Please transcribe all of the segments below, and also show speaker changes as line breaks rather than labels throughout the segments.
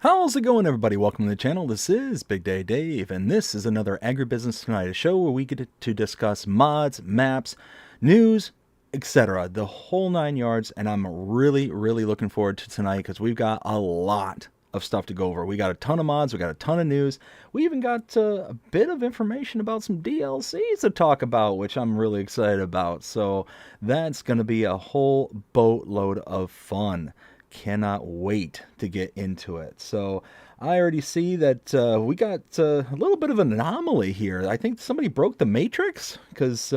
How's it going, everybody? Welcome to the channel. This is Big Day Dave, and this is another AgriBusiness Tonight, a show where we get to discuss mods, maps, news, etc. The whole nine yards, and I'm really looking forward to tonight because we've got a lot of stuff to go over. We got a ton of mods, we got a ton of news. We even got a bit of information about some DLCs to talk about, which I'm really excited about. So that's going to be a whole boatload of fun. Cannot wait to get into it. So I already see that we got a little bit of an anomaly here. I think somebody broke the matrix because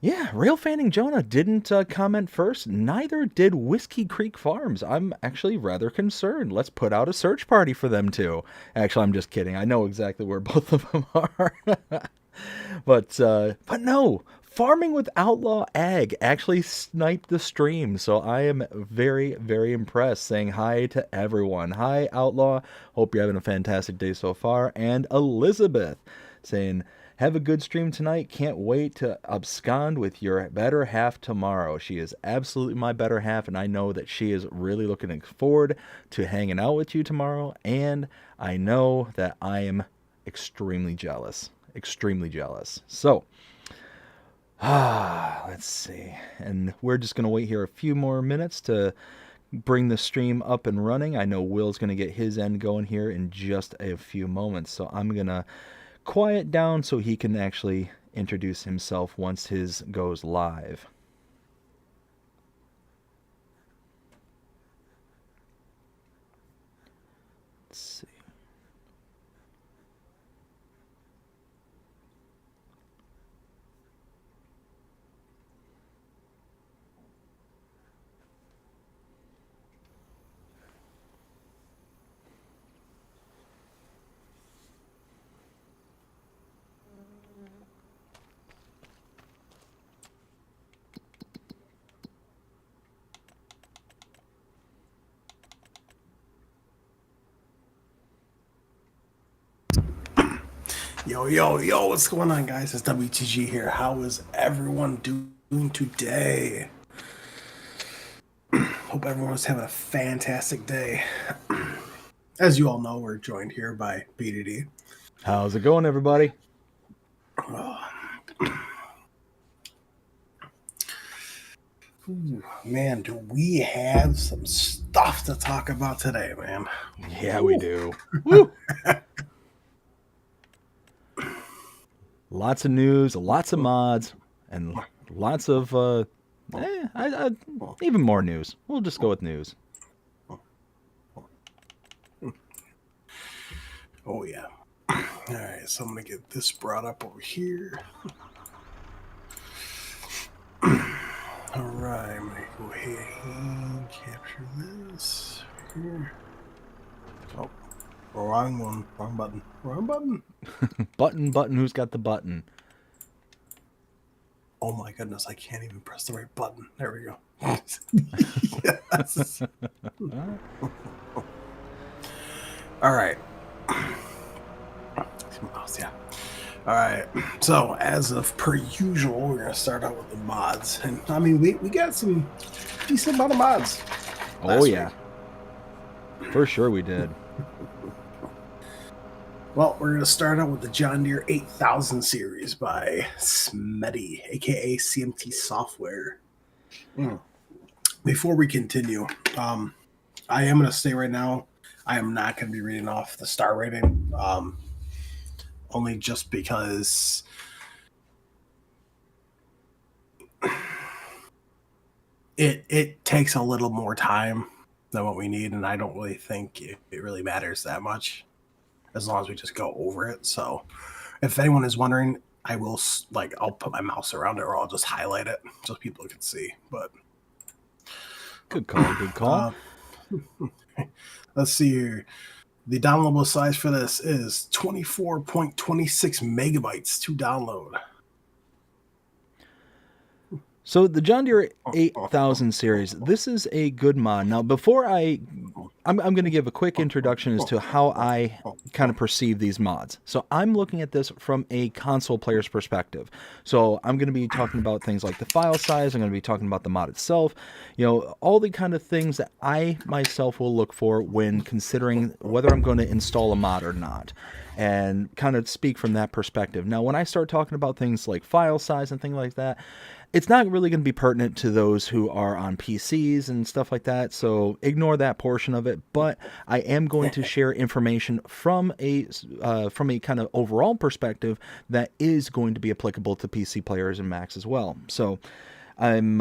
yeah, Rail Fanning Jonah didn't comment first. Neither did Whiskey Creek Farms. I'm actually rather concerned. Let's put out a search party for them too. Actually, I'm just kidding. I know exactly where both of them are. But no, Farming with Outlaw Ag actually sniped the stream, so I am very impressed. Saying hi to everyone. Hi, Outlaw. Hope you're having a fantastic day so far. And Elizabeth saying, have a good stream tonight. Can't wait to abscond with your better half tomorrow. She is absolutely my better half, and I know that she is really looking forward to hanging out with you tomorrow, and I know that I am extremely jealous. Extremely jealous. So, let's see. And we're just going to wait here a few more minutes to bring the stream up and running. I know Will's going to get his end going here in just a few moments. So I'm going to quiet down so he can actually introduce himself once his goes live. Let's see.
Yo, what's going on, guys? It's WTG here. How is everyone doing today? Hope everyone's having a fantastic day. As you all know, we're joined here by BDD.
How's it going, everybody?
Ooh, man, do we have some stuff to talk about today, man?
Yeah, we do. Woo! Lots of news, lots of mods, and lots of, even more news. We'll just go with news.
Oh, yeah. All right, so I'm going to get this brought up over here. All right, I'm going to go ahead and capture this here. Oh, wrong one. Wrong button. Wrong button.
Button, who's got the button?
Oh my goodness, I can't even press the right button. There we go. Yes. All right. Yeah. All right. So, as of per usual, we're going to start out with the mods. And, I mean, we got some decent amount of mods.
Oh, yeah. For sure we did.
Well, we're going to start out with the John Deere 8000 series by Smetty, a.k.a. CMT Software. Before we continue, I am going to say right now, I am not going to be reading off the star rating, only just because it takes a little more time than what we need, and I don't really think it really matters that much, as long as we just go over it. So if anyone is wondering, I will, I'll put my mouse around it, or I'll just highlight it so people can see. But
good call.
Let's see here. The downloadable size for this is 24.26 megabytes to download.
So the John Deere 8000 series, this is a good mod. Now, before I I'm going to give a quick introduction as to how I kind of perceive these mods. So I'm looking at this from a console player's perspective. So I'm going to be talking about things like the file size. I'm going to be talking about the mod itself. All the kind of things that I myself will look for when considering whether I'm going to install a mod or not, and kind of speak from that perspective. Now, when I start talking about things like file size and things like that, it's not really going to be pertinent to those who are on PCs and stuff like that, so ignore that portion of it. But I am going to share information from a kind of overall perspective that is going to be applicable to PC players and Macs as well. So I'm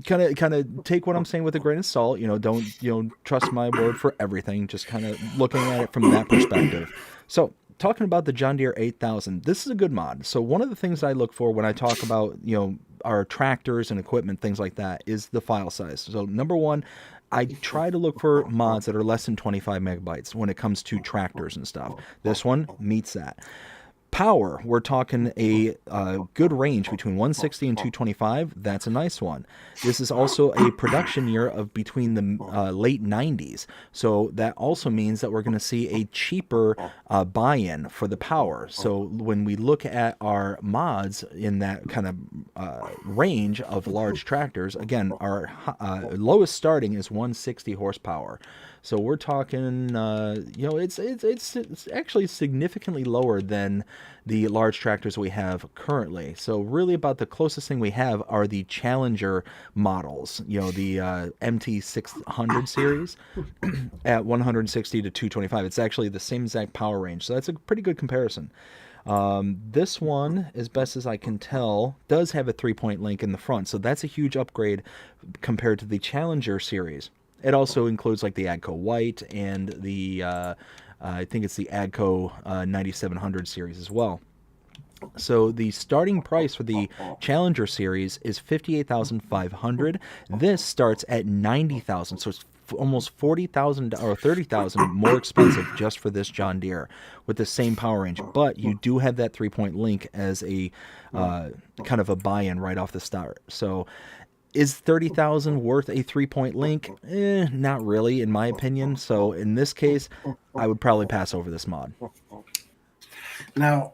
kind of take what I'm saying with a grain of salt. Don't trust my word for everything. Just kind of looking at it from that perspective. So, talking about the John Deere 8000, this is a good mod. So one of the things I look for when I talk about our tractors and equipment, things like that, is the file size. So number one, I try to look for mods that are less than 25 megabytes when it comes to tractors and stuff. This one meets that. Power, we're talking a good range between 160 and 225. That's a nice one. This is also a production year of between the late 90s. So that also means that we're going to see a cheaper buy-in for the power. So when we look at our mods in that kind of range of large tractors, again, our lowest starting is 160 horsepower. So we're talking, it's actually significantly lower than the large tractors we have currently. So really about the closest thing we have are the Challenger models, the MT600 series at 160 to 225. It's actually the same exact power range. So that's a pretty good comparison. This one, as best as I can tell, does have a 3-point link in the front. So that's a huge upgrade compared to the Challenger series. It also includes like the AGCO White and the, I think it's the AGCO 9700 series as well. So the starting price for the Challenger series is $58,500. This starts at $90,000, so it's almost $40,000 or $30,000 more expensive just for this John Deere with the same power range. But you do have that 3-point link as a kind of a buy-in right off the start. So is $30,000 worth a 3-point link? Not really, in my opinion. So in this case, I would probably pass over this mod.
Now,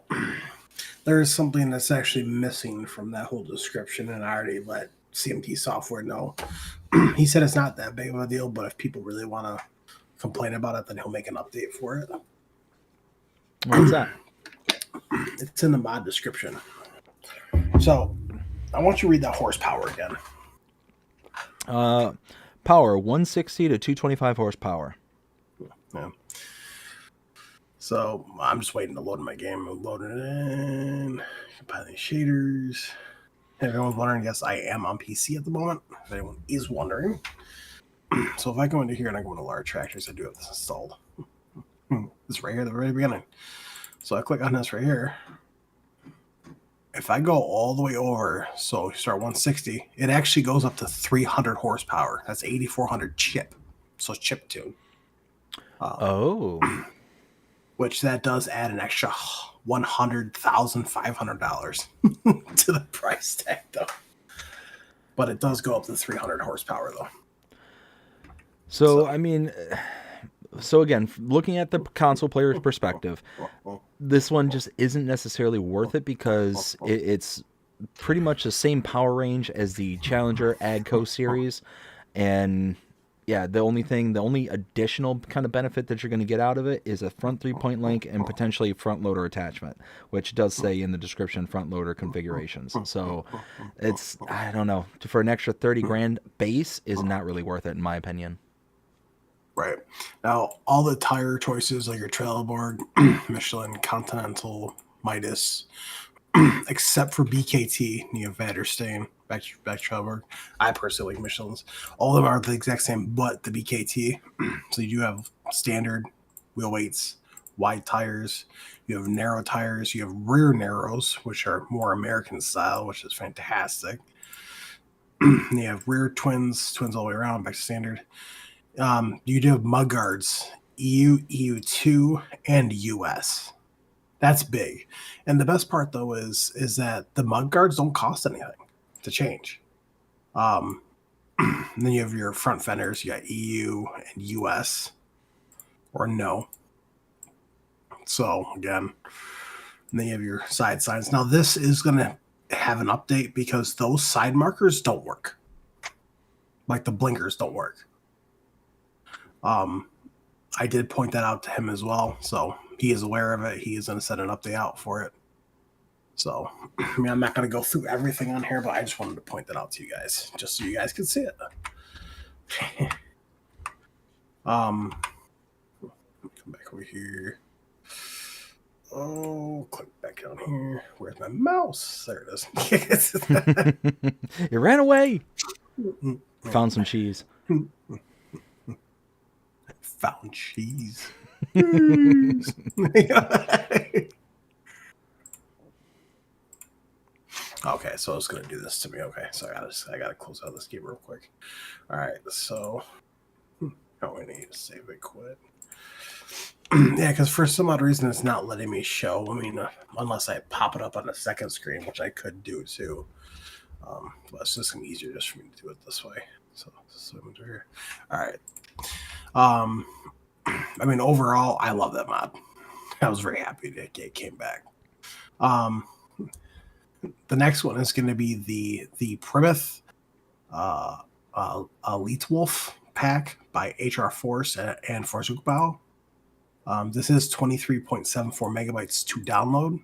there is something that's actually missing from that whole description, and I already let CMT Software know. He said it's not that big of a deal, but if people really want to complain about it, then he'll make an update for it.
What's that?
It's in the mod description. So I want you to read that horsepower again.
Power 160 to 225 horsepower.
Yeah. So I'm just waiting to load my game. I'm loading it in. Compiling these shaders. If everyone's wondering, yes, I am on PC at the moment. If anyone is wondering. So if I go into here and I go into large tractors, I do have this installed. This right here at the very beginning. So I click on this right here. If I go all the way over, so you start 160, it actually goes up to 300 horsepower. That's 8,400 chip. So it's chip tune. Which that does add an extra $100,500 to the price tag, though. But it does go up to 300 horsepower, though.
So I mean, so again, looking at the console player's perspective, this one just isn't necessarily worth it because it's pretty much the same power range as the Challenger AGCO series. And yeah, the only additional kind of benefit that you're going to get out of it is a front 3-point link and potentially front loader attachment, which does say in the description front loader configurations. So it's, I don't know, for an extra 30 grand base is not really worth it in my opinion.
Right. Now, all the tire choices like your Trelleborg, Michelin, Continental, Midas, except for BKT, Vaderstein, back Trelleborg. I personally like Michelin's. All of them are the exact same, but the BKT. So you do have standard wheel weights, wide tires. You have narrow tires. You have rear narrows, which are more American style, which is fantastic. You have rear twins all the way around, back to standard. You do have mud guards, EU, EU2, and US. That's big. And the best part, though, is that the mud guards don't cost anything to change. And then you have your front fenders. You got EU and US or no. So again, and then you have your side signs. Now this is going to have an update because those side markers don't work. Like the blinkers don't work. I did point that out to him as well, so he is aware of it. He is going to set an update out for it. So, I mean, I'm not going to go through everything on here, but I just wanted to point that out to you guys, just so you guys can see it. Come back over here. Oh, click back down here. Where's my mouse? There it is.
It ran away. Found some cheese.
Found cheese. Okay, so it's gonna do this to me. Okay, so I gotta close out this game real quick. All right, so we need to save it. Quit. Yeah, because for some odd reason it's not letting me show. I mean, unless I pop it up on the second screen, which I could do too. But it's just gonna be easier just for me to do it this way. So here. All right. I mean, overall, I love that mod. I was very happy that it came back. The next one is going to be the Plymouth Elite Wolf pack by HR Force and Forsukbao. This is 23.74 megabytes to download.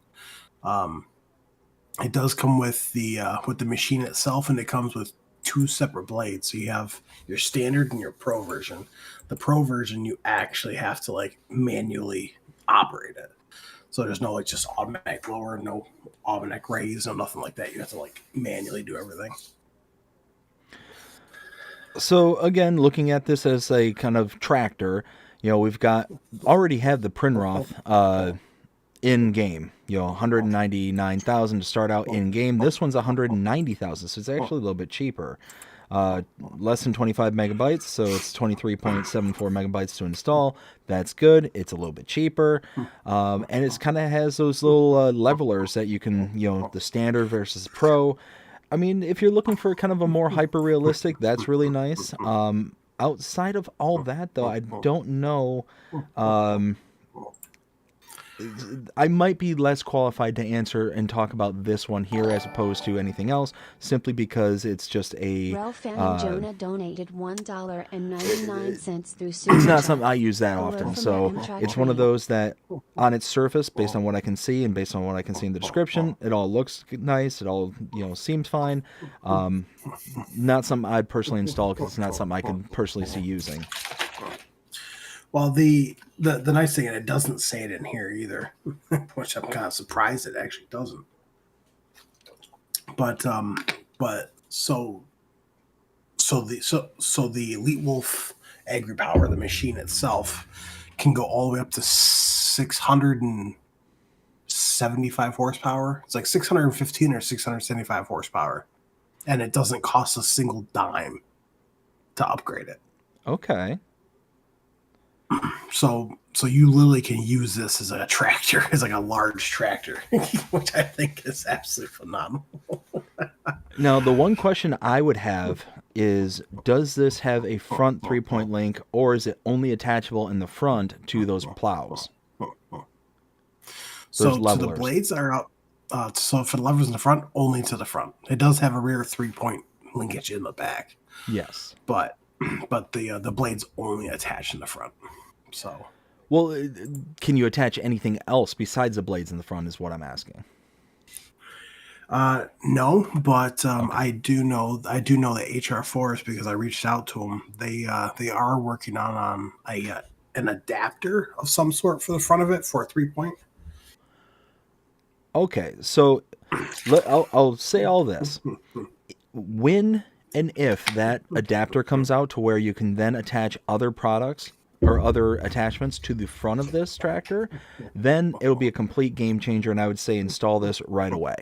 It does come with the machine itself, and it comes with 2 separate blades. So you have your standard and your pro version. The pro version, you actually have to like manually operate it. So there's no like just automatic lower, no automatic raise, no nothing like that. You have to like manually do everything.
So again, looking at this as a kind of tractor, we've already have the Prinroth in game. 199,000 to start out in game. This one's 190,000, so it's actually a little bit cheaper. Less than 25 megabytes, so it's 23.74 megabytes to install. That's good. It's a little bit cheaper, and it kind of has those little levelers that you can, the standard versus pro. I mean, if you're looking for kind of a more hyper-realistic, that's really nice. Outside of all that, though, I don't know. I might be less qualified to answer and talk about this one here as opposed to anything else, simply because it's just a...
Ralph and Jonah donated $1.99 through Super
It's not
Chat.
something I use that often, so it's one of those that, on its surface, based on what I can see and based on what I can see in the description, it all looks nice, it all, seems fine. Not something I'd personally install because it's not something I can personally see using.
Well, the nice thing, and it doesn't say it in here either, which I'm kind of surprised it actually doesn't. But so the Elite Wolf AgriPower, the machine itself, can go all the way up to 675 horsepower. It's like 615 or 675 horsepower, and it doesn't cost a single dime to upgrade it.
Okay.
So you literally can use this as a tractor, as like a large tractor, which I think is absolutely phenomenal.
Now, the one question I would have is, does this have a front 3-point link, or is it only attachable in the front to those plows?
So the blades are out. So for the levers in the front, only to the front. It does have a rear 3-point linkage in the back.
Yes.
But the blades only attach in the front. So,
well, can you attach anything else besides the blades in the front? Is what I'm asking.
No, but okay. I do know that HR Force, because I reached out to them. They are working on an adapter of some sort for the front of it for a 3-point.
Okay, so I'll say all this. When and if that adapter comes out to where you can then attach other products, or other attachments to the front of this tractor, then it'll be a complete game changer, and I would say install this right away.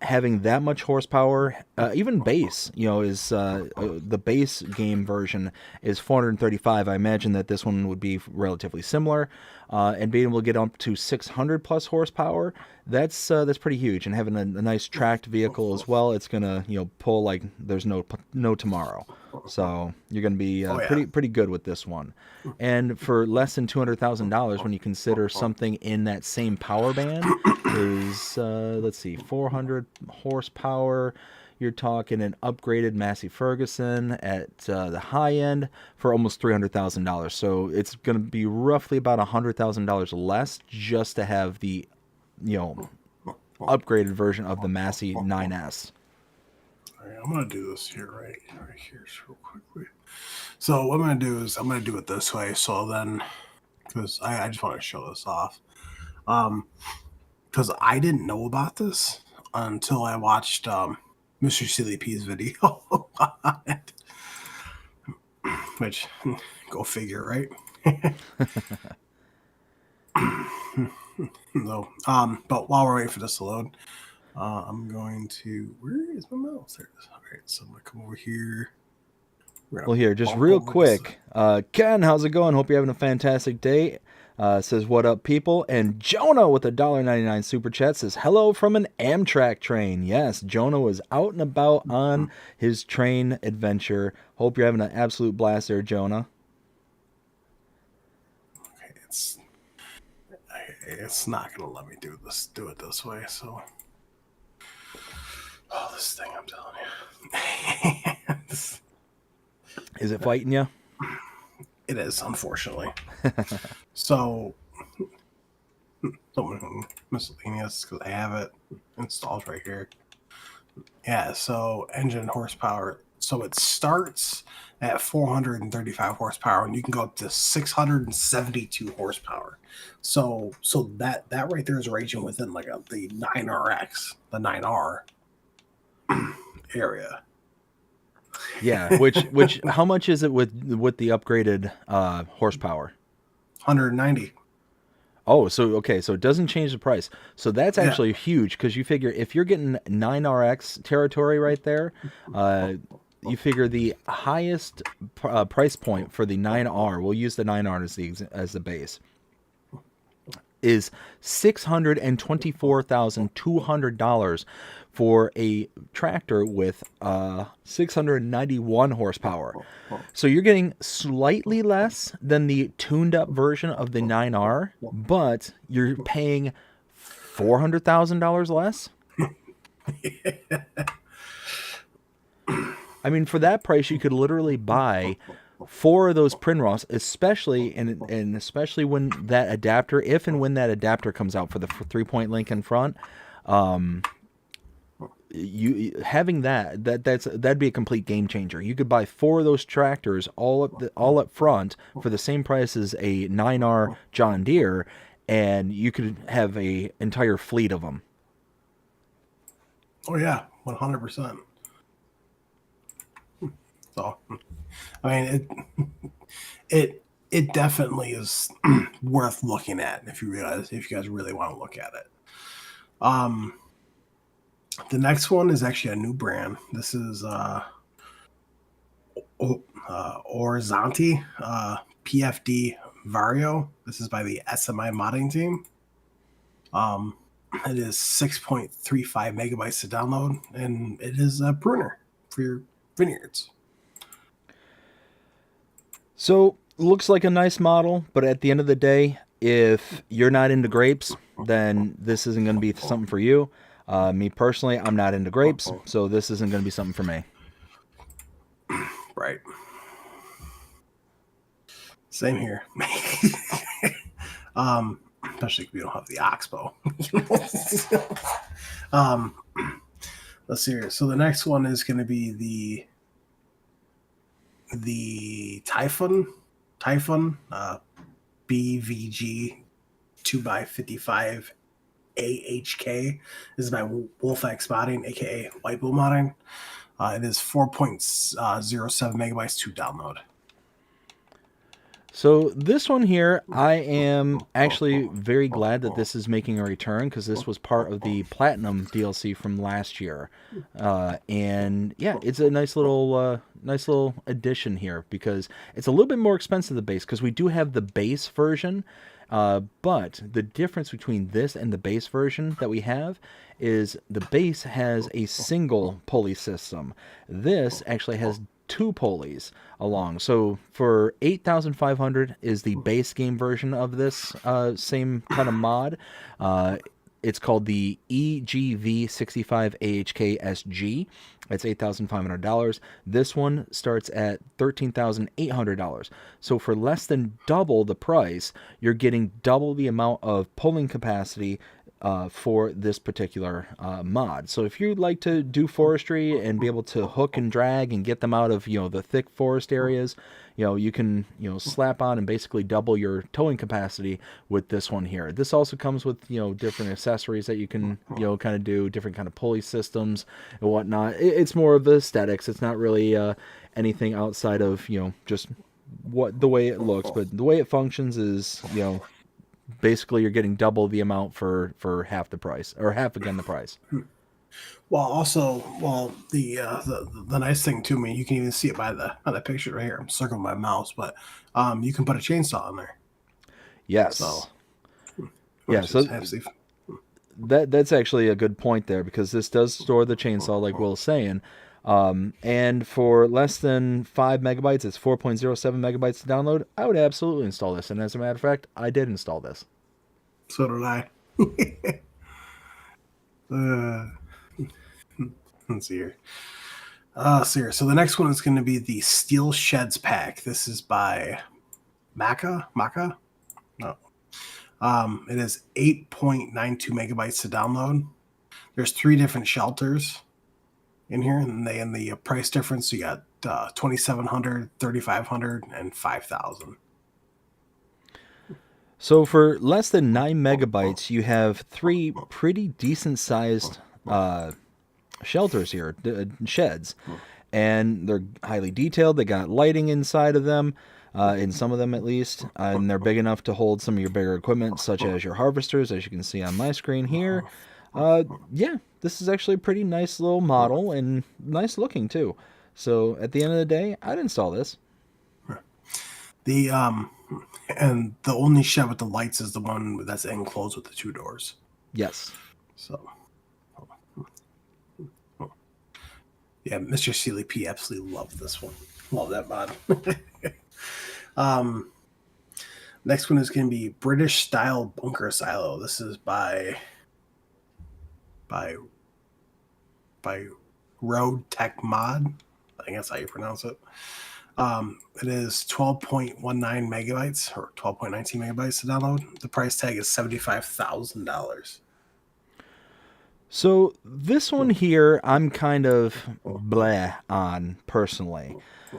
Having that much horsepower, even base, is the base game version is 435. I imagine that this one would be relatively similar, and being able to get up to 600 plus horsepower, that's pretty huge. And having a nice tracked vehicle as well, it's gonna pull like there's no tomorrow. So you're gonna be pretty good with this one. And for less than $200,000, when you consider something in that same power band is let's see, 400 horsepower. You're talking an upgraded Massey Ferguson at the high end for almost $300,000. So it's going to be roughly about $100,000 less just to have the upgraded version of the Massey 9S.
All right, I'm going to do this here right here real quickly. So what I'm going to do is I'm going to do it this way. So then, because I just want to show this off. Because I didn't know about this until I watched Mr. Silly P's video on it. Which, go figure, right? No. But while we're waiting for this to load, I'm going to... Where is my mouse? There it is. All right, so I'm going to come over here.
Well, here, just real quick. Ken, how's it going? Hope you're having a fantastic day. Says, what up, people? And Jonah with a $1.99 super chat says, hello from an Amtrak train. Yes, Jonah was out and about on his train adventure. Hope you're having an absolute blast there, Jonah.
Okay, it's not going to let me do it this way, so... Oh, this thing, I'm telling you.
Is it fighting you?
It is, unfortunately. So, miscellaneous, because I have it installed right here. Yeah, so engine horsepower. So it starts at 435 horsepower, and you can go up to 672 horsepower. So that right there is ranging within like the 9RX, the 9R area.
Yeah, which how much is it with the upgraded horsepower?
190.
Oh, so it doesn't change the price. So that's actually huge, because you figure if you're getting 9RX territory right there, you figure the highest price point for the 9R, we'll use the 9R as the base, is $624,200 for a tractor with 691 horsepower. So you're getting slightly less than the tuned up version of the 9R, but you're paying $400,000 less. I mean, for that price, you could literally buy 4 of those Prinross, especially and especially when that adapter, if and when that adapter comes out for the 3-point link in front. You having that'd be a complete game changer. You could buy 4 of those tractors all up front for the same price as a 9R John Deere, and you could have a entire fleet of them.
Oh yeah, 100%. So, I mean, it definitely is worth looking at if you guys really want to look at it. The next one is actually a new brand. This is Horizonte PFD Vario. This is by the SMI modding team. It is 6.35 megabytes to download, and it is a pruner for your vineyards.
So, looks like a nice model, but at the end of the day, if you're not into grapes, then this isn't going to be something for you. Me personally, I'm not into grapes, so this isn't going to be something for me.
Right. Same here. Especially if we don't have the Oxbow. Let's see here. So the next one is going to be the Typhoon BVG 2x55 AHK. This is by WillTX Modding, aka White Bull Modding. It is 4.07 megabytes to download.
So this one here, I am actually very glad that this is making a return because this was part of the Platinum DLC from last year, and yeah, it's a nice little addition here because it's a little bit more expensive than the base because we do have the base version, but the difference between this and the base version that we have is the base has a single pulley system. This actually has two pulleys along. So for 8,500 is the base game version of this same kind of mod. It's called the EGV65 AHK SG. It's $8,500. This one starts at $13,800. So for less than double the price, you're getting double the amount of pulling capacity for this particular mod. So if you'd like to do forestry and be able to hook and drag and get them out of the thick forest areas, you can slap on and basically double your towing capacity with this one here. This also comes with different accessories that you can kind of do, different kind of pulley systems and whatnot. It's more of the aesthetics. It's not really anything outside of just the way it looks, but the way it functions is basically you're getting double the amount for half the price, or half again the price.
Well, also, the nice thing too, you can even see it by the picture right here. I'm circling my mouse, but you can put a chainsaw in there.
Yes.
So,
yeah. So that's actually a good point there because this does store the chainsaw, like Will's saying. And for less than 5 megabytes, it's 4.07 megabytes to download. I would absolutely install this. And as a matter of fact, I did install this.
So did I. Let's see here. So the next one is going to be the Steel Sheds pack. This is by Maca. No. It is 8.92 megabytes to download. There's 3 different shelters in here, and the price difference, you got 2,700, 3,500, and 5,000.
So for less than 9 megabytes, you have 3 pretty decent sized shelters here, sheds, and they're highly detailed. They got lighting inside of them, in some of them at least, and they're big enough to hold some of your bigger equipment, such as your harvesters, as you can see on my screen here. Yeah, this is actually a pretty nice little model and nice looking too. So at the end of the day, I'd install this.
And the only shed with the lights is the one that's enclosed with the 2 doors.
Yes.
So, yeah, Mr. Sealy P absolutely loved this one. Love that mod. Next one is going to be British Style Bunker Silo. This is by Road Tech Mod. I think that's how you pronounce it. It is 12.19 megabytes or 12.19 megabytes to download. The price tag is $75,000.
So this one here, I'm kind of bleh on personally.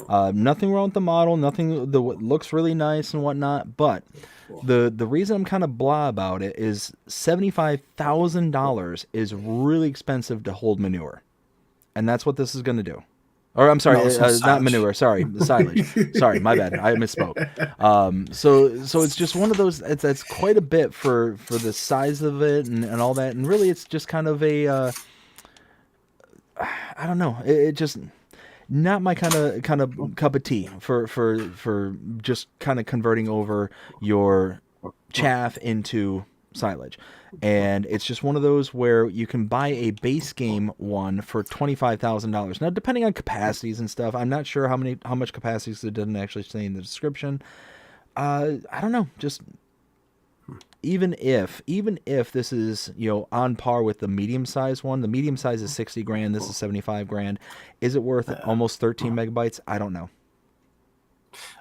Nothing wrong with the model, nothing that looks really nice and whatnot, but the reason I'm kind of blah about it is $75,000 is really expensive to hold manure, and that's what this is going to do. Or I'm sorry, not manure. Sorry, silage. Sorry, my bad. I misspoke. So it's just one of those. That's quite a bit for the size of it and all that. And really, it's just kind of a. I don't know. It just not my kind of cup of tea for just kind of converting over your chaff into silage. And it's just one of those where you can buy a base game one for $25,000. Now, depending on capacities and stuff, I'm not sure how much capacities it didn't actually say in the description. I don't know. Just even if this is on par with the medium size one, the medium size is 60 grand. This is 75 grand. Is it worth almost 13 megabytes? I don't know.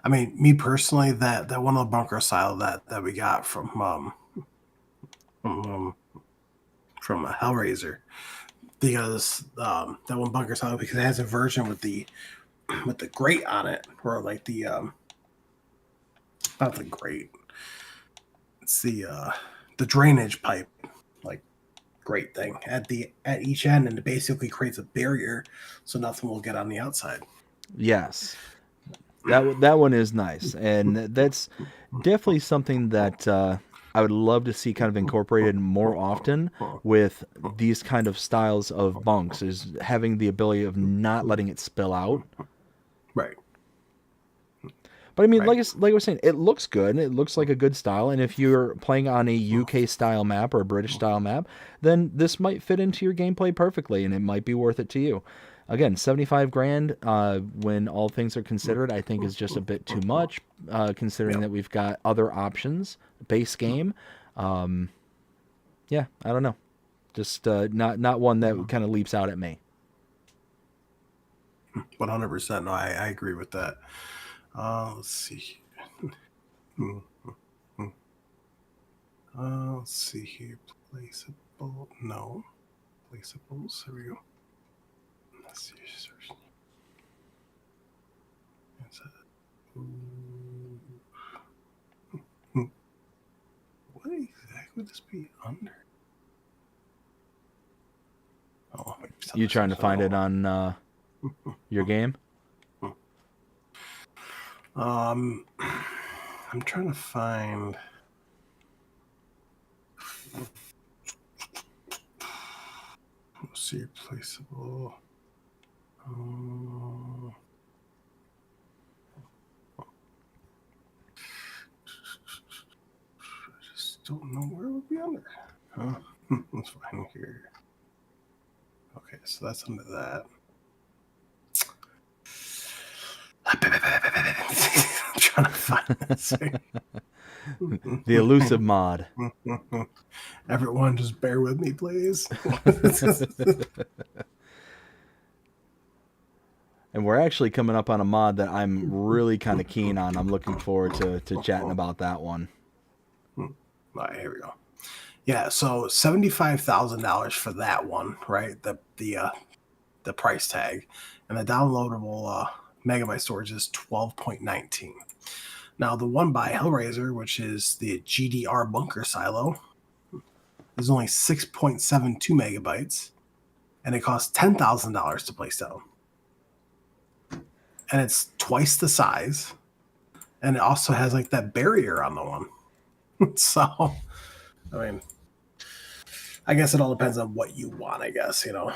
I mean, me personally, that one of the bunker style that we got from Hellraiser, because that one bunker style, because it has a version with the grate on it, or like the not the grate, it's the drainage pipe, like grate thing at each end, and it basically creates a barrier so nothing will get on the outside.
Yes. That one is nice, and that's definitely something that I would love to see kind of incorporated more often with these kind of styles of bunks, is having the ability of not letting it spill out.
Right.
But I mean,
Right.
like I was saying, it looks good. It looks like a good style, and if you're playing on a UK style map or a British style map, then this might fit into your gameplay perfectly, and it might be worth it to you. Again, 75 grand, when all things are considered, I think is just a bit too much, considering
Yep.
that we've got other options. Base game, yeah, I don't know, just not one that kind of leaps out at me.
100%. No, I agree with that. Let's see. Hmm. Let's see here. Placeable. No. Placeables. There we go. Let's see. Search. What exactly would this be under? Oh,
You trying to find it on your game?
I'm trying to find. Let's see, placeable. I just don't know where it would be under. Let's find here. Okay, so that's under that. I'm trying to find this.
The elusive mod.
Everyone, just bear with me, please.
And we're actually coming up on a mod that I'm really kind of keen on. I'm looking forward to chatting about that one.
All right, here we go. Yeah, so $75,000 for that one, right? The price tag, and the downloadable megabyte storage is 12.19. Now the one by Hellraiser, which is the GDR bunker silo, is only 6.72 megabytes, and it costs $10,000 to place down. And it's twice the size, and it also has like that barrier on the one. So, I mean, I guess it all depends on what you want, I guess, you know.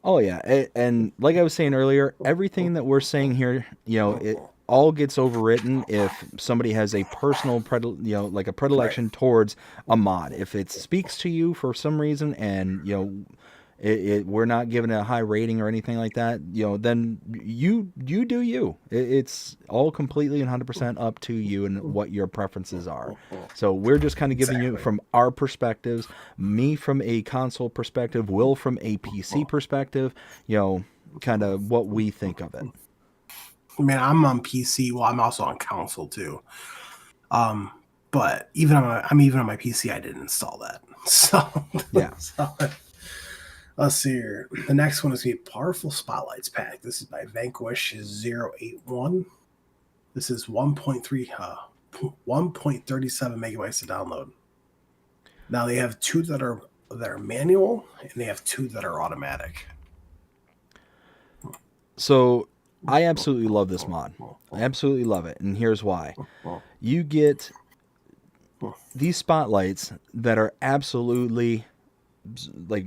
Oh yeah, and like I was saying earlier, everything that we're saying here, it all gets overwritten if somebody has a personal like a predilection towards a mod. If it speaks to you for some reason, and we're not giving it a high rating or anything like that, then you do you. It's all completely and 100% up to you and what your preferences are. So we're just kind of giving you from our perspectives, me from a console perspective, Will from a PC perspective, kind of what we think of it.
I mean, I'm on PC. Well, I'm also on console too. But even on my PC, I didn't install that. So
yeah.
Let's see here. The next one is the Powerful Spotlights pack. This is by Vanquish 081. This is 1.37 megabytes to download. Now they have two that are manual, and they have two that are automatic.
So I absolutely love this mod. I absolutely love it, and here's why. You get these spotlights that are absolutely like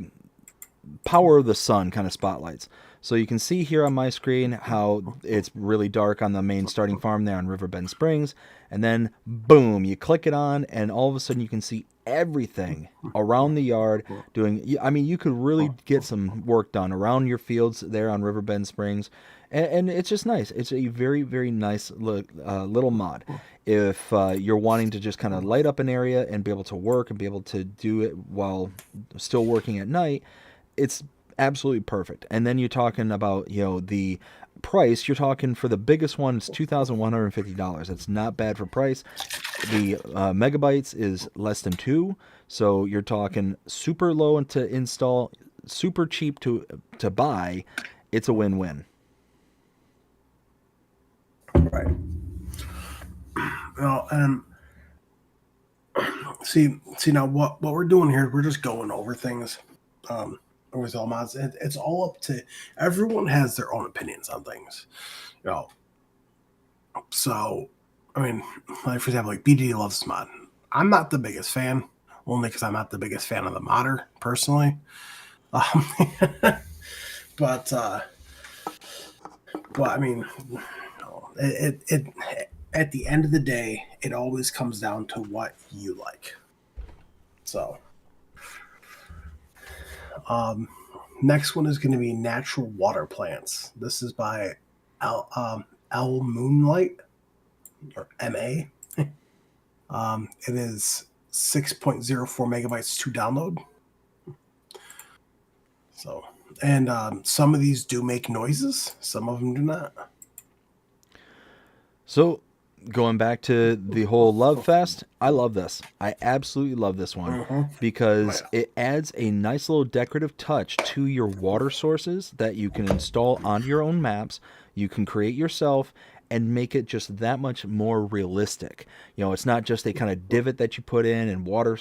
power of the sun kind of spotlights. So you can see here on my screen how it's really dark on the main starting farm there on Riverbend Springs, and then boom, you click it on, and all of a sudden you can see everything around the yard doing. I mean, you could really get some work done around your fields there on Riverbend Springs, and it's just nice. It's a very, very nice little mod. If you're wanting to just kind of light up an area and be able to work and be able to do it while still working at night, it's absolutely perfect. And then you're talking about, the price. You're talking for the biggest one, it's $2,150. That's not bad for price. The megabytes is less than 2, so you're talking super low to install, super cheap to buy. It's a win-win.
Right. Well, see now what we're doing here, we're just going over things. With all mods, it's all up to everyone has their own opinions on things. So, I mean, like for example, like BDD loves this mod. I'm not the biggest fan, only because I'm not the biggest fan of the modder personally. Um, but I mean, no, it at the end of the day, it always comes down to what you like. So, next one is going to be natural water plants. This is by L Moonlight or MA. It is 6.04 megabytes to download. So, and some of these do make noises. Some of them do not.
So, going back to the whole love fest, I love this. I absolutely love this one because it adds a nice little decorative touch to your water sources that you can install onto your own maps. You can create yourself and make it just that much more realistic. You know, it's not just a kind of divot that you put in and water,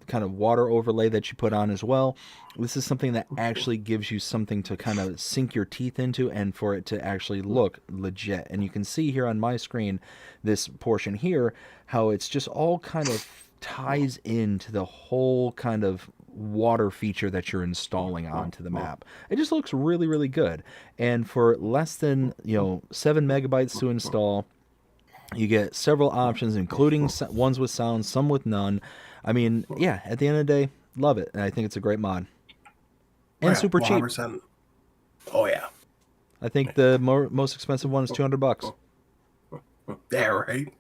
kind of water overlay that you put on as well. This is something that actually gives you something to kind of sink your teeth into and for it to actually look legit. And you can see here on my screen, this portion here, how it's just all kind of ties into the whole kind of water feature that you're installing onto the map. It just looks really, really good. And for less than, 7 megabytes to install, you get several options, including ones with sound, some with none. I mean, yeah, at the end of the day, love it. And I think it's a great mod. And super 100%.
Cheap. Oh, yeah.
I think the most expensive one is $200.
Yeah, right.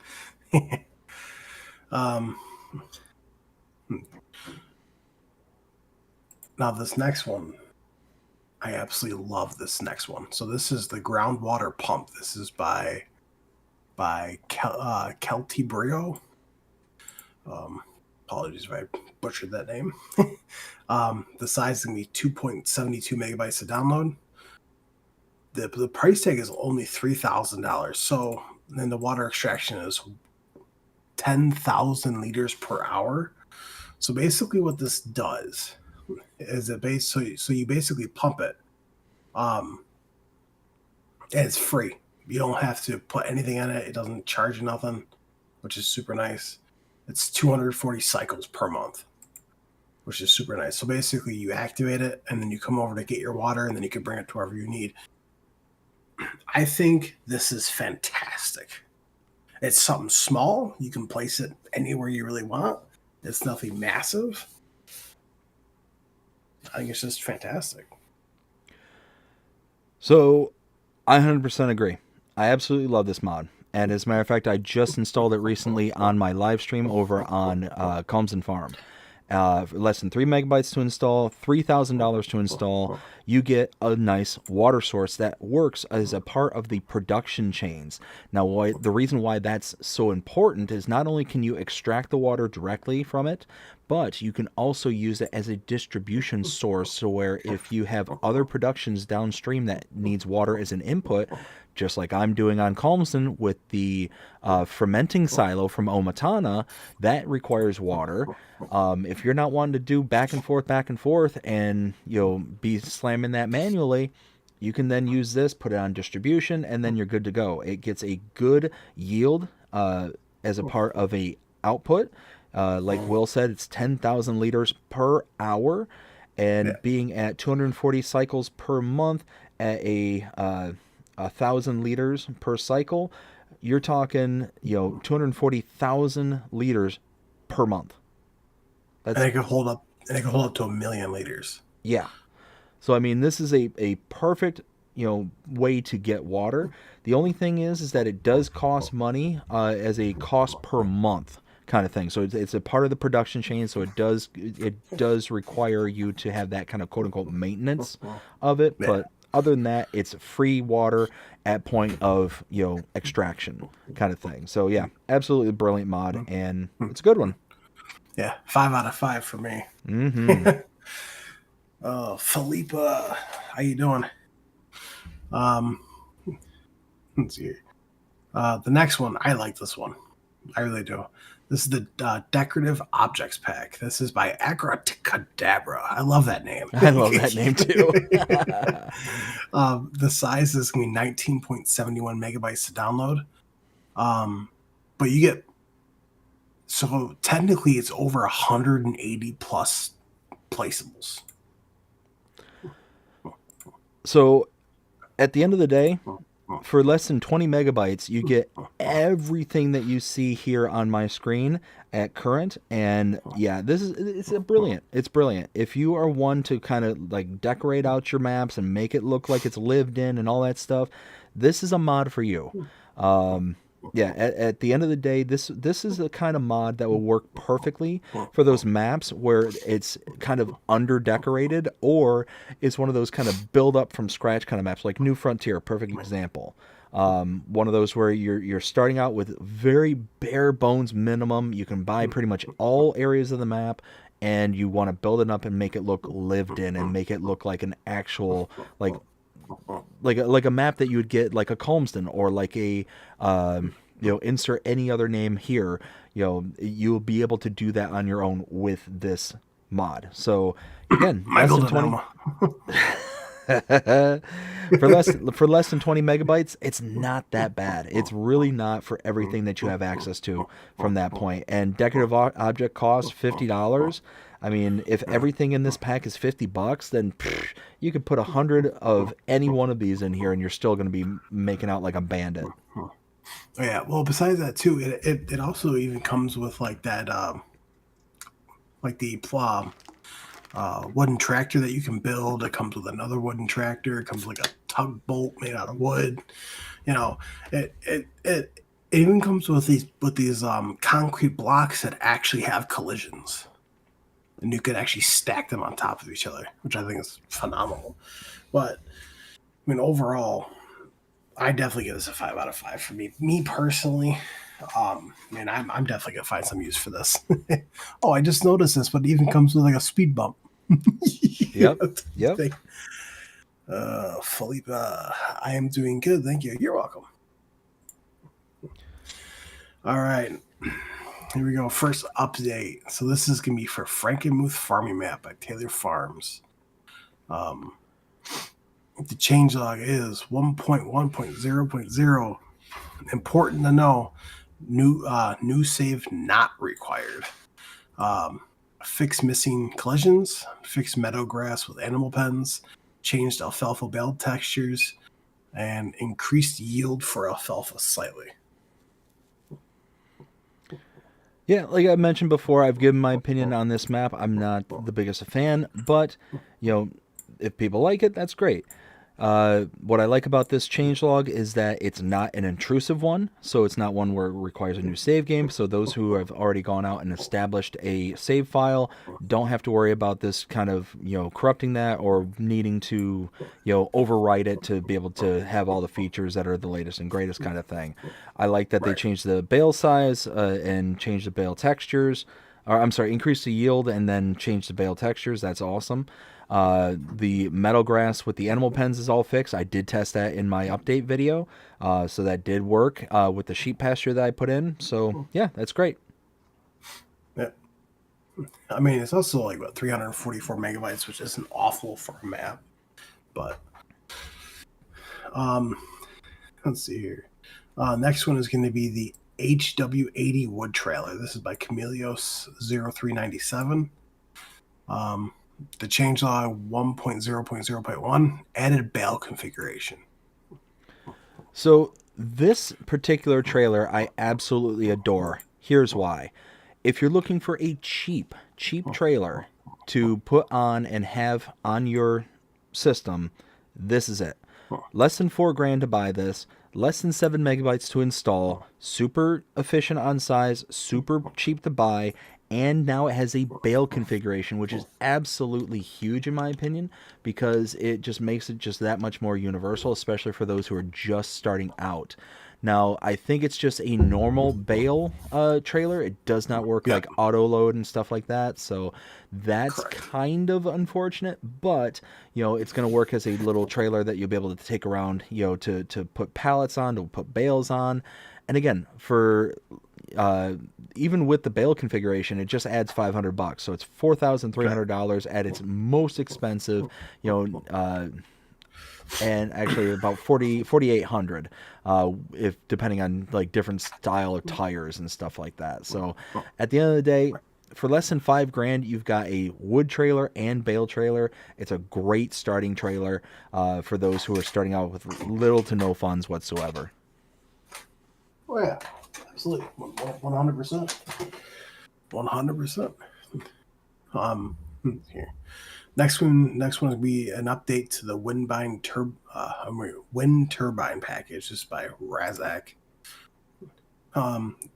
Now this next one, I absolutely love this next one. So this is the groundwater pump. This is by Kelty Brio. Apologies if I butchered that name. The size is going to be 2.72 megabytes to download. The price tag is only $3,000. So then the water extraction is 10,000 liters per hour. So basically what this does is so you basically pump it. And it's free. You don't have to put anything in it. It doesn't charge you nothing, which is super nice. It's 240 cycles per month, which is super nice. So basically you activate it and then you come over to get your water and then you can bring it to wherever you need. I think this is fantastic. It's something small. You can place it anywhere you really want. It's nothing massive. I think it's just fantastic.
So, I 100% agree. I absolutely love this mod. And as a matter of fact, I just installed it recently on my live stream over on Calms and Farm. Less than 3 megabytes to install, $3,000 to install. You get a nice water source that works as a part of the production chains. Now, the reason why that's so important is not only can you extract the water directly from it, but you can also use it as a distribution source. So where if you have other productions downstream that needs water as an input, just like I'm doing on Calmsden with the fermenting silo from Omatana, that requires water. If you're not wanting to do back and forth, and be slamming that manually, you can then use this, put it on distribution, and then you're good to go. It gets a good yield as a part of a output. Like Will said, it's 10,000 liters per hour, and being at 240 cycles per month at a 1,000 liters per cycle, you're talking 240,000 liters per month.
And it can hold up to 1 million liters.
Yeah. So I mean, this is a perfect way to get water. The only thing is that it does cost money as a cost per month kind of thing. So it's a part of the production chain. So it does require you to have that kind of quote unquote maintenance of it. Yeah. But other than that, it's free water at point of extraction kind of thing. So yeah, absolutely brilliant mod, and it's a good one.
Yeah, 5 out of 5 for me.
Mm-hmm.
Oh, Philippa, how you doing? Let's see. The next one, I like this one. I really do. This is the Decorative Objects Pack. This is by Abracadabra. I love that name.
I love that name too.
The size is going to be 19.71 megabytes to download. But you get, so technically it's over 180 plus placeables.
So at the end of the day, for less than 20 megabytes, you get everything that you see here on my screen at current. And yeah, it's brilliant. It's brilliant. If you are one to kind of like decorate out your maps and make it look like it's lived in and all that stuff, this is a mod for you. Yeah, at the end of the day, this is the kind of mod that will work perfectly for those maps where it's kind of under decorated, or it's one of those kind of build up from scratch kind of maps, like New Frontier, perfect example. One of those where you're starting out with very bare bones minimum. You can buy pretty much all areas of the map, and you want to build it up and make it look lived in and make it look like an actual like a map that you would get like a Calmston or like a insert any other name here. You'll be able to do that on your own with this mod. So again, less than 20 for less than 20 megabytes, it's not that bad. It's really not for everything that you have access to from that point. And decorative object cost $50. I mean, if everything in this pack is $50, then you could put 100 of any one of these in here, and you're still going to be making out like a bandit.
Oh yeah. Well, besides that too, it also even comes with like that, like the wooden tractor that you can build. It comes with another wooden tractor. It comes with like a tugboat made out of wood. It even comes with these concrete blocks that actually have collisions. And you could actually stack them on top of each other, which I think is phenomenal. But I mean, overall, I definitely give this a 5 out of 5 for me. Me personally, man, I'm definitely gonna find some use for this. Oh, I just noticed this, but it even comes with like a speed bump.
Yep.
Philippe, I am doing good, thank you. You're welcome. All right. Here we go. First update. So this is going to be for Frankenmuth Farming Map by Taylor Farms. The changelog is 1.1.0.0. Important to know. New save not required. Fix missing collisions. Fix meadow grass with animal pens. Changed alfalfa bale textures. And increased yield for alfalfa slightly.
Yeah, like I mentioned before, I've given my opinion on this map. I'm not the biggest fan, but if people like it, that's great. What I like about this changelog is that it's not an intrusive one, so it's not one where it requires a new save game. So those who have already gone out and established a save file don't have to worry about this kind of corrupting that or needing to overwrite it to be able to have all the features that are the latest and greatest kind of thing. I like that they changed the bale size and changed the bale textures. Or I'm sorry, increased the yield and then changed the bale textures. That's awesome. The meadow grass with the animal pens is all fixed. I did test that in my update video, so that did work with the sheep pasture that I put in. So yeah, that's great.
Yeah, I mean it's also like 344 megabytes, which isn't awful for a map. But let's see here. Next one is going to be the HW80 wood trailer. This is by Camelios 0397. The changelog 1.0.0.1 added bale configuration.
So this particular trailer I absolutely adore. Here's why. If you're looking for a cheap trailer to put on and have on your system, this is it. Less than $4,000 to buy this, less than 7 megabytes to install, super efficient on size, super cheap to buy, and now it has a bale configuration, which is absolutely huge in my opinion, because it just makes it just that much more universal, especially for those who are just starting out. Now, I think it's just a normal bale trailer. It does not work like auto load and stuff like that, so that's kind of unfortunate, but it's going to work as a little trailer that you'll be able to take around, to put pallets on, to put bales on. And again, for even with the bale configuration, it just adds $500, so it's $4,300 at its most expensive. and actually about 4,800, if depending on like different style of tires and stuff like that. So at the end of the day, for less than $5,000, you've got a wood trailer and bale trailer. It's a great starting trailer for those who are starting out with little to no funds whatsoever.
Oh yeah, absolutely, 100%, 100%. Here. Next one will be an update to the wind turbine package. This is by Razak.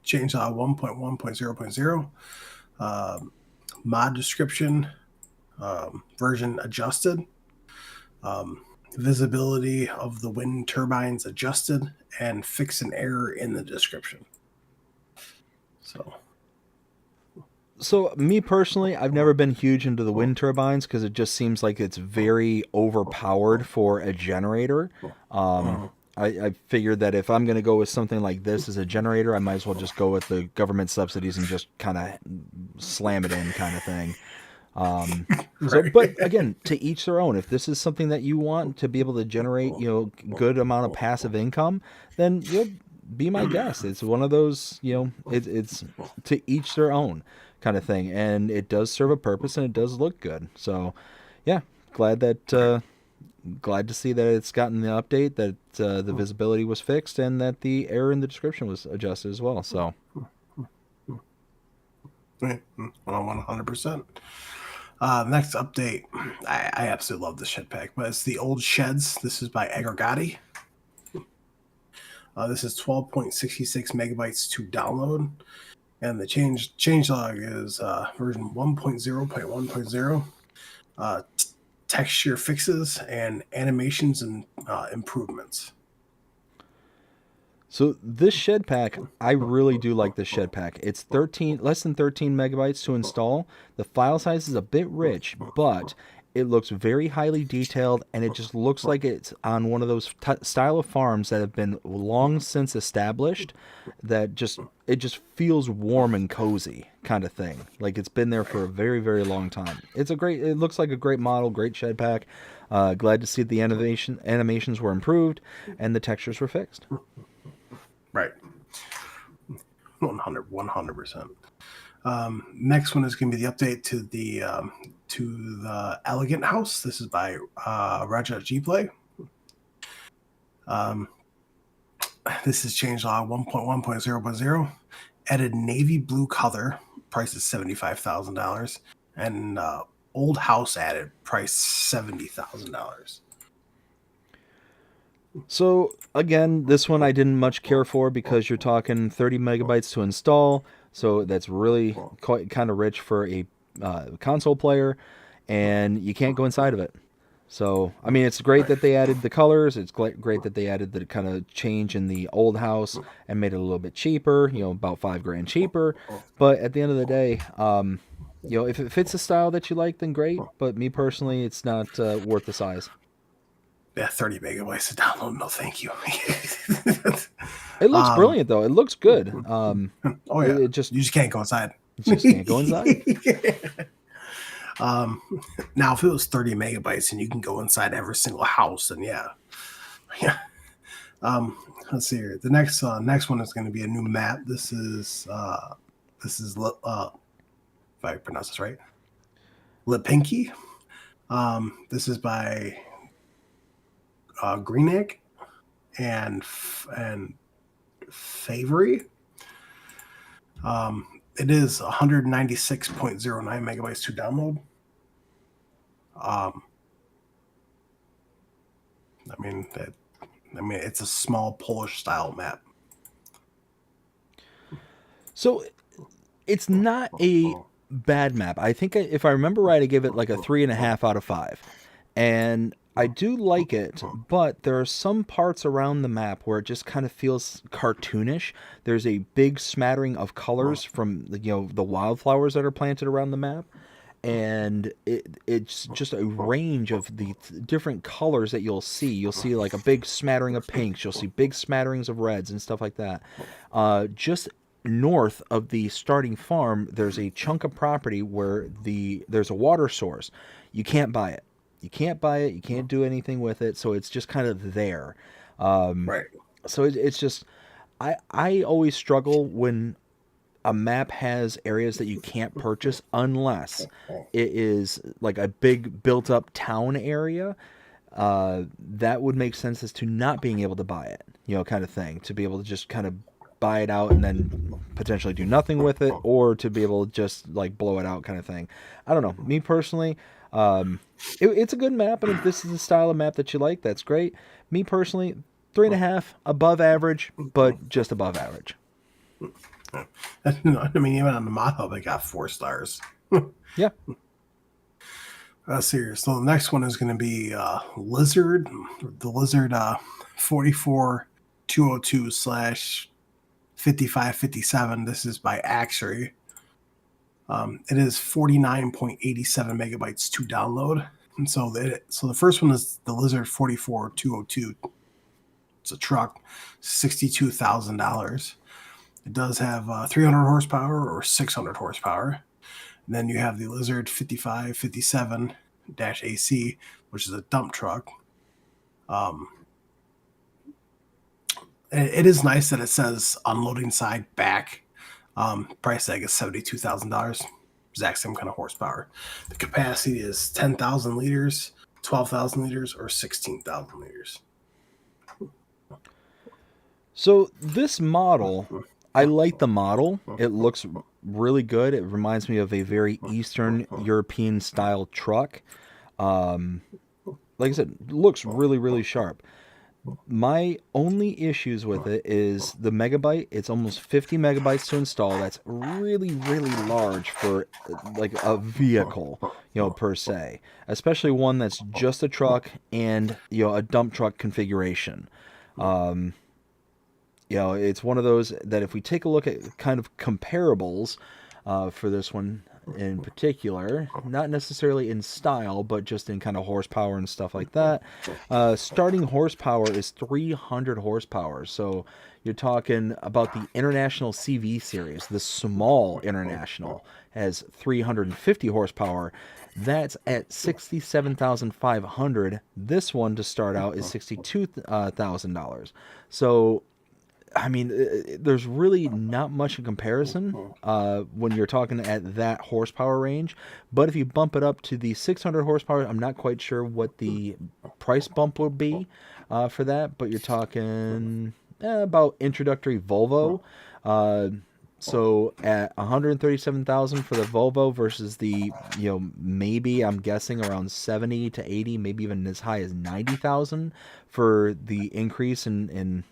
Change 1.1.0.0. Mod description, version adjusted. Visibility of the wind turbines adjusted, and fix an error in the description.
So me personally, I've never been huge into the wind turbines because it just seems like it's very overpowered for a generator. I figured that if I'm going to go with something like this as a generator, I might as well just go with the government subsidies and just kind of slam it in kind of thing. So, but again, to each their own. If this is something that you want to be able to generate, good amount of passive income, then be my guest. It's one of those, it's to each their own kind of thing, and it does serve a purpose and it does look good. So, yeah, glad to see that it's gotten the update, that the visibility was fixed, and that the error in the description was adjusted as well. So,
100%. Next update, I absolutely love this shed pack, but it's the old sheds. This is by AgriBusiness. This is 12.66 megabytes to download, and the changelog is version 1.0.1.0. Texture fixes and animations and improvements.
So this shed pack, I really do like this shed pack. It's less than 13 megabytes to install. The file size is a bit rich, but it looks very highly detailed, and it just looks like it's on one of those style of farms that have been long since established, that it just feels warm and cozy kind of thing. Like it's been there for a very, very long time. It looks like a great model, great shed pack. Glad to see the animations were improved and the textures were fixed.
Right. 100%. Next one is going to be the update to the Elegant House. This is by Raja G Play. This is changelog 1.1.0.0. Added navy blue color. Price is $75,000. And old house added. Price $70,000.
So again, this one I didn't much care for because you're talking 30 megabytes to install. So that's really quite kind of rich for a console player, and you can't go inside of it. So, I mean, it's great that they added the colors. It's great that they added the kind of change in the old house and made it a little bit cheaper, about $5,000 cheaper. But at the end of the day, if it fits the style that you like, then great. But me personally, it's not worth the size.
Yeah, 30 megabytes to download. No, thank you.
It looks brilliant, though. It looks good.
Oh, yeah. You just can't go inside.
You just can't go inside.
Now, if it was 30 megabytes and you can go inside every single house, then yeah. Let's see here. The next one is going to be a new map. This is if I pronounce this right, Lipinki. This is by Green Egg and Favory. It is 196.09 megabytes to download. It's a small Polish style map.
So it's not a bad map. I think if I remember right, I gave it like a 3.5 out of 5, and I do like it, but there are some parts around the map where it just kind of feels cartoonish. There's a big smattering of colors from the wildflowers that are planted around the map, and it's just a range of the different colors that you'll see. You'll see like a big smattering of pinks. You'll see big smatterings of reds and stuff like that. Just north of the starting farm, there's a chunk of property where there's a water source. You can't buy it. You can't buy it. You can't do anything with it. So it's just kind of there. Um,
Right.
so it's just I always struggle when a map has areas that you can't purchase unless it is like a big built up town area. That would make sense as to not being able to buy it, kind of thing, to be able to just kind of buy it out and then potentially do nothing with it, or to be able to just like blow it out kind of thing. I don't know. Me personally, it's a good map, and if this is the style of map that you like, that's great. Me personally, 3.5 above average, but just above average.
I mean, even on the mod hub, it got 4 stars.
Yeah.
Serious. So the next one is going to be Lizard, the Lizard 44202 slash 5557. This is by Axery. It is 49.87 megabytes to download. And so the first one is the Lizard 44202. It's a truck, $62,000. It does have 300 horsepower or 600 horsepower. And then you have the Lizard 5557-AC, which is a dump truck. It is nice that it says unloading side back. Price tag is $72,000. Exact same kind of horsepower. The capacity is 10,000 liters, 12,000 liters, or 16,000 liters.
So this model, I like the model. It looks really good. It reminds me of a very Eastern European style truck. Like I said, it looks really, really sharp. My only issues with it is the megabyte. It's almost 50 megabytes to install. That's really, really large for like a vehicle, per se, especially one that's just a truck and, a dump truck configuration. It's one of those that if we take a look at kind of comparables for this one in particular, not necessarily in style, but just in kind of horsepower and stuff like that. Starting horsepower is 300 horsepower. So you're talking about the International CV series. The small International has 350 horsepower. That's at 67,500. This one to start out is $62,000. So I mean, there's really not much in comparison when you're talking at that horsepower range. But if you bump it up to the 600 horsepower, I'm not quite sure what the price bump would be for that. But you're talking about introductory Volvo. So at 137,000 for the Volvo versus the, maybe I'm guessing around 70 to 80, maybe even as high as 90,000 for the increase in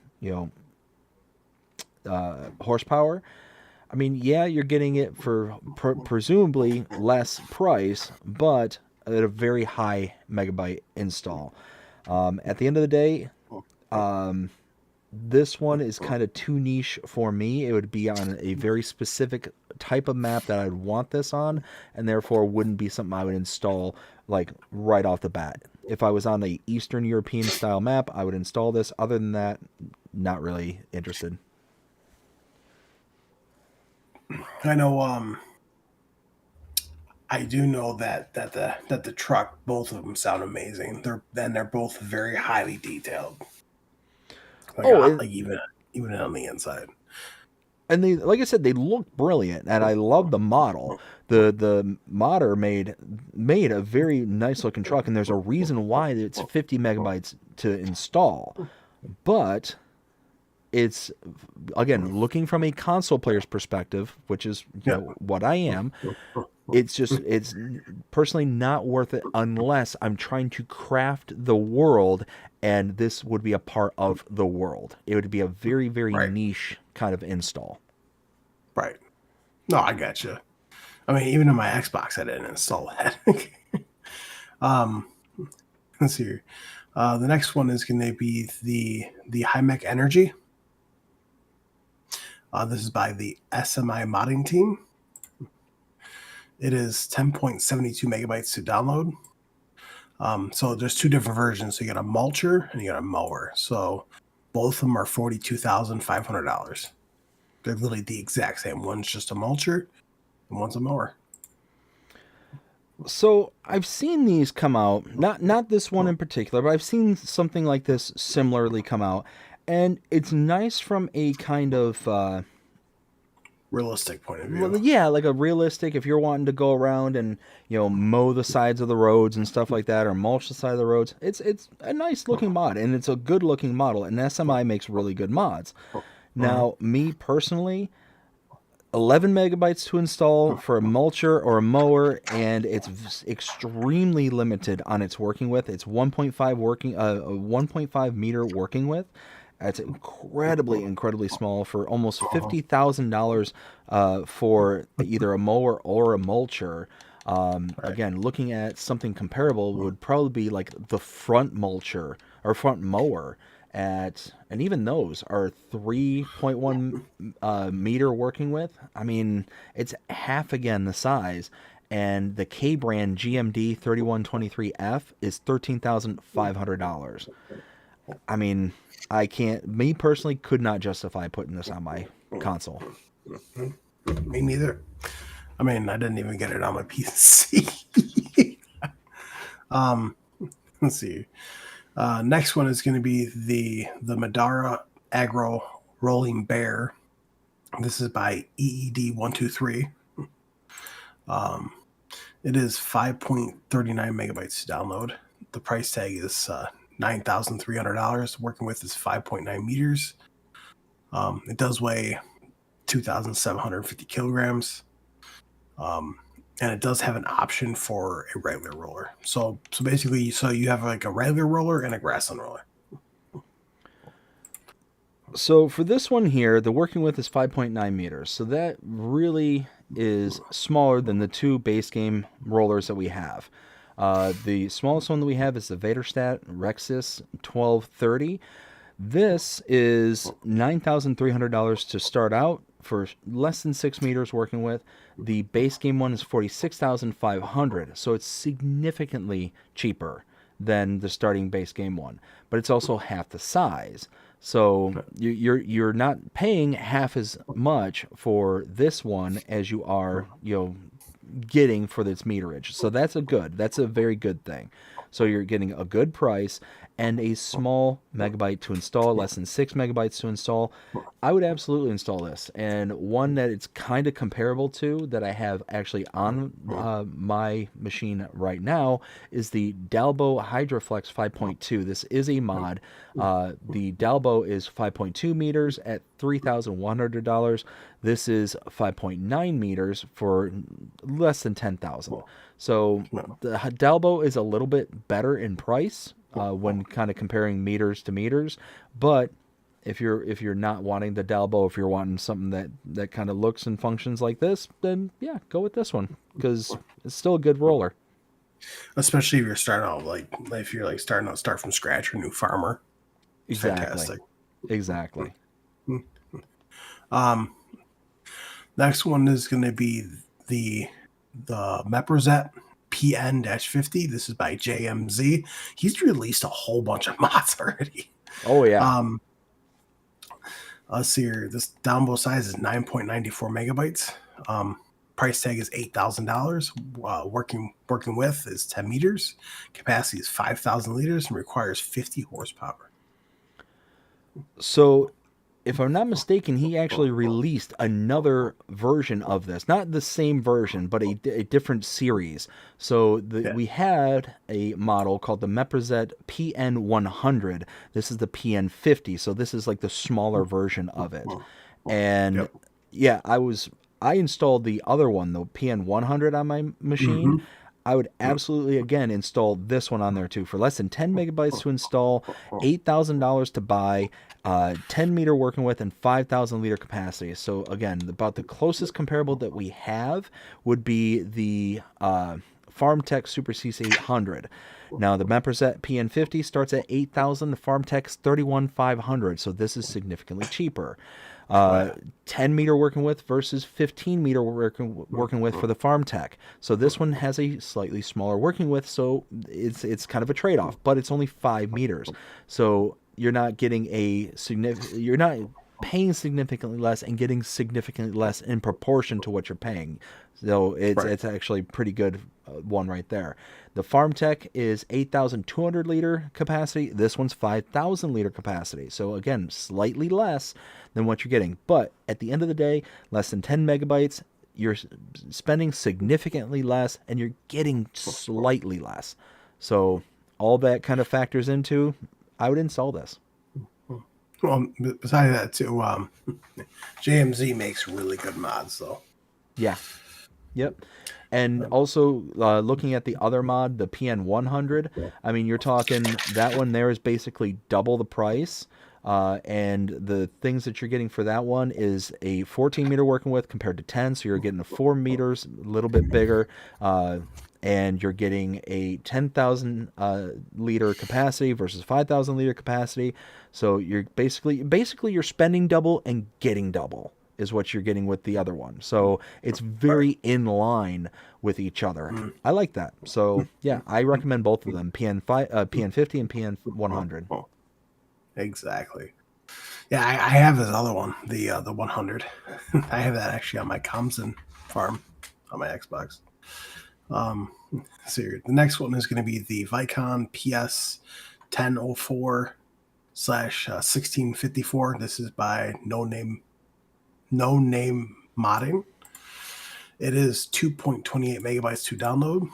horsepower. I mean, yeah, you're getting it for presumably less price, but at a very high megabyte install. At the end of the day, this one is kind of too niche for me. It would be on a very specific type of map that I'd want this on, and therefore wouldn't be something I would install like right off the bat. If I was on a Eastern European style map, I would install this. Other than that, not really interested.
I know. I do know that the truck, both of them sound amazing. They're both very highly detailed. Like even on the inside.
And they, like I said, they look brilliant, and I love the model. The modder made a very nice looking truck, and there's a reason why it's 50 megabytes to install. But it's, again, looking from a console player's perspective, which is what I am. It's personally not worth it unless I'm trying to craft the world, and this would be a part of the world. It would be a very, very niche kind of install.
Right. No, I got you. I mean, even on my Xbox, I didn't install that. Let's see here. The next one is going to be the HiMech Energy. This is by the SMI modding team. It is 10.72 megabytes to download. So there's two different versions. So you got a mulcher and you got a mower. So both of them are $42,500. They're literally the exact same. One's just a mulcher and one's a mower.
So I've seen these come out, not this one in particular, but I've seen something like this similarly come out, and it's nice from a kind of
Realistic point of
well,
view.
yeah, like a realistic. If you're wanting to go around and mow the sides of the roads and stuff like that, or mulch the side of the roads, it's a nice looking mod, and it's a good looking model. And SMI makes really good mods. Now, me personally, 11 megabytes to install for a mulcher or a mower, and it's extremely limited on its working width. It's 1.5 working, 1.5 meter working width. That's incredibly small for almost $50,000 for either a mower or a mulcher. Again, looking at something comparable would probably be like the front mulcher or front mower and even those are 3.1 meter working width. I mean, it's half again the size. And the K brand GMD 3123F is $13,500. I mean, me personally could not justify putting this on my console.
Me neither. I mean, I didn't even get it on my PC. Let's see. Next one is going to be the Madara Agro Rolling Bear. This is by EED123. It is 5.39 megabytes to download. The price tag is $9,300. Working with is 5.9 meters. It does weigh 2,750 kilograms. And it does have an option for a regular roller. So basically, you have like a regular roller and a grassland roller.
So for this one here, the working width is 5.9 meters. So that really is smaller than the two base game rollers that we have. The smallest one that we have is the Vaderstat Rexis 1230. This is $9,300 to start out for less than 6 meters working with. The base game one is $46,500, so it's significantly cheaper than the starting base game one, but it's also half the size. So you're not paying half as much for this one as you are getting for its meterage. So that's a very good thing. So you're getting a good price and a small megabyte to install, less than 6 megabytes to install. I would absolutely install this. And one that it's kind of comparable to that I have actually on my machine right now is the Dalbo Hydroflex 5.2. This is a mod. The Dalbo is 5.2 meters at $3,100. This is 5.9 meters for less than $10,000. So the Dalbo is a little bit better in price when kind of comparing meters to meters, but if you're not wanting the Dalbo, if you're wanting something that kind of looks and functions like this, then yeah, go with this one because it's still a good roller.
Especially if you're starting out start from scratch or new farmer. It's fantastic.
Exactly.
Next one is going to be the Meprazet PN-50. This is by JMZ. He's released a whole bunch of mods already.
Oh yeah.
Let's see here. This download size is 9.94 megabytes. Price tag is $8,000. Working width is 10 meters. Capacity is 5,000 liters and requires 50 horsepower.
So, if I'm not mistaken, he actually released another version of this. Not the same version, but a different series. So we had a model called the Meprazet PN100. This is the PN50. So this is like the smaller version of it. And yeah, I installed the other one, the PN100 on my machine. Mm-hmm. I would absolutely, again, install this one on there too. For less than 10 megabytes to install, $8,000 to buy, 10 meter working width, and 5,000 liter capacity. So again, about the closest comparable that we have would be the FarmTech Super CC800. Now, the Meprazet PN50 starts at $8,000. The FarmTech's $31,500. So this is significantly cheaper. 10 meter working width versus 15 meter working width for the FarmTech. So this one has a slightly smaller working width, so it's kind of a trade-off, but it's only 5 meters. So you're not getting you're not paying significantly less and getting significantly less in proportion to what you're paying. So it's actually pretty good one right there. The Farm Tech is 8,200 liter capacity. This one's 5,000 liter capacity. So again, slightly less than what you're getting. But at the end of the day, less than 10 megabytes, you're spending significantly less and you're getting slightly less. So all that kind of factors into, I would install this.
Well, besides that too, JMZ makes really good mods though.
Yeah. Yep. And also looking at the other mod, the PN100, I mean, you're talking that one there is basically double the price. And the things that you're getting for that one is a 14 meter working with compared to 10. So you're getting a 4 meters, a little bit bigger. And you're getting a 10,000 liter capacity versus 5,000 liter capacity. So you're basically you're spending double and getting double is what you're getting with the other one. So it's very in line with each other. I like that. So yeah, I recommend both of them, PN50 and PN100.
Exactly. Yeah, I have this other one, the 100. I have that actually on my Comson farm on my Xbox. So the next one is going to be the Vicon PS 1004/1654. This is by No Name Modding. It is 2.28 megabytes to download.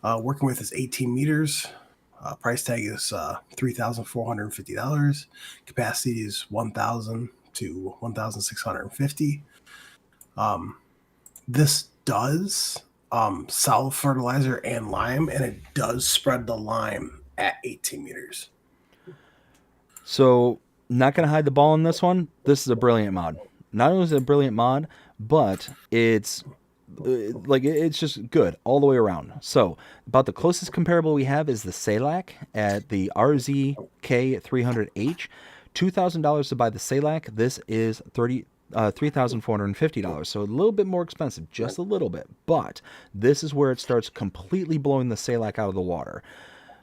Working with is 18 meters. Price tag is $3,450. Capacity is 1,000 to 1,650. This does solid fertilizer and lime, and it does spread the lime at 18 meters.
So, not going to hide the ball on this one. This is a brilliant mod. Not only is it a brilliant mod, but it's it's just good all the way around. So, about the closest comparable we have is the Salac at the RZK300H. $2,000 to buy the Salac. This is $3,450. So a little bit more expensive, just a little bit. But this is where it starts completely blowing the Salac out of the water.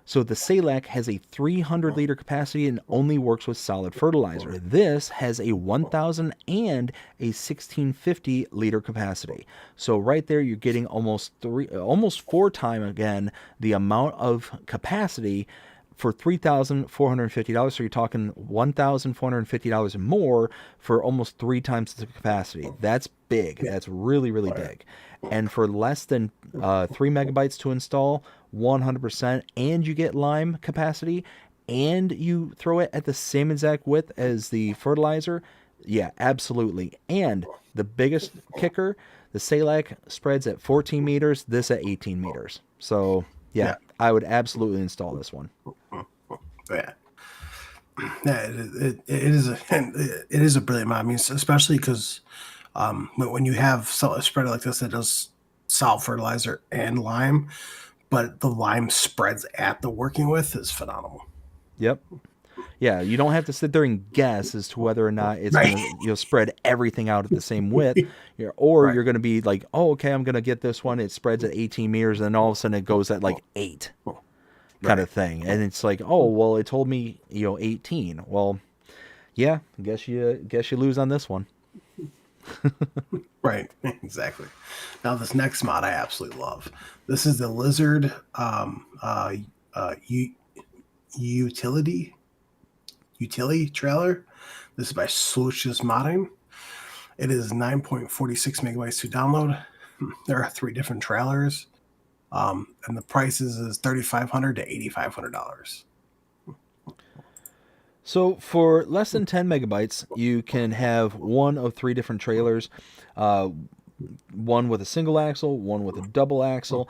So the Salac has a 300 liter capacity and only works with solid fertilizer. This has a 1,000 and a 1,650 liter capacity. So right there, you're getting almost 4 times again the amount of capacity for $3,450. So you're talking $1,450 more for almost 3 times the capacity. That's big. That's really, really big. And for less than 3 megabytes to install, 100%, and you get lime capacity, and you throw it at the same exact width as the fertilizer, yeah, absolutely. And the biggest kicker, the Salac spreads at 14 meters, this at 18 meters. So, yeah. I would absolutely install this one.
Yeah. Yeah, it is a brilliant mod. I mean, especially because when you have a spreader like this that does solid fertilizer and lime, but the lime spreads at the working with is phenomenal.
Yep. Yeah, you don't have to sit there and guess as to whether or not it's going to spread everything out at the same width, or you're going to be like, oh, okay, I'm going to get this one. It spreads at 18 meters, and then all of a sudden it goes at like 8, kind of thing. And it's like, oh, well, it told me 18. Well, yeah, guess you lose on this one.
Right, exactly. Now this next mod I absolutely love. This is the Lizard utility trailer. This is by Slucious Modding. It is 9.46 megabytes to download. There are 3 different trailers, and the prices is $3,500 to $8,500.
So for less than 10 megabytes, you can have one of 3 different trailers, one with a single axle, one with a double axle.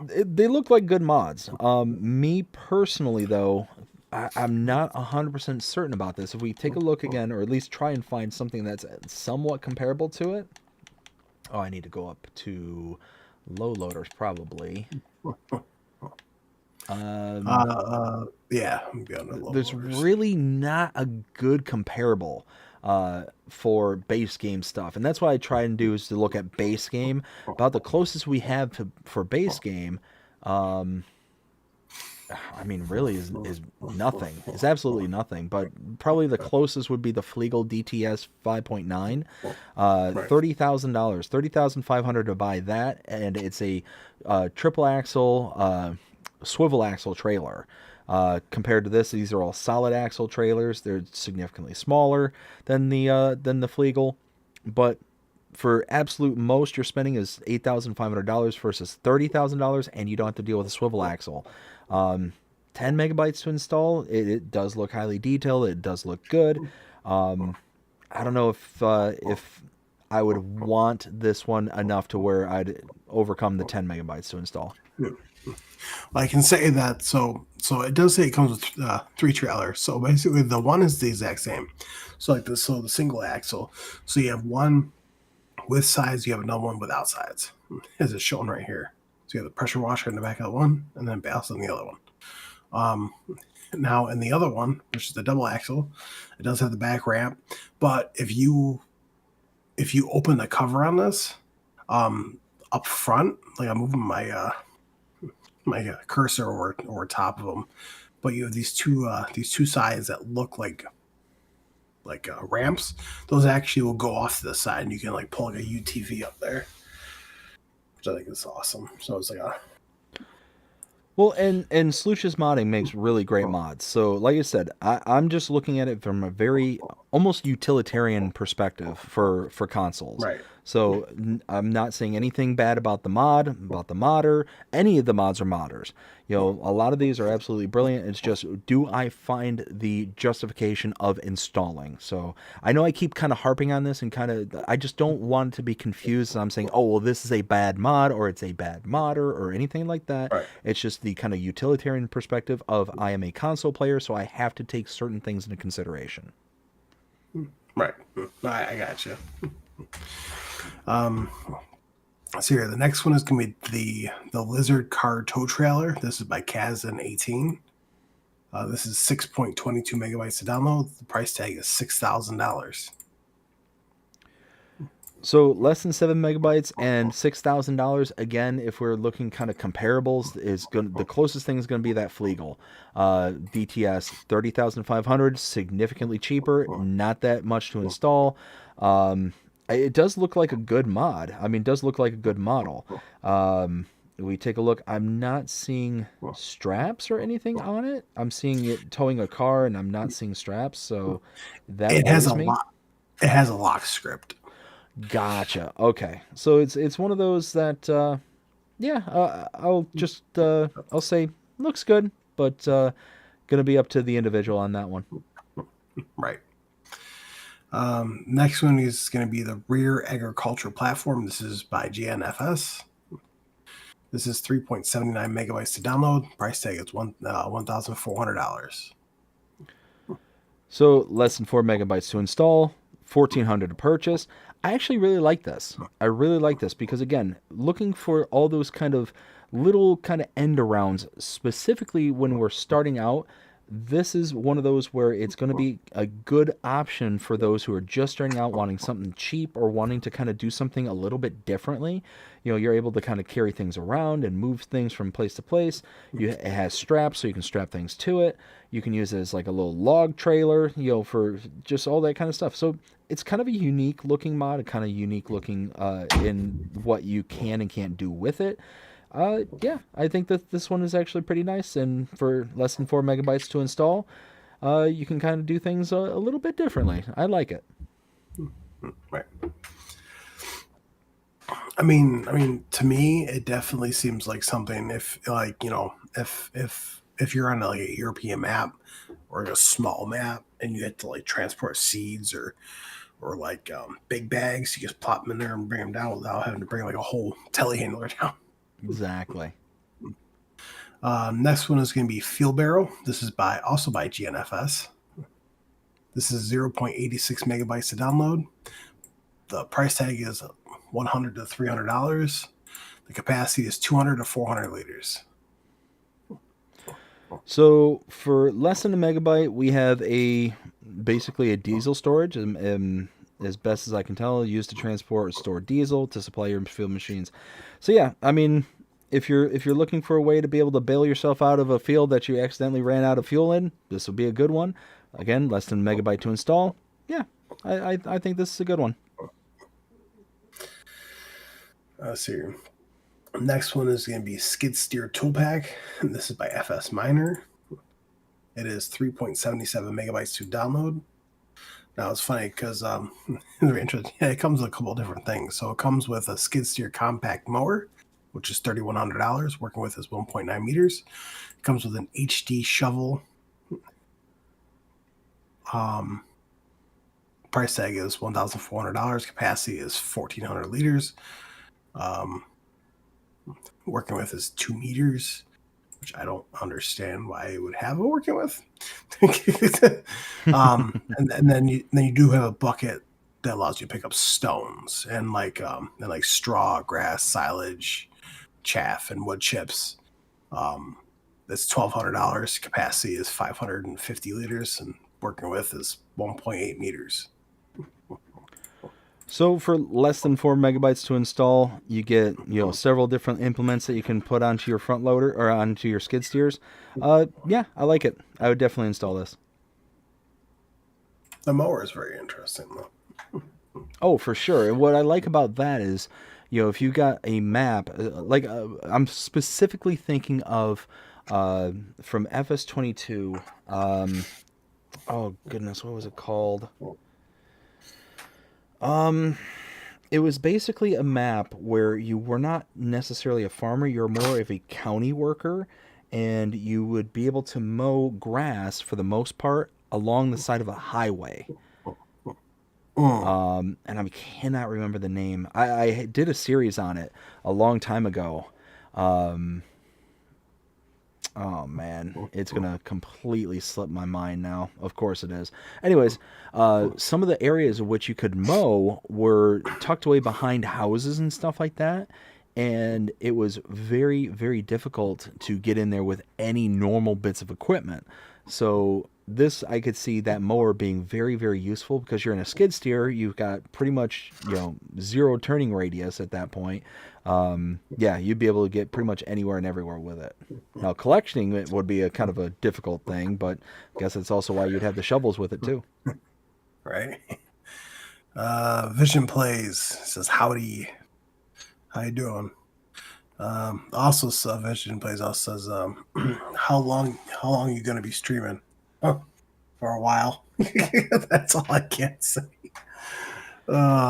They look like good mods. Me personally, though, I'm not 100% certain about this. If we take a look again, or at least try and find something that's somewhat comparable to it. Oh, I need to go up to low loaders, probably.
Yeah, I'm going to low
there's
loaders.
really not a good comparable for base game stuff, and that's what I try and do is to look at base game. About the closest we have for base game, I mean, really is nothing. It's absolutely nothing. But probably the closest would be the Flegel DTS 5.9,
Right.
$30,000, 30,500 to buy that, and it's a triple axle, swivel axle trailer. Compared to this, these are all solid axle trailers. They're significantly smaller than the Flegel, but for absolute most you're spending is $8,500 versus $30,000, and you don't have to deal with a swivel axle. 10 megabytes to install. It does look highly detailed. It does look good. I don't know if I would want this one enough to where I'd overcome the 10 megabytes to install.
Well, I can say that. So it does say it comes with 3 trailers. So basically, the one is the exact same. So like this, so the single axle. So you have one with sides, you have another one without sides, as it's shown right here. So you have the pressure washer in the back of the one, and then ballast in the other one. Now in the other one, which is the double axle, it does have the back ramp. But if you open the cover on this, up front, like I'm moving my cursor over top of them, but you have these two sides that look like ramps. Those actually will go off to the side, and you can like pull like a UTV up there, which I think is awesome. So it's like a
Well, and Slush's modding makes really great mods. So, like I said, I'm just looking at it from a very almost utilitarian perspective for consoles.
right.
So I'm not saying anything bad about the mod, about the modder. Any of the mods are modders. You know, a lot of these are absolutely brilliant. It's just, do I find the justification of installing? So I know I keep kind of harping on this, and I just don't want it to be confused. I'm saying, oh, well, this is a bad mod, or it's a bad modder, or anything like that.
Right.
It's just the kind of utilitarian perspective of, I am a console player, so I have to take certain things into consideration.
Right. I got you. So here, the next one is going to be the Lizard Car Tow Trailer. This is by Kazan18. This is 6.22 megabytes to download. The price tag is $6,000.
So less than 7 megabytes and $6,000. Again, if we're looking kind of comparables, the closest thing is going to be that Flegel DTS 30,500, significantly cheaper, not that much to install. It does look like a good mod. I mean, it does look like a good model. We take a look. I'm not seeing straps or anything on it. I'm seeing it towing a car, and I'm not seeing straps. So that
It has
worries
a
me.
lock. It has a lock script.
Gotcha. Okay, so it's one of those that I'll say looks good, but gonna be up to the individual on that one.
Right. Next one is going to be the Rear Agricultural Platform. This is by GNFS. This is 3.79 megabytes to download. Price tag is $1,400.
So less than 4 megabytes to install, 1,400 to purchase. I actually really like this. I really like this because, again, looking for all those kind of little kind of end arounds, specifically when we're starting out, this is one of those where it's going to be a good option for those who are just starting out, wanting something cheap or wanting to kind of do something a little bit differently. You know, you're able to kind of carry things around and move things from place to place. It has straps, so you can strap things to it. You can use it as like a little log trailer, you know, for just all that kind of stuff. So it's kind of a unique looking mod, a kind of unique looking in what you can and can't do with it. Yeah, I think that this one is actually pretty nice, and for less than 4 megabytes to install, you can kind of do things a little bit differently. I like it.
Right. I mean, to me, it definitely seems like something. If like if you're on like a European map or a small map, and you had to like transport seeds or like big bags, you just plop them in there and bring them down without having to bring like a whole telehandler down.
Exactly.
Next one is going to be Field Barrel. This is also by GNFS. This is 0.86 megabytes to download. The price tag is $100 to $300. The capacity is 200 to 400 liters.
So for less than a megabyte, we have basically a diesel storage. As best as I can tell, used to transport or store diesel to supply your field machines. So yeah, I mean, if you're looking for a way to be able to bail yourself out of a field that you accidentally ran out of fuel in, this will be a good one. Again, less than a megabyte to install. Yeah, I think this is a good one.
Let's see. Next one is going to be Skid Steer Tool Pack. This is by FS Miner. It is 3.77 megabytes to download. Now it's funny because very interesting. Yeah, it comes with a couple of different things. So it comes with a skid steer compact mower, which is $3,100. Working with is 1.9 meters. It comes with an HD shovel. Price tag is $1,400. Capacity is 1,400 liters. Working with is 2 meters, which I don't understand why it would have a working with. And then you do have a bucket that allows you to pick up stones and like straw, grass, silage, chaff, and wood chips. That's $1,200. Capacity is 550 liters, and working with is 1.8 meters.
So for less than 4 megabytes to install, you get several different implements that you can put onto your front loader or onto your skid steers. Yeah, I like it. I would definitely install this.
The mower is very interesting, though.
Oh, for sure. And what I like about that is, if you got a map, I'm specifically thinking of from FS22. Oh goodness, what was it called? It was basically a map where you were not necessarily a farmer, you're more of a county worker, and you would be able to mow grass for the most part along the side of a highway. And I cannot remember the name. I did a series on it a long time ago. Oh man, it's gonna completely slip my mind now. Of course it is. Anyways, some of the areas in which you could mow were tucked away behind houses and stuff like that, and it was very, very difficult to get in there with any normal bits of equipment. So this, I could see that mower being very, very useful because you're in a skid steer. You've got pretty much, zero turning radius at that point. Yeah, you'd be able to get pretty much anywhere and everywhere with it. Now, collecting it would be a kind of a difficult thing, but I guess that's also why you'd have the shovels with it too.
Right. Vision Plays says, howdy. How you doing? Also, Vision Plays also says, how long are you going to be streaming? Oh, for a while. That's all I can say.
Next,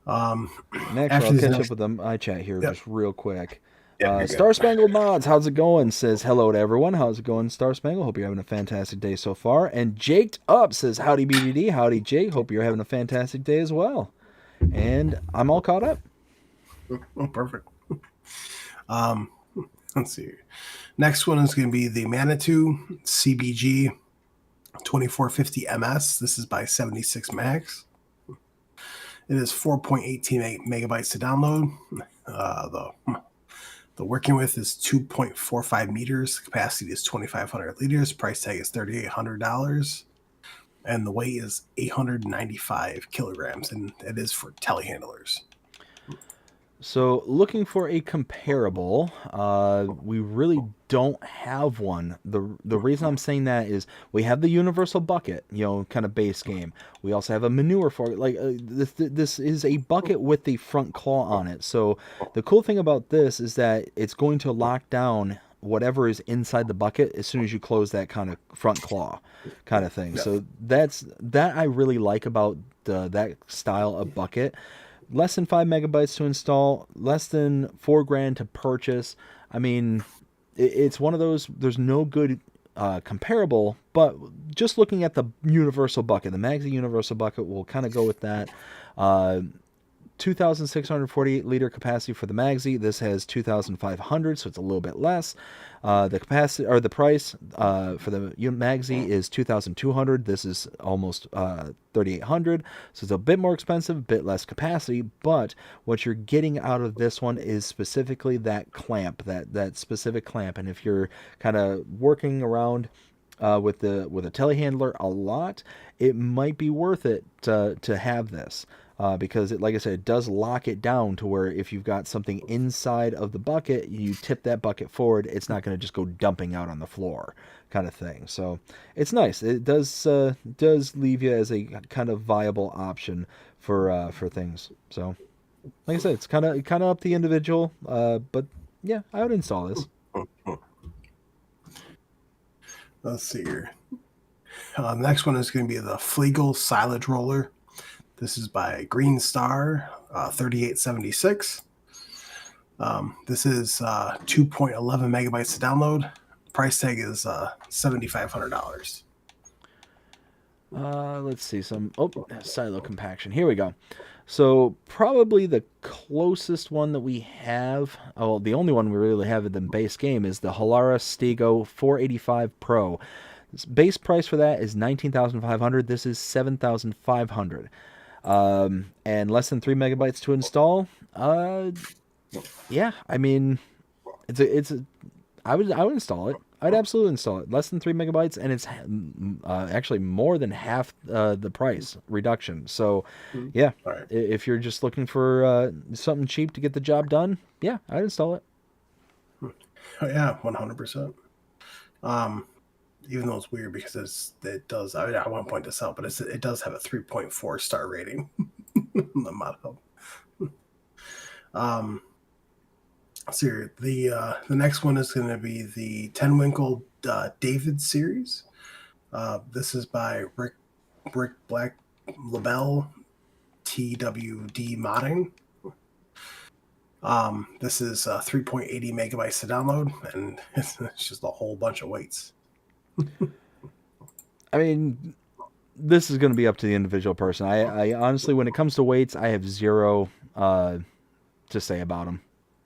I'll catch up with them. I chat here just real quick. Star Spangled Mods, how's it going? Says hello to everyone. How's it going, Star Spangled? Hope you're having a fantastic day so far. And Jaked Up says, howdy BDD, howdy Jake. Hope you're having a fantastic day as well. And I'm all caught up.
Oh, perfect. Let's see. Next one is going to be the Manitou CBG 2450 MS. This is by 76 Max. It is 4.18 megabytes to download. The working width is 2.45 meters. Capacity is 2,500 liters. Price tag is $3,800. And the weight is 895 kilograms. And it is for telehandlers.
So looking for a comparable, we really don't have one. The reason I'm saying that is we have the universal bucket, kind of base game. We also have a manure for it. This is a bucket with the front claw on it. So the cool thing about this is that it's going to lock down whatever is inside the bucket as soon as you close that kind of front claw kind of thing. Yeah. So that I really like about that style of bucket. Less than 5 megabytes to install, less than $4,000 to purchase. I mean, it's one of those, there's no good comparable, but just looking at the universal bucket, the Magzi universal bucket, will kind of go with that. 2,648 liter capacity for the Magzi. This has 2,500, so it's a little bit less. The capacity or the price for the Magzi is 2,200. This is almost 3,800, so it's a bit more expensive, a bit less capacity. But what you're getting out of this one is specifically that clamp, that specific clamp. And if you're kind of working around with a telehandler a lot, it might be worth it to have this. because like I said, it does lock it down to where if you've got something inside of the bucket, you tip that bucket forward, it's not going to just go dumping out on the floor, kind of thing. So it's nice. It does leave you as a kind of viable option for things. So like I said, it's kind of up to the individual, but yeah, I would install this.
Let's see here. Next one is going to be the Flegel Silage Roller. This is by Green Star, 3876. This is 2.11 megabytes to download. Price tag is $7,500.
Let's see some silo compaction. Here we go. So probably the closest one that we have, the only one we really have in the base game is the Halara Stego 485 Pro. Base price for that is $19,500. This is $7,500. And less than 3 megabytes to install. Yeah, I mean, I would install it. I'd absolutely install it. Less than 3 megabytes, and it's actually more than half the price reduction. So, yeah,
Right.
If you're just looking for something cheap to get the job done, yeah, I'd install it.
Oh, yeah, 100%. Even though it's weird because it does. I mean, I won't point this out, but it does have a 3.4 star rating. The mod hub. So the next one is going to be the Tenwinkle David series. This is by Rick Black Labelle TWD Modding. This is 3.80 megabytes to download, and it's just a whole bunch of weights.
I mean, this is going to be up to the individual person. I honestly, when it comes to weights, I have zero to say about them.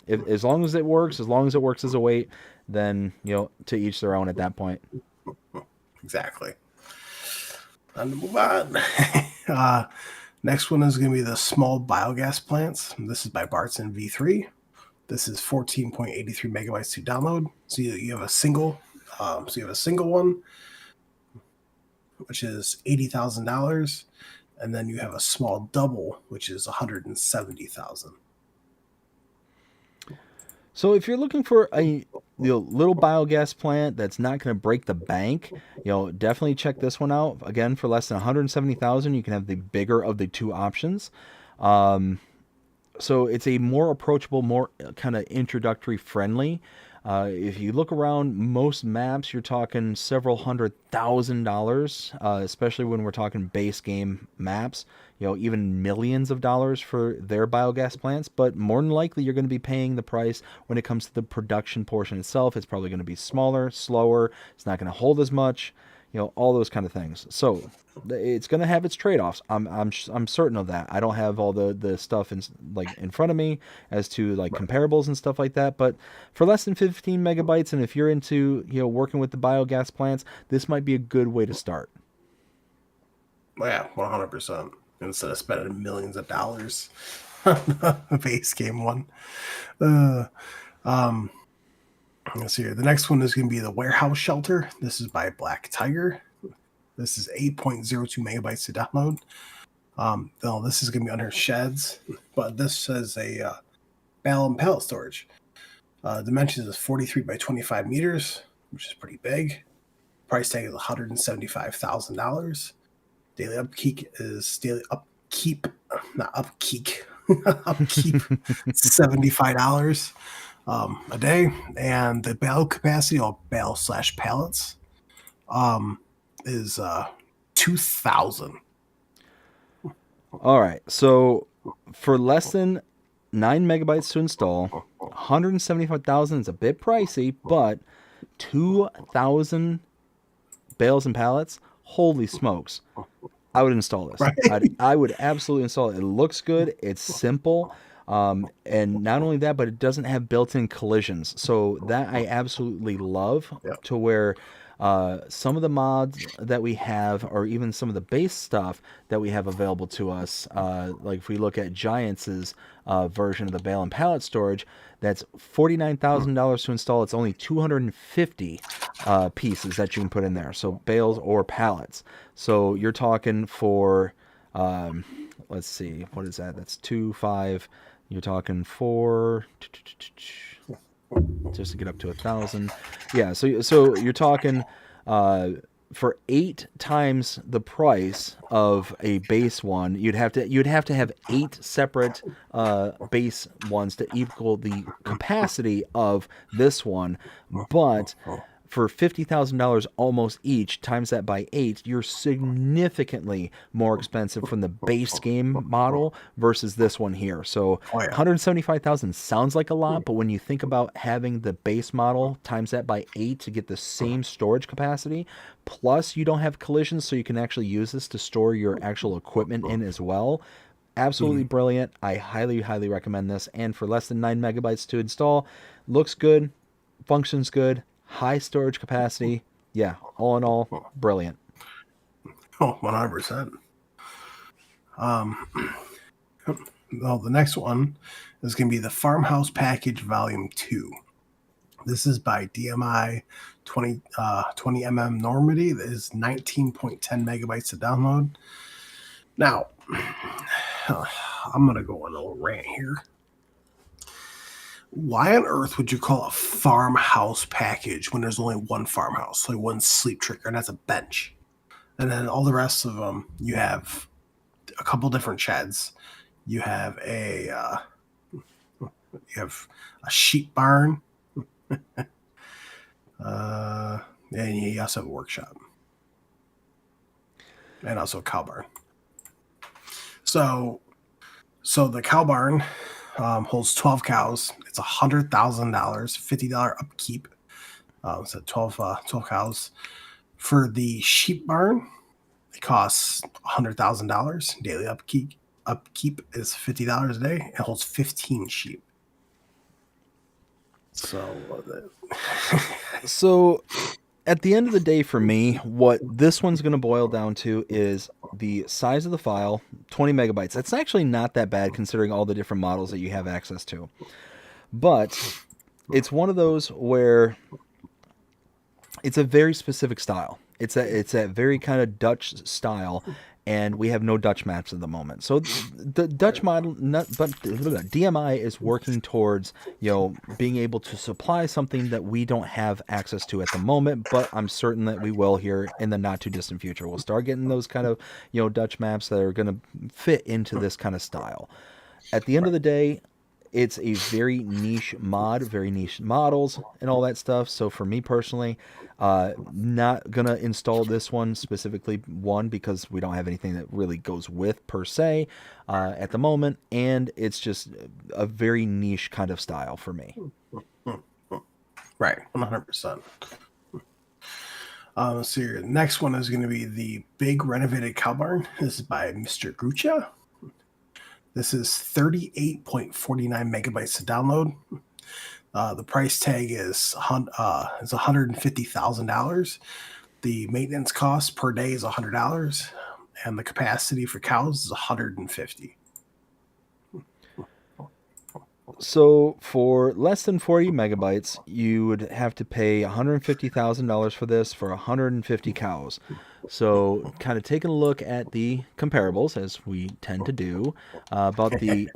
As long as it works as a weight, then, to each their own at that point.
Exactly. Time to move on. Next one is going to be the small biogas plants. This is by Bartson V3. This is 14.83 megabytes to download. So you have a single. So you have a single one, which is $80,000, and then you have a small double, which is $170,000.
So if you're looking for a little biogas plant that's not going to break the bank, definitely check this one out. Again, for less than $170,000, you can have the bigger of the two options. So it's a more approachable, more kind of introductory friendly. If you look around most maps, you're talking several $100,000, especially when we're talking base game maps, even millions of dollars for their biogas plants. But more than likely, you're going to be paying the price when it comes to the production portion itself. It's probably going to be smaller, slower. It's not going to hold as much, all those kind of things. So it's going to have its trade-offs. I'm certain of that. I don't have all the stuff in front of me as to comparables and stuff like that. But for less than 15 megabytes, and if you're into working with the biogas plants, this might be a good way to start.
Well, yeah, 100%. Instead of spending millions of dollars on the base game one. Let's see here. The next one is going to be the Warehouse Shelter. This is by Black Tiger. This is 8.02 megabytes to download. Though this is going to be under sheds, but this is a bale and pallet storage. Dimensions is 43 by 25 meters, which is pretty big. Price tag is $175,000. Daily upkeep upkeep $75 a day, and the bale capacity, or bale/pallets, is 2,000.
All right, so for less than 9 megabytes to install, 175,000 is a bit pricey, but 2,000 bales and pallets, holy smokes! I would install this.
Right.
I would absolutely install it. It looks good. It's simple. And not only that, but it doesn't have built-in collisions. So that I absolutely love.
Yep.
To where some of the mods that we have, or even some of the base stuff that we have available to us, like if we look at Giants' version of the bale and pallet storage, that's $49,000 to install. It's only 250 pieces that you can put in there, so bales or pallets. So you're talking for Let's see, what is that? That's 2, 5. You're talking 4, just to get up to 1,000. Yeah, so you're talking for 8 times the price of a base one. You'd have to have 8 separate base ones to equal the capacity of this one, but for $50,000 almost each, times that by 8, you're significantly more expensive from the base game model versus this one here. So
Oh, yeah.
175,000 sounds like a lot, but when you think about having the base model times that by 8 to get the same storage capacity, plus you don't have collisions, so you can actually use this to store your actual equipment in as well. Absolutely brilliant. I highly, highly recommend this. And for less than 9 megabytes to install, looks good, functions good, high storage capacity. Yeah, all in all, brilliant.
Oh, 100%. Well, the next one is going to be the Farmhouse Package Volume 2. This is by DMI 20mm Normandy. That is 19.10 megabytes to download. Now, I'm going to go on a little rant here. Why on earth would you call a farmhouse package when there's only one farmhouse, like one sleep trigger, and that's a bench? And then all the rest of them, you have a couple different sheds. You have a sheep barn, and you also have a workshop, and also a cow barn. So the cow barn holds 12 cows. It's $100,000, $50 upkeep. So 12 cows. For the sheep barn, it costs $100,000. Daily upkeep is $50 a day. It holds 15 sheep.
So at the end of the day, for me, what this one's going to boil down to is the size of the file, 20 megabytes. That's actually not that bad considering all the different models that you have access to. But it's one of those where it's a very specific style. It's a very kind of Dutch style, and we have no Dutch maps at the moment. So the Dutch model, but DMI is working towards, being able to supply something that we don't have access to at the moment, but I'm certain that we will here in the not too distant future. We'll start getting those kind of, Dutch maps that are going to fit into this kind of style. At the end of the day, it's a very niche mod, very niche models and all that stuff. So for me personally, not going to install this one specifically, one, because we don't have anything that really goes with per se at the moment. And it's just a very niche kind of style for me.
Right, 100%. So your next one is going to be the Big Renovated Cow Barn. This is by Mr. Grucha. This is 38.49 megabytes to download. The price tag is $150,000. The maintenance cost per day is $100, and the capacity for cows is 150.
So for less than 40 megabytes, you would have to pay $150,000 for this for 150 cows. So kind of taking a look at the comparables, as we tend to do, about the,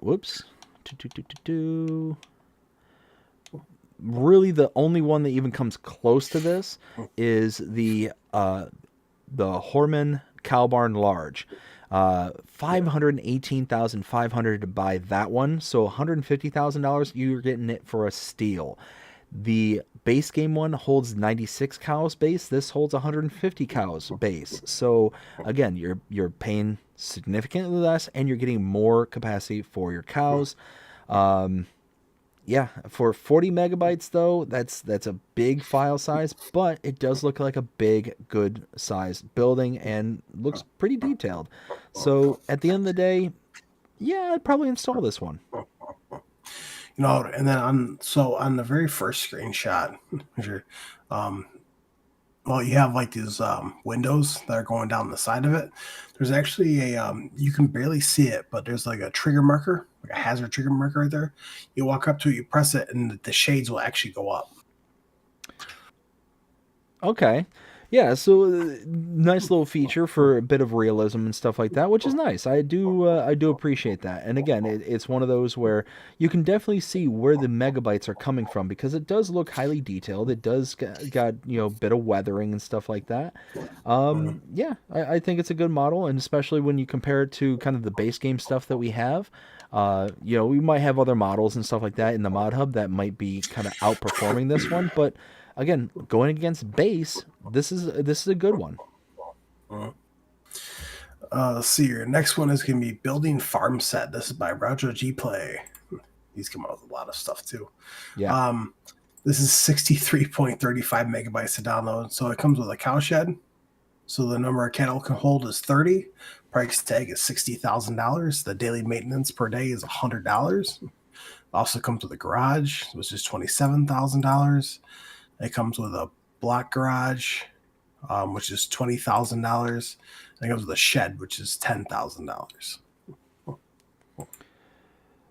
really the only one that even comes close to this is the Horman Cow Barn Large. 518,500 to buy that one. So $150,000, you're getting it for a steal. The base game one holds 96 cows base. This holds 150 cows base. So again, you're paying significantly less, and you're getting more capacity for your cows. Yeah, for 40 megabytes though, that's a big file size, but it does look like a big, good sized building and looks pretty detailed. So at the end of the day, yeah, I'd probably install this one.
And then on the very first screenshot, you have like these windows that are going down the side of it. There's actually a you can barely see it, but there's like a trigger marker, like a hazard trigger marker right there. You walk up to it, you press it, and the shades will actually go up.
Okay. Yeah, so nice little feature for a bit of realism and stuff like that, which is nice. I do appreciate that. And again, it's one of those where you can definitely see where the megabytes are coming from because it does look highly detailed. It does got a bit of weathering and stuff like that. Yeah, I think it's a good model, and especially when you compare it to kind of the base game stuff that we have. We might have other models and stuff like that in the mod hub that might be kind of outperforming this one, but again, going against base, this is a good one.
Let's see here. Next one is going to be Building Farm Set. This is by Roger G Play. He's come out with a lot of stuff too.
Yeah.
This is 63.35 megabytes to download. So it comes with a cow shed. So the number of cattle can hold is 30. Price tag is $60,000. The daily maintenance per day is $100. Also comes with a garage, which is $27,000. It comes with a block garage, which is $20,000. It comes with a shed, which is $10,000.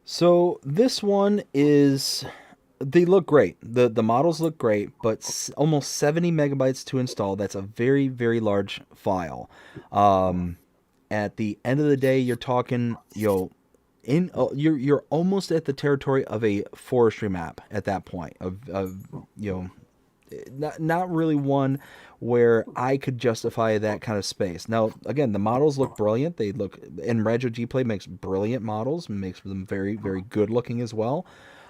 So this one is, they look great. The models look great, but almost 70 megabytes to install. That's a very, very large file. At the end of the day, you're talking, you're almost at the territory of a forestry map at that point not really one where I could justify that kind of space. Now, again, the models look brilliant. They look, and Rego G Play makes brilliant models, makes them very, very good looking as well.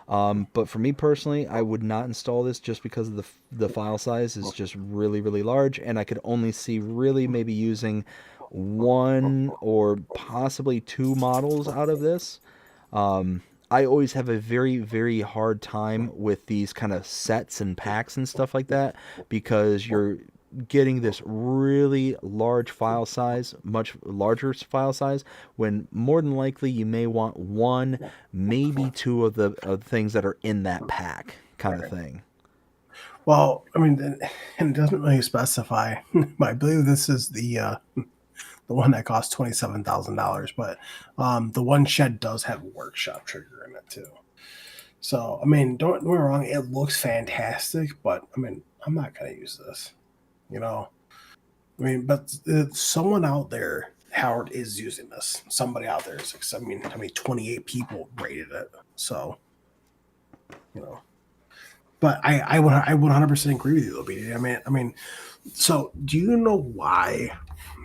But for me personally, I would not install this just because of the file size is just really, really large, and I could only see really maybe using one or possibly two models out of this. I always have a very, very hard time with these kind of sets and packs and stuff like that because you're getting this really large file size, much larger file size, when more than likely you may want one, maybe two of the things that are in that pack kind of thing.
Well, I mean, and it doesn't really specify. I believe this is the one that costs $27,000, but the one shed does have a workshop trigger in it too. So, I mean, don't get me wrong, it looks fantastic, but I mean, I'm not going to use this, I mean, but someone out there, Howard, is using this. Somebody out there is, 28 people rated it. So, but I 100% agree with you, though, BD. I mean, so do you know why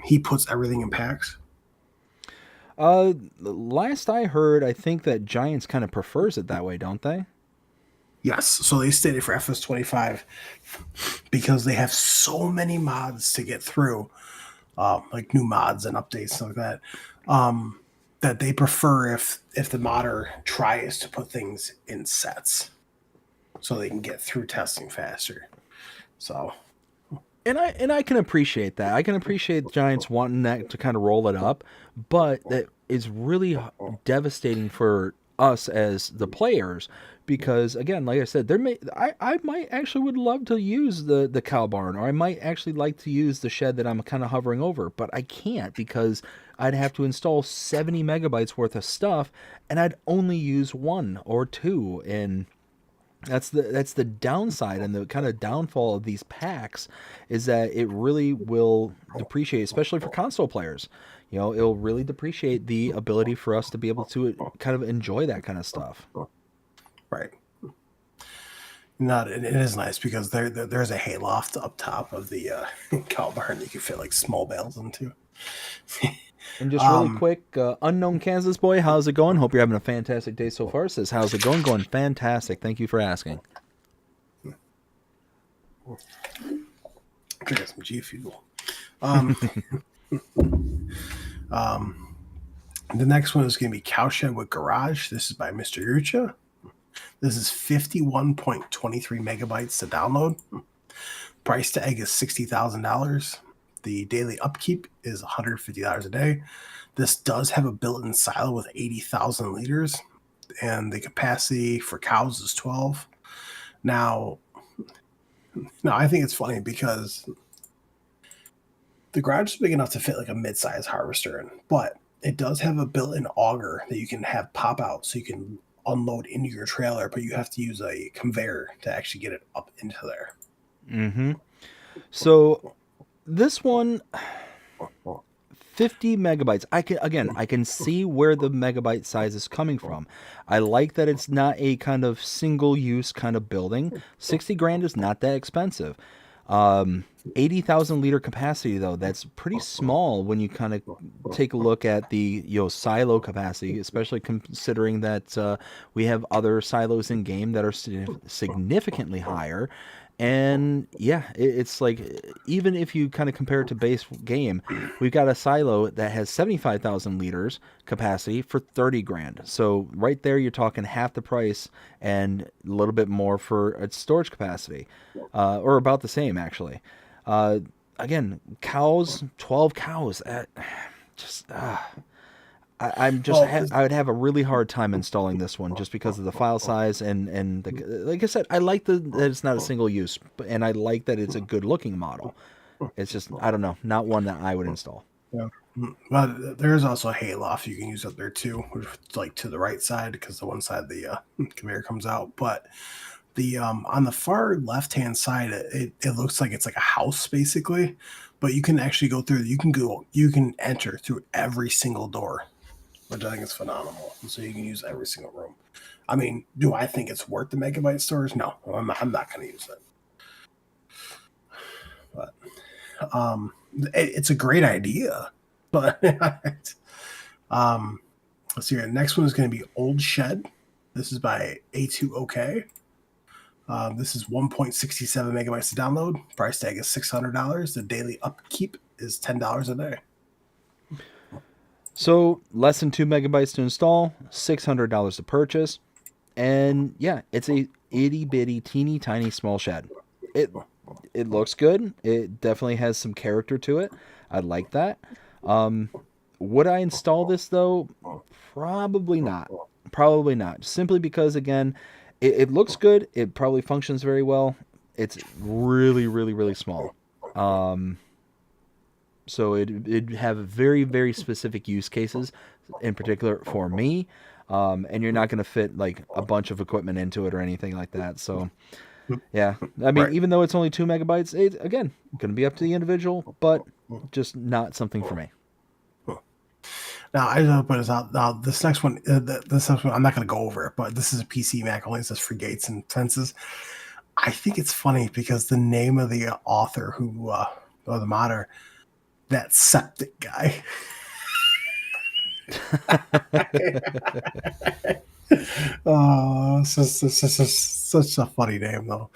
he puts everything in packs?
Last I heard, I think that Giants kind of prefers it that way, don't they?
Yes. So they stated for FS25 because they have so many mods to get through, like new mods and updates and like that, that they prefer if the modder tries to put things in sets so they can get through testing faster. So
And I can appreciate that. I can appreciate Giants wanting that to kind of roll it up, but that is really devastating for us as the players because again, like I said, I might actually would love to use the cow barn, or I might actually like to use the shed that I'm kind of hovering over, but I can't because I'd have to install 70 megabytes worth of stuff and I'd only use one or two, and that's the downside and the kind of downfall of these packs is that it really will depreciate, especially for console players. It'll really depreciate the ability for us to be able to kind of enjoy that kind of stuff.
right. Not it is nice because there's a hayloft up top of the cow barn you can fit like small bales into.
And just really quick, unknown Kansas boy, how's it going? Hope you're having a fantastic day so far. Says, how's it going? Going fantastic. Thank you for asking.
Drink some G Fuel. The next one is going to be Cowshed with Garage. This is by Mr. Yucha. This is 51.23 megabytes to download. Price tag is $60,000. The daily upkeep is $150 a day. This does have a built-in silo with 80,000 liters, and the capacity for cows is 12. Now, I think it's funny because the garage is big enough to fit like a mid-size harvester in, but it does have a built-in auger that you can have pop out so you can unload into your trailer, but you have to use a conveyor to actually get it up into there.
Mm-hmm. So This one, 50 megabytes. I can see where the megabyte size is coming from. I like that it's not a kind of single use kind of building. 60 grand is not that expensive. 80,000 liter capacity though, that's pretty small when you kind of take a look at the silo capacity, especially considering that we have other silos in game that are significantly higher. And yeah, it's like, even if you kind of compare it to base game, we've got a silo that has 75,000 liters capacity for 30 grand. So right there, you're talking half the price and a little bit more for its storage capacity, or about the same actually. Again, cows, 12 cows. Just I'm just
Well,
I would have a really hard time installing this one just because of the file size and like I said, I like that it's not a single use, and I like that it's a good looking model. It's just, I don't know, not one that I would install.
yeah. But there's also a hayloft you can use up there too, which is like to the right side because the one side the conveyor comes out. But the on the far left hand side, it looks like it's like a house basically, but you can actually go through. You can enter through every single door, which I think is phenomenal. And so you can use every single room. I mean, do I think it's worth the megabyte storage? No, I'm not going to use it. But it's a great idea. But let's see here. Next one is going to be Old Shed. This is by A2OK. This is 1.67 megabytes to download. Price tag is $600. The daily upkeep is $10 a day.
So less than 2 megabytes to install, $600 to purchase, and yeah, it's a itty bitty, teeny tiny, small shed. It looks good. It definitely has some character to it. I like that. Would I install this though? Probably not. Probably not. Simply because, again, it looks good. It probably functions very well. It's really, really, really small. So it'd have very, very specific use cases, in particular for me. And you're not going to fit like a bunch of equipment into it or anything like that. So yeah, I mean,
Right.
even though it's only 2 megabytes, it's again going to be up to the individual, but just not something for me.
Now I just put this out. Now this next one, I'm not going to go over it, but this is a PC Mac only. It says free gates and fences. I think it's funny because the name of the author or the modder, that septic guy. Oh, such a funny name though.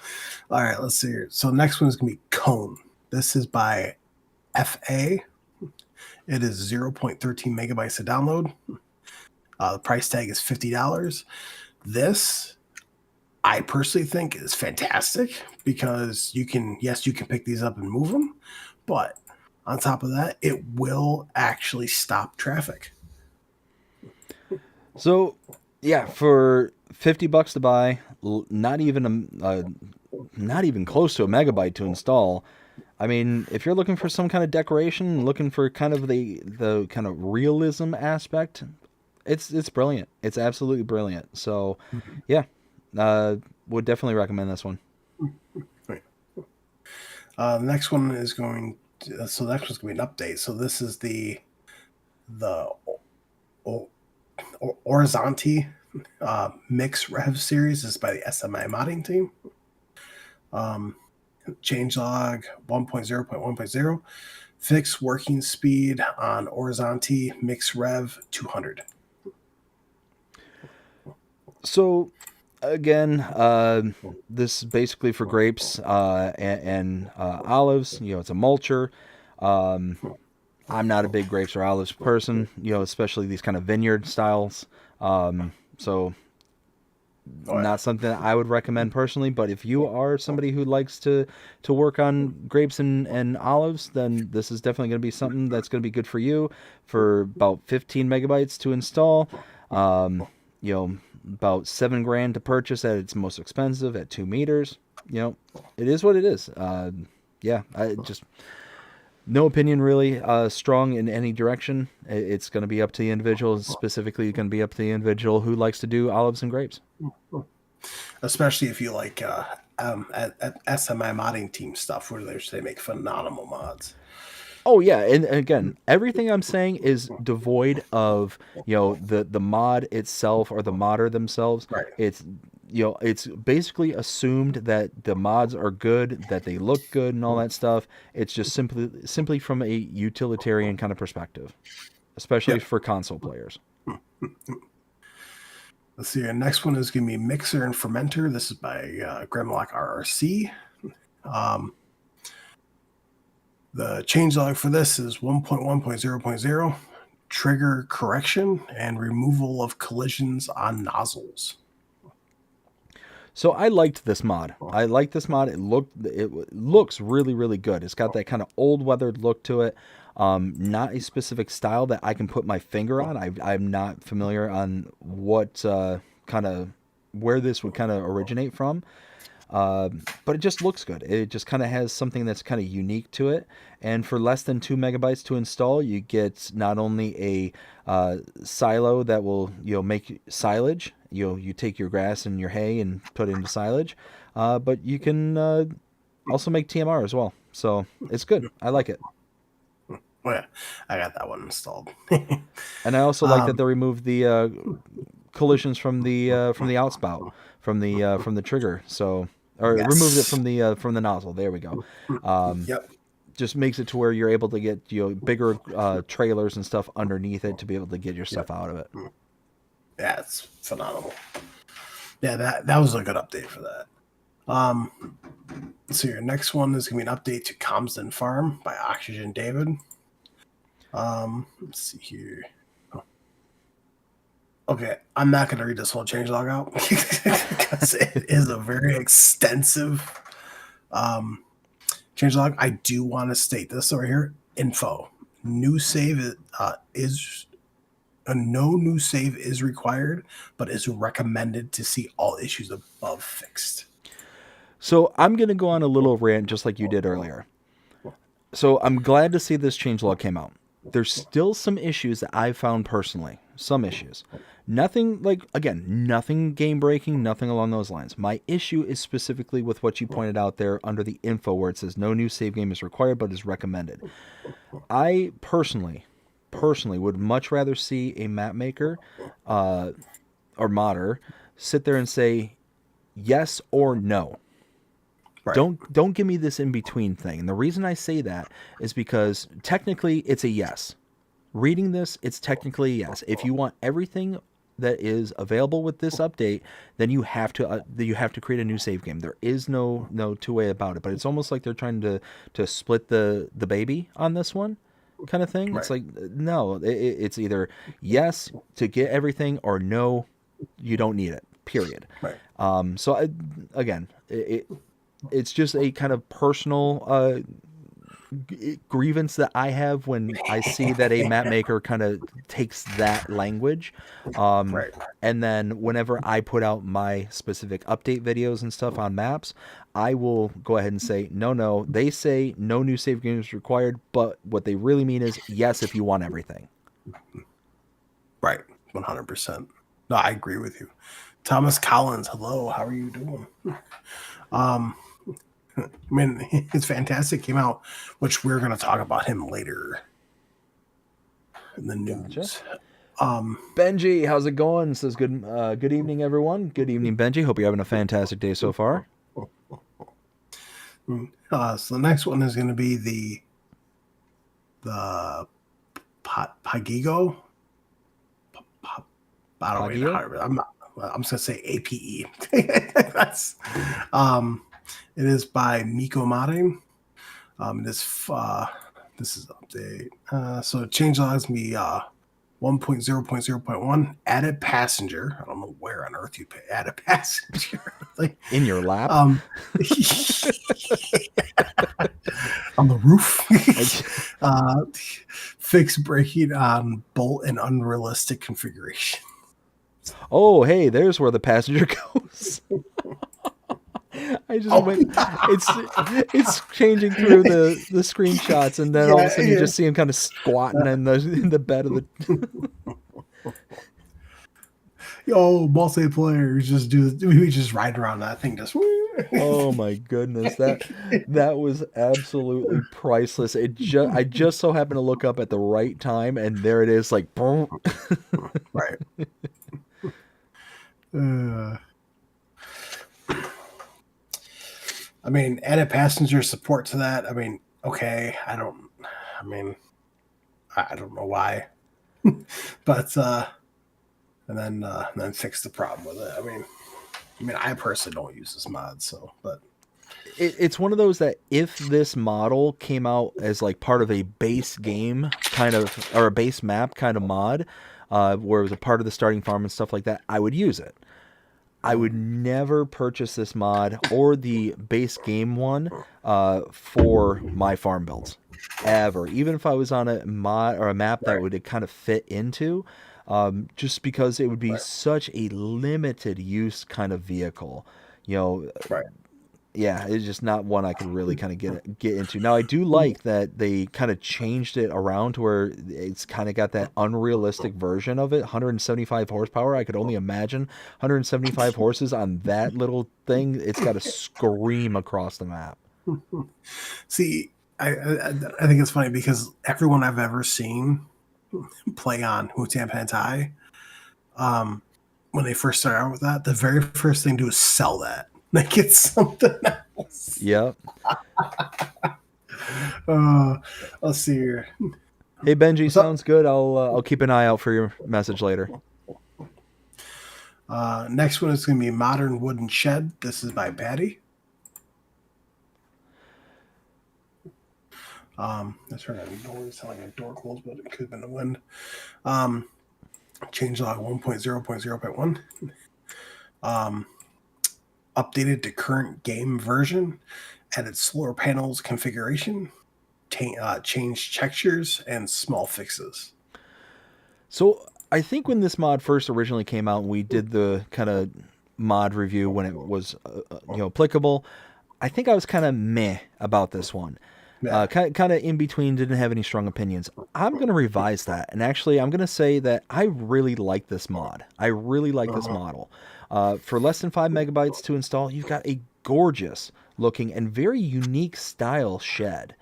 All right, let's see here. So next one is gonna be Cone. This is by FA. It is 0.13 megabytes to download. The price tag is $50. This, I personally think, is fantastic because you can pick these up and move them, but on top of that, it will actually stop traffic.
So yeah, for $50 to buy, not even not even close to a megabyte to install. I mean, if you're looking for some kind of decoration, looking for kind of the kind of realism aspect, it's brilliant. It's absolutely brilliant. So, yeah, would definitely recommend this one.
Right. The next one is going to, so the next one's going to be an update. So this is the Horizonte Mix Rev series. This is by the SMI modding team. Changelog 1.0.1.0. Fix working speed on Horizonte Mix Rev 200.
So, again, this is basically for grapes and olives. You know, it's a mulcher. I'm not a big grapes or olives person, you know, especially these kind of vineyard styles. So not something that I would recommend personally, but if you are somebody who likes to work on grapes and olives, then this is definitely going to be something that's going to be good for you. For about 15 megabytes to install, you know, about $7 grand to purchase at its most expensive at 2 meters. You know, it is what it is. Yeah, I just, no opinion really strong in any direction. It's going to be up to the individual. Specifically, going to be up to the individual who likes to do olives and grapes.
Especially if you like at SMI modding team stuff where they make phenomenal mods.
Oh yeah, and again, everything I'm saying is devoid of the mod itself or the modder themselves.
Right.
It's it's basically assumed that the mods are good, that they look good, and all that stuff. It's just simply from a utilitarian kind of perspective, especially for console players.
Let's see. Our next one is going to be Mixer and Fermenter. This is by Grimlock RRC. The changelog for this is 1.1.0.0, trigger correction and removal of collisions on nozzles.
So I liked this mod. It looks really, really good. It's got that kind of old weathered look to it. Not a specific style that I can put my finger on. I'm not familiar on what kind of where this would kind of originate from. But it just looks good. It just kind of has something that's kind of unique to it. And for less than 2 megabytes to install, you get not only a silo that will make silage. You take your grass and your hay and put it into silage, but you can also make TMR as well. So it's good. I like it.
Oh yeah, I got that one installed.
And I also like that they removed the collisions from the outspout from the trigger. So removed it from the nozzle. There we go.
Yep.
Just makes it to where you're able to get bigger trailers and stuff underneath it to be able to get your stuff out of it.
Yeah, it's phenomenal. Yeah, that was a good update for that. So your next one is going to be an update to Comsden Farm by Oxygen David. Let's see here. Okay, I'm not going to read this whole changelog out because it is a very extensive changelog. I do want to state this over here. Info. New save is no new save is required, but is recommended to see all issues above fixed.
So I'm going to go on a little rant just like you did earlier. So I'm glad to see this changelog came out. There's still some issues that I've found personally. Some issues. Nothing nothing game breaking, nothing along those lines. My issue is specifically with what you pointed out there under the info where it says no new save game is required but is recommended. I personally would much rather see a map maker or modder sit there and say yes or no. Right. Don't give me this in between thing. And the reason I say that is because technically it's a yes. Reading this, it's technically a yes. If you want everything that is available with this update, then you have to create a new save game. There is no two way about it. But it's almost like they're trying to split the baby on this one, kind of thing. Right. It's like no, it's either yes to get everything or no, you don't need it. Period. Right. So again, it's just a kind of personal grievance that I have when I see that a map maker kind of takes that language. Right. And then whenever I put out my specific update videos and stuff on maps, I will go ahead and say, no, they say no new save game is required, but what they really mean is yes if you want everything.
Right. 100%. No, I agree with you. Thomas Collins, hello, how are you doing? I mean, it's fantastic. Came out, which we're going to talk about him later in the news. Gotcha.
Benji, how's it going? Says good evening, everyone. Good evening, Benji. Hope you're having a fantastic day so far.
So the next one is going to be the Pagigo. I don't know. I'm just going to say APE. That's it is by Miko Modding. This is update. So changelogs me 1.0.0.1 added passenger. I don't know where on earth you add a passenger. Like,
in your lap?
On the roof. Fix braking on bolt and unrealistic configuration.
Oh, hey, there's where the passenger goes. I just went. It's changing through the screenshots, and then all of a sudden you just see him kind of squatting in the bed of the.
Yo, multiplayer, we just ride around that thing just.
Oh my goodness, that was absolutely priceless. I just so happened to look up at the right time, and there it is, like boom.
Right. Uh, I mean, added passenger support to that. I mean, okay, I mean, I don't know why, but and then fix the problem with it. I mean, I personally don't use this mod, so but
It's one of those that if this model came out as like part of a base game kind of, or a base map kind of mod, where it was a part of the starting farm and stuff like that, I would use it. I would never purchase this mod or the base game one for my farm builds ever. Even if I was on a mod or a map that would kind of fit into, just because it would be such a limited use kind of vehicle. You know,
right.
yeah, it's just not one I could really kind of get into. Now, I do like that they kind of changed it around to where it's kind of got that unrealistic version of it. 175 horsepower. I could only imagine 175 horses on that little thing. It's got to scream across the map.
See, I think it's funny because everyone I've ever seen play on WillT and BDD, when they first start out with that, the very first thing to do is sell that. Like it's something else.
Yep.
Let's see here.
Hey Benji,
What's
sounds good. I'll keep an eye out for your message later.
Next one is going to be Modern Wooden Shed. This is by Patty. That's her door. It's like a door closed, but it could have been the wind. Changelog 1.0.0.1. Updated to current game version. Added solar panels configuration. Changed textures and small fixes.
So I think when this mod first originally came out, and we did the kind of mod review when it was applicable, I think I was kind of meh about this one.
Yeah.
Kind of in between, didn't have any strong opinions. I'm going to revise that, and actually I'm going to say that I really like this mod. I really like this model. For less than 5 megabytes to install, you've got a gorgeous looking and very unique style shed.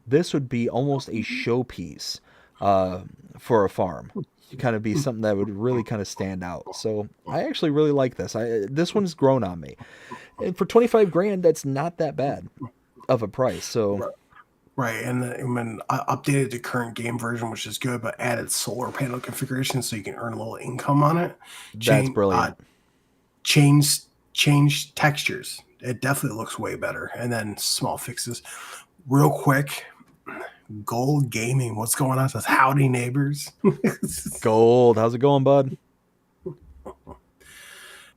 This would be almost a showpiece for a farm. Kind of be something that would really kind of stand out. So I actually really like this. This one's grown on me. And for 25 grand, that's not that bad of a price. So
right, and then updated to current game version, which is good, but added solar panel configuration so you can earn a little income on it.
That's brilliant.
Change textures. It definitely looks way better. And then small fixes. Real quick, Gold Gaming. What's going on? It says howdy neighbors.
Gold, how's it going, bud?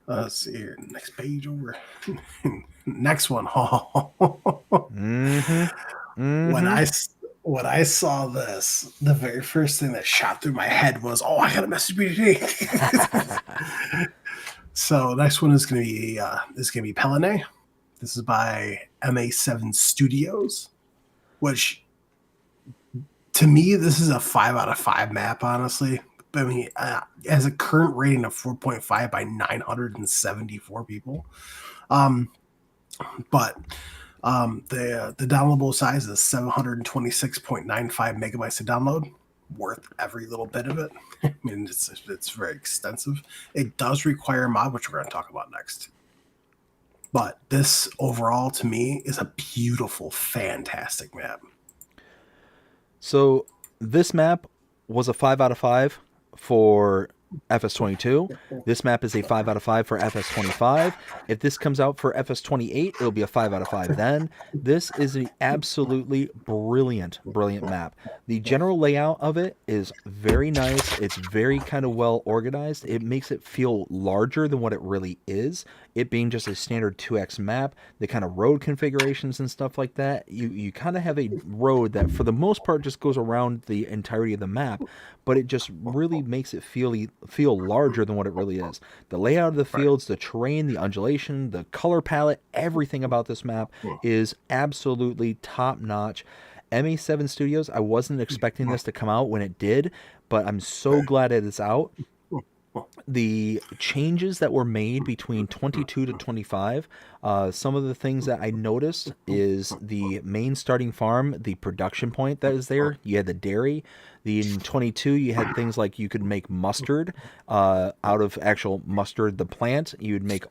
Let's see here. Next page over. Next one. When I saw this, the very first thing that shot through my head was, "Oh, I got a message BDD." So next one is going to be Pelene. This is by MA7 Studios, which to me this is a 5 out of 5 map. Honestly, I mean, has a current rating of 4.5 by 974 people. But the downloadable size is 726.95 megabytes to download. Worth every little bit of it. I mean, it's very extensive. It does require a mod, which we're going to talk about next. But this overall, to me, is a beautiful, fantastic map.
So this map was a 5 out of 5 for FS22. This map is a 5 out of 5 for FS25. If this comes out for FS28, it'll be a 5 out of 5 then. This is an absolutely brilliant map. The general layout of it is very nice. It's very kind of well organized. It makes it feel larger than what it really is. It being just a standard 2x map, the kind of road configurations and stuff like that, you kind of have a road that for the most part just goes around the entirety of the map, but it just really makes it feel larger than what it really is. The layout of the fields, the terrain, the undulation, the color palette, everything about this map is absolutely top notch. MA7 Studios, I wasn't expecting this to come out when it did, but I'm so glad it is out. the changes that were made between 22 to 25, some of the things that I noticed is the main starting farm, the production point that is there. You had the dairy. In 22, you had things like you could make mustard out of actual mustard, the plant. You would make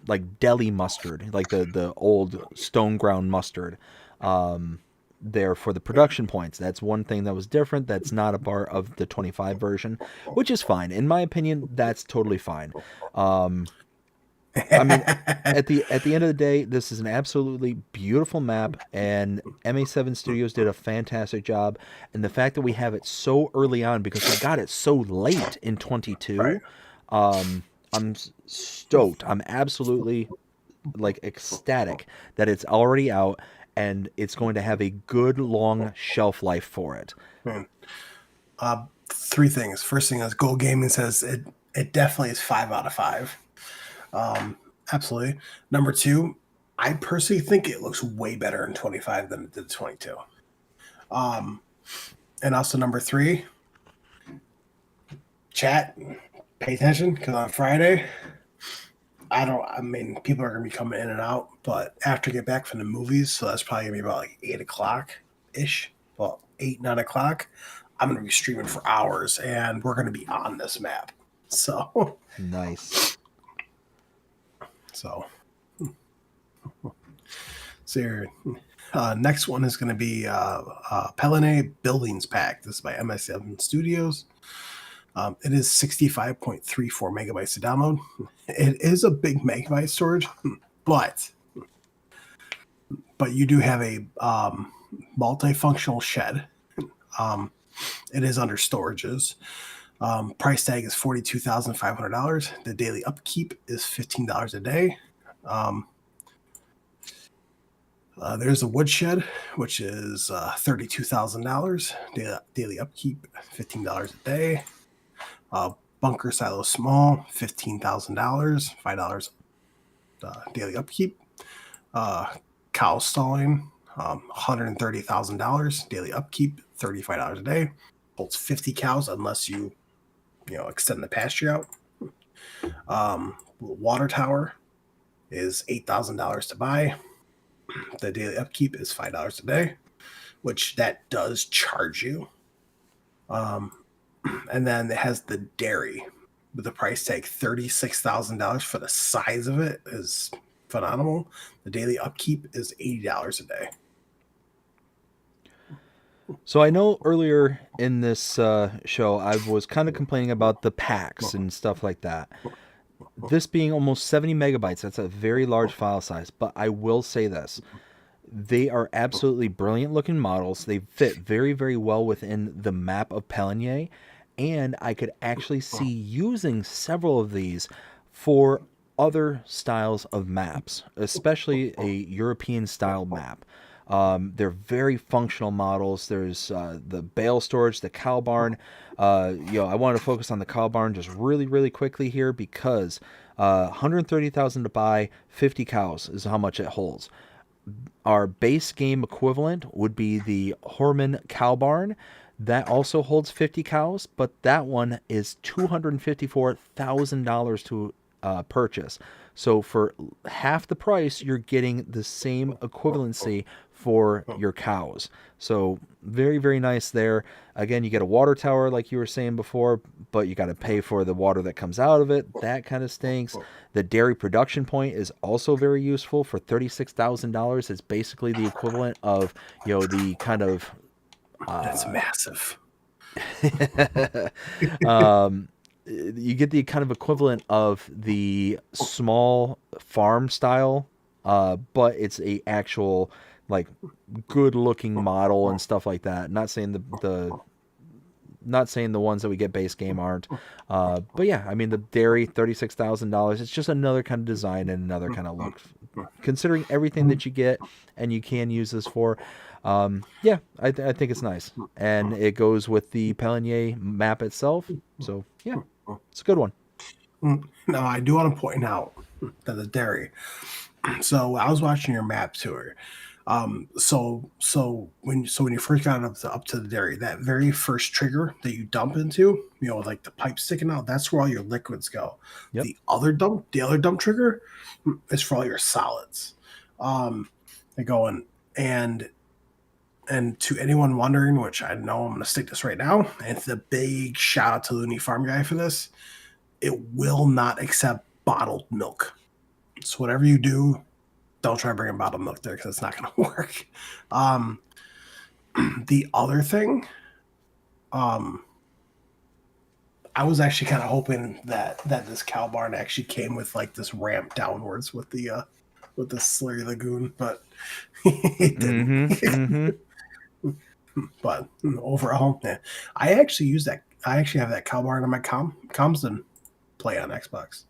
like deli mustard, like the old stone ground mustard. There for the production points. That's one thing that was different. That's not a part of the 25 version, which is fine. In my opinion, that's totally fine. I mean, at the end of the day, this is an absolutely beautiful map, and MA7 Studios did a fantastic job. And the fact that we have it so early on, because we got it so late in 22,
Right.
I'm stoked. I'm absolutely like ecstatic that it's already out and it's going to have a good long shelf life for it.
Three things. First thing is WillTGaming says it definitely is 5 out of 5. Absolutely. Number two, I personally think it looks way better in 25 than it did 22. And also number three, chat, pay attention, because on Friday, I mean, people are going to be coming in and out, but after I get back from the movies, so that's probably going to be about like 8 o'clock-ish, well, 8, 9 o'clock, I'm going to be streaming for hours, and we're going to be on this map. So
Nice.
So here, next one is going to be Pelene Buildings Pack. This is by MI7 Studios. It is 65.34 megabytes to download. It is a big megabyte storage, but you do have a multifunctional shed. It is under storages. Price tag is $42,500. The daily upkeep is $15 a day. There's a woodshed, which is $32,000. Daily upkeep, $15 a day. Bunker silo small, $15,000, $5 daily upkeep. Cow stalling, $130,000. Daily upkeep, $35 a day. Holds 50 cows unless you extend the pasture out. Water tower is $8,000 to buy. The daily upkeep is $5 a day, which that does charge you. And then it has the dairy with the price tag $36,000 for the size of it is phenomenal. The daily upkeep is $80 a day.
So I know earlier in this show, I was kind of complaining about the packs and stuff like that. This being almost 70 megabytes, that's a very large file size. But I will say this. They are absolutely brilliant looking models. They fit very, very well within the map of Pelenier. And I could actually see using several of these for other styles of maps, especially a European style map. They're very functional models. There's the bale storage, the cow barn. I want to focus on the cow barn just really, really quickly here because $130,000 to buy, 50 cows is how much it holds. Our base game equivalent would be the Horman cow barn. That also holds 50 cows, but that one is $254,000 to purchase. So for half the price, you're getting the same equivalency for your cows. So very, very nice there. Again, you get a water tower like you were saying before, but you got to pay for the water that comes out of it. That kind of stinks. The dairy production point is also very useful for $36,000. It's basically the equivalent of, the kind of...
That's massive.
You get the kind of equivalent of the small farm style, but it's a actual like good looking model and stuff like that. Not saying the ones that we get base game aren't, but yeah, I mean the dairy $36,000. It's just another kind of design and another kind of look. Considering everything that you get and you can use this for, I think it's nice, and it goes with the Pelenier map itself. So yeah, it's a good one.
Now I do want to point out that the dairy. So I was watching your map tour. When you first got up to the dairy, that very first trigger that you dump into, like the pipe sticking out, that's where all your liquids go.
Yep.
The other dump trigger is for all your solids. They go in, and to anyone wondering, which I know I'm going to stick this right now, and it's a big shout out to Looney Farm Guy for this. It will not accept bottled milk. So whatever you do, don't try bringing bottled milk there because it's not going to work. The other thing, I was actually kind of hoping that this cow barn actually came with like this ramp downwards with the Slurry Lagoon, but it didn't. But overall, yeah, I actually use that. I actually have that cow barn on my comms and play on Xbox.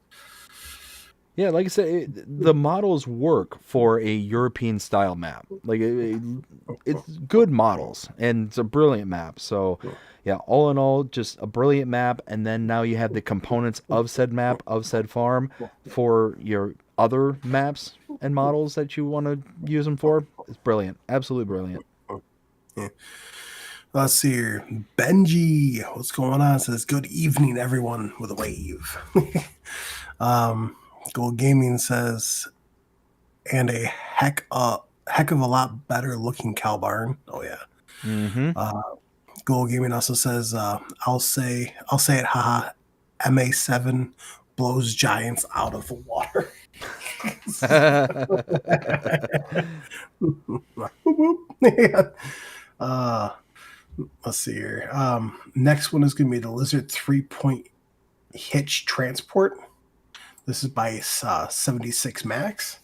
Yeah, like I said, the models work for a European style map. Like it's good models, and it's a brilliant map. So, yeah, all in all, just a brilliant map. And then now you have the components of said map, of said farm, for your other maps and models that you want to use them for. It's brilliant, absolutely brilliant.
Yeah. Let's see here. Benji, what's going on? Says, good evening, everyone, with a wave. Gold Gaming says, and a heck of a lot better looking cow barn. Oh yeah. Gold Gaming also says, I'll say it, haha. MA7 blows giants out of the water. Let's see here. Next one is going to be the Lizard 3-point hitch transport. This is by 76 Max.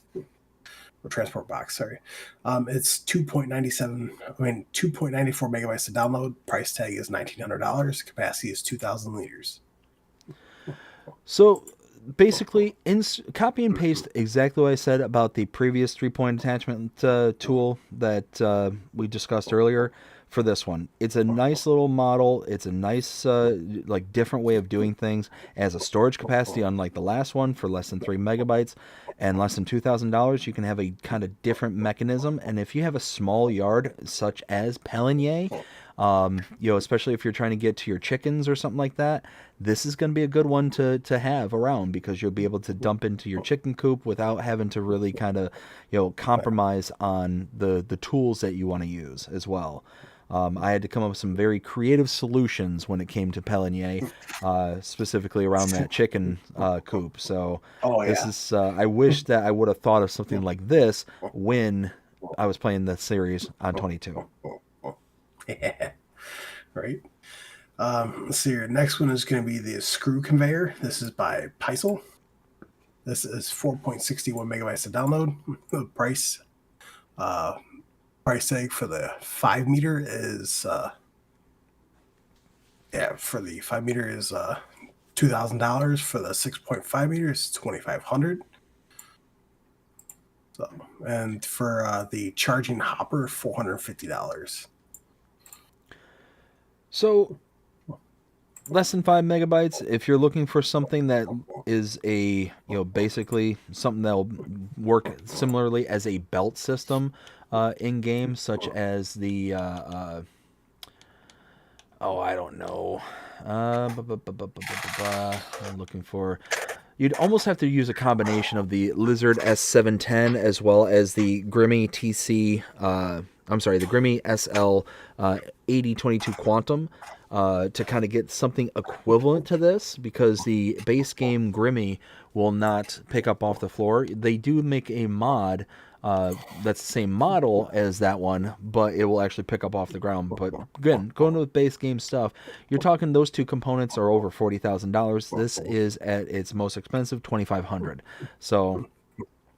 Or transport box, sorry. It's 2.94 megabytes to download. Price tag is $1,900. Capacity is 2,000 liters.
So basically, copy and paste exactly what I said about the previous 3-point attachment tool that we discussed earlier for this one. It's a nice little model. It's a nice, different way of doing things. It has a storage capacity, unlike the last one, for less than 3 megabytes and less than $2,000. You can have a kind of different mechanism. And if you have a small yard, such as Pelligny, especially if you're trying to get to your chickens or something like that, this is going to be a good one to have around, because you'll be able to dump into your chicken coop without having to really kind of, compromise on the tools that you want to use as well. I had to come up with some very creative solutions when it came to Pelligny, specifically around that chicken coop. So this is, I wish that I would have thought of something like this when I was playing the series on 22.
Yeah, right. Let's see here. Next one is going to be the screw conveyor. This is by Peisel. This is 4.61 megabytes to download. The price tag for the 5 meter is for the 5 meter is $2,000. For the 6.5 meters, $2,500. So, and for the charging hopper, $450.
So less than 5 megabytes. If you're looking for something that is basically something that'll work similarly as a belt system in game, such as the I don't know. I'm looking for. You'd almost have to use a combination of the Lizard S710 as well as the Grimmy TC. The Grimmy SL 8022 Quantum to kind of get something equivalent to this, because the base game Grimmy will not pick up off the floor. They do make a mod that's the same model as that one, but it will actually pick up off the ground. But again, going with base game stuff, you're talking those two components are over $40,000. This is at its most expensive, $2,500. So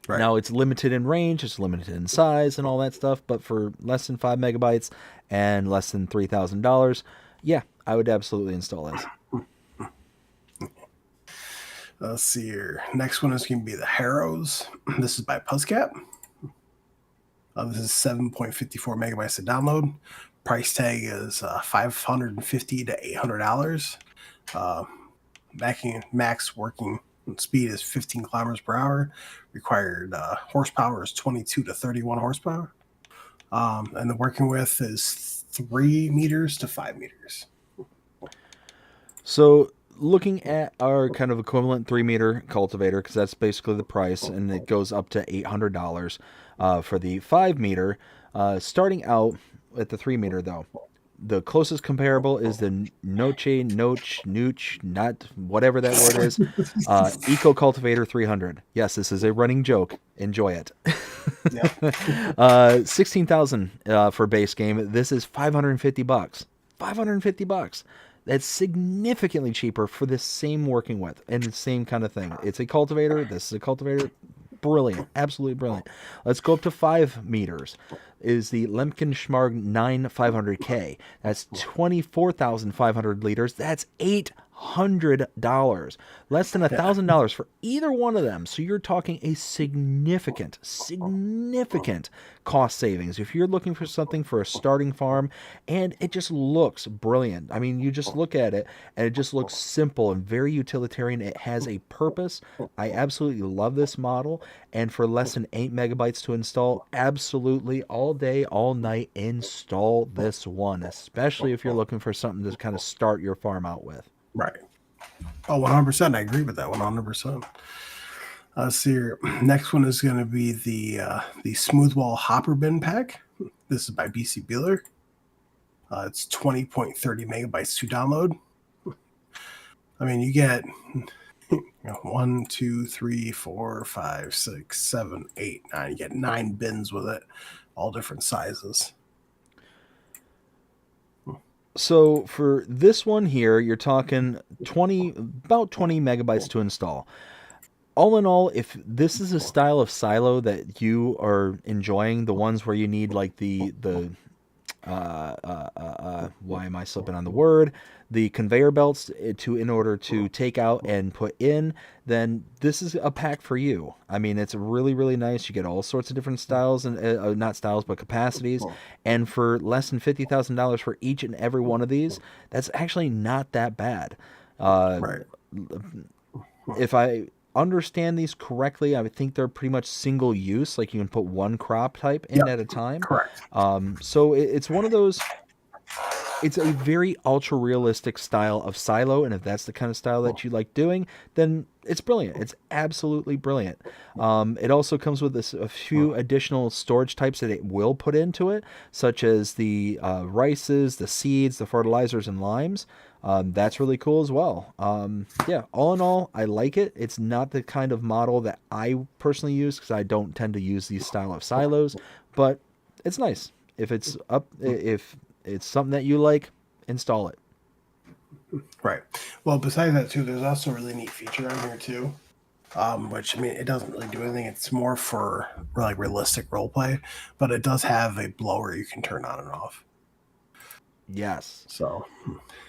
right. Now it's limited in range, it's limited in size and all that stuff, but for less than 5 megabytes and less than $3,000, yeah, I would absolutely install this.
Let's see here. Next one is going to be the Harrows. This is by Puzzcat. This is 7.54 megabytes to download. Price tag is $550 to $800. Max working speed is 15 kilometers per hour. Required horsepower is 22 to 31 horsepower. And the working width is 3 meters to 5 meters.
So looking at our kind of equivalent 3-meter cultivator, because that's basically the price, and it goes up to $800 for the 5-meter. Starting out at the 3-meter, though, the closest comparable is the Nooch, not whatever that word is, Eco Cultivator 300. Yes, this is a running joke. Enjoy it.
Yeah.
16,000 for base game. This is $550. $550. That's significantly cheaper for the same working width and the same kind of thing. It's a cultivator. This is a cultivator. Brilliant. Absolutely brilliant. Let's go up to 5 meters. Is the Lemken Schmarg 9500K. That's 24,500 liters. That's $800. Less than $1,000 for either one of them. So you're talking a significant cost savings if you're looking for something for a starting farm, and it just looks brilliant. I mean, you just look at it and it just looks simple and very utilitarian. It has a purpose. I absolutely love this model, and for less than 8 megabytes to install, absolutely all day, all night, install this one, especially if you're looking for something to kind of start your farm out with.
Right. Oh, 100%. I agree with that 100%. Let's see here. Next one is going to be the Smoothwall Hopper Bin Pack. This is by BC Beeler. It's 20.30 megabytes to download. I mean, you get 1, 2, 3, 4, 5, 6, 7, 8, 9. You get 9 bins with it, all different sizes.
So for this one here, you're talking about 20 megabytes to install. All in all, if this is a style of silo that you are enjoying, the ones where you need like why am I slipping on the word? The conveyor belts in order to take out and put in, then this is a pack for you. I mean, it's really, really nice. You get all sorts of different styles and not styles, but capacities. And for less than $50,000 for each and every one of these, that's actually not that bad.
Right.
If I understand these correctly, I think they're pretty much single use. Like you can put one crop type in at a time.
Correct.
So it's one of those. It's a very ultra realistic style of silo, and if that's the kind of style that you like doing, then it's brilliant. It's absolutely brilliant. It also comes with a few additional storage types that it will put into it, such as the rices, the seeds, the fertilizers, and limes. That's really cool as well. Yeah, all in all, I like it. It's not the kind of model that I personally use because I don't tend to use these style of silos, but it's nice. If it's something that you like, install it.
Right. Well, besides that too, there's also a really neat feature on here too, which I mean, it doesn't really do anything. It's more for like realistic role play, but it does have a blower you can turn on and off.
Yes.
So,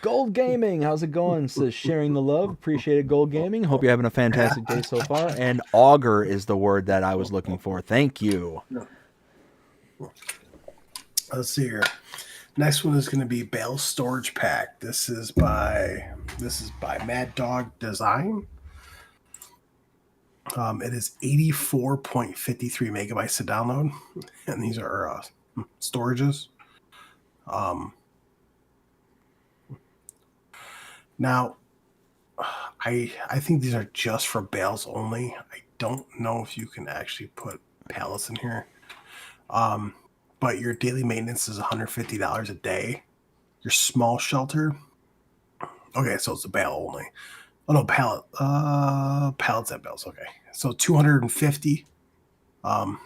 Gold Gaming, how's it going? Says sharing the love. Appreciate it, Gold Gaming. Hope you're having a fantastic day so far. And auger is the word that I was looking for. Thank you.
Let's see here. Next one is going to be Bale Storage Pack. This is by Mad Dog Design. It is 84.53 megabytes to download, and these are storages. Now, I think these are just for bales only. I don't know if you can actually put pallets in here. But your daily maintenance is $150 a day. Your small shelter, okay, so it's a bale only. Oh no, pallets and bales. Okay, so 250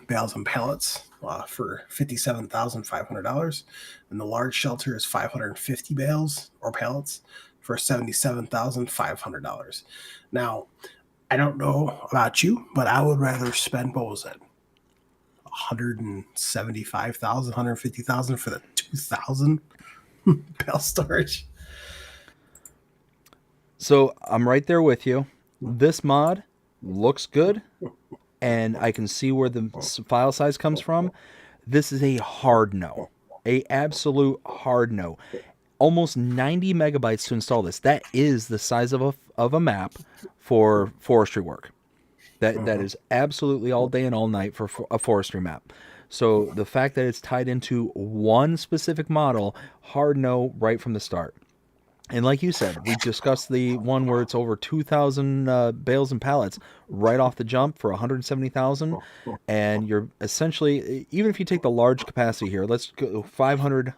bales and pallets for $57,500, and the large shelter is 550 bales or pallets for $77,500. Now, I don't know about you, but I would rather spend, what was it, $175,000, $150,000 for the 2,000 bale storage.
So I'm right there with you. This mod looks good, and I can see where the file size comes from. This is a hard no, a absolute hard no. Almost 90 megabytes to install this. That is the size of a map for forestry work. That is absolutely all day and all night for a forestry map. So the fact that it's tied into one specific model, hard no right from the start. And like you said, we discussed the one where it's over 2,000 bales and pallets right off the jump for 170,000, and you're essentially, even if you take the large capacity here, let's go 500.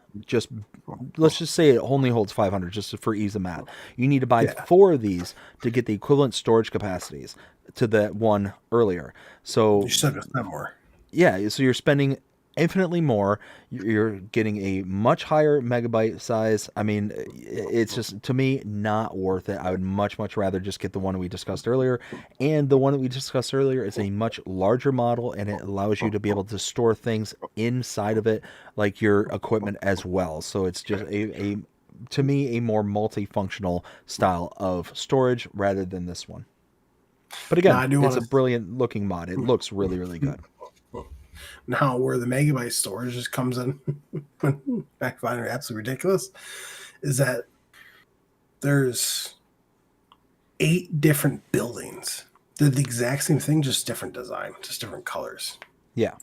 Let's just say it only holds 500, just for ease of math. You need to buy
Yeah.
4 of these to get the equivalent storage capacities to that one earlier. So
You still have to spend more.
yeah, so you're spending infinitely more. You're getting a much higher megabyte size. I mean, it's just, to me, not worth it. I would much rather just get the one we discussed earlier. And the one that we discussed earlier is a much larger model, and it allows you to be able to store things inside of it, like your equipment as well. So it's just to me, a more multifunctional style of storage rather than this one. But again,
Now, I do
it's a
wanna-
brilliant looking mod. It looks really good.
Now, where the megabyte storage just comes in, I find it absolutely ridiculous, is that there's 8 different buildings. They're the exact same thing, just different design, just different colors.
Yeah.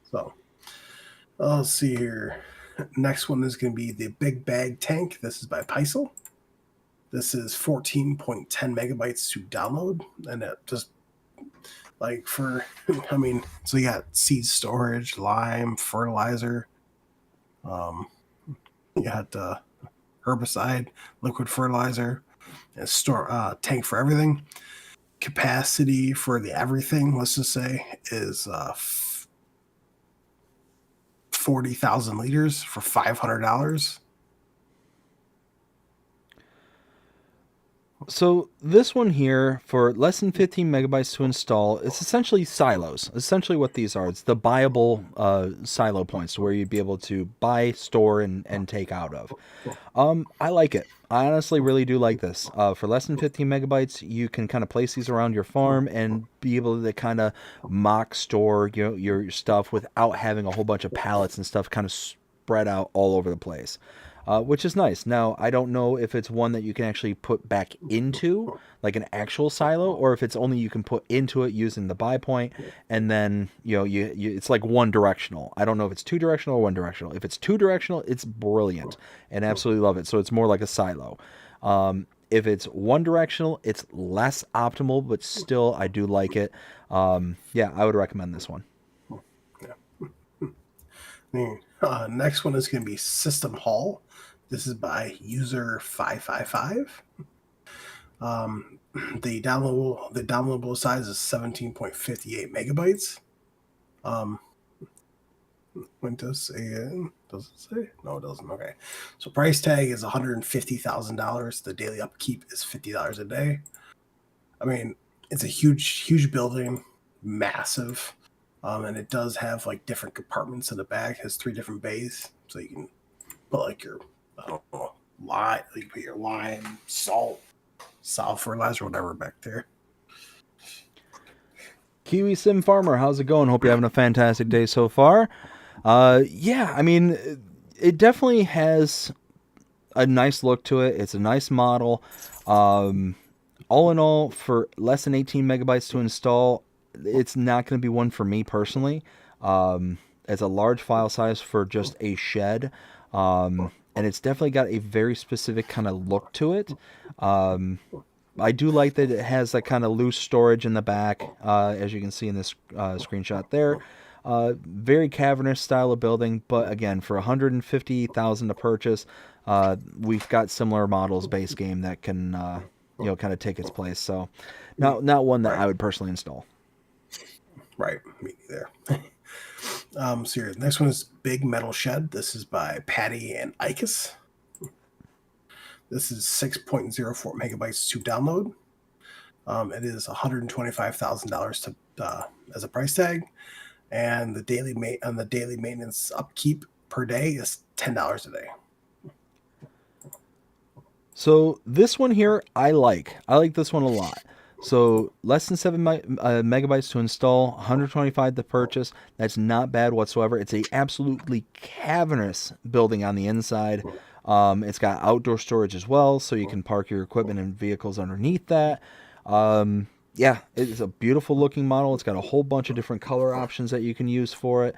So, let's see here. Next one is going to be the Big Bag Tank. This is by Peisel. This is 14.10 megabytes to download, and it just like for, I mean, so you got seed storage, lime, fertilizer. You got herbicide, liquid fertilizer, and store tank for everything. Capacity for the everything, let's just say, is 40,000 liters for $500.
So this one here, for less than 15 megabytes to install, it's essentially silos. Essentially what these are, it's the buyable silo points where you'd be able to buy, store, and take out of. I like it. I honestly really do like this. For less than 15 megabytes, you can kind of place these around your farm and be able to kind of mock store your stuff without having a whole bunch of pallets and stuff kind of spread out all over the place. Which is nice. Now, I don't know if it's one that you can actually put back into, like an actual silo, or if it's only you can put into it using the buy point, and then, you it's like one directional. I don't know if it's 2 directional or 1 directional. If it's 2 directional, it's brilliant, and absolutely love it. So it's more like a silo. If it's 1 directional, it's less optimal, but still, I do like it. Yeah, I would recommend this one.
Next one is going to be System Hall. This is by user 555. The downloadable size is 17.58 megabytes. When does it say? No, it doesn't. Okay. So price tag is $150,000. The daily upkeep is $50 a day. I mean, it's a huge building, massive. And it does have like different compartments in the back. It has 3 different bays, so you can put like your, I don't know, lime. You put your lime, salt, fertilizer, whatever back there.
Kiwi Sim Farmer, how's it going? Hope you're having a fantastic day so far. Yeah, I mean, it definitely has a nice look to it. It's a nice model. All in all, for less than 18 megabytes to install, it's not going to be one for me personally. It's a large file size for just a shed. And it's definitely got a very specific kind of look to it. I do like that it has that kind of loose storage in the back, as you can see in this screenshot there. Very cavernous style of building, but again, for $150,000 to purchase, we've got similar models base game that can kind of take its place. So not one that I would personally install.
Right, me neither. So here, the next one is Big Metal Shed. This is by Patty and Icus. This is 6.04 megabytes to download. It is $125,000 to as a price tag, and the daily maintenance upkeep per day is $10 a day.
So this one here, I like this one a lot. So less than 7 megabytes to install, 125 to purchase. That's not bad whatsoever. It's a absolutely cavernous building on the inside. It's got outdoor storage as well, so you can park your equipment and vehicles underneath that. yeah, it's a beautiful looking model. It's got a whole bunch of different color options that you can use for it.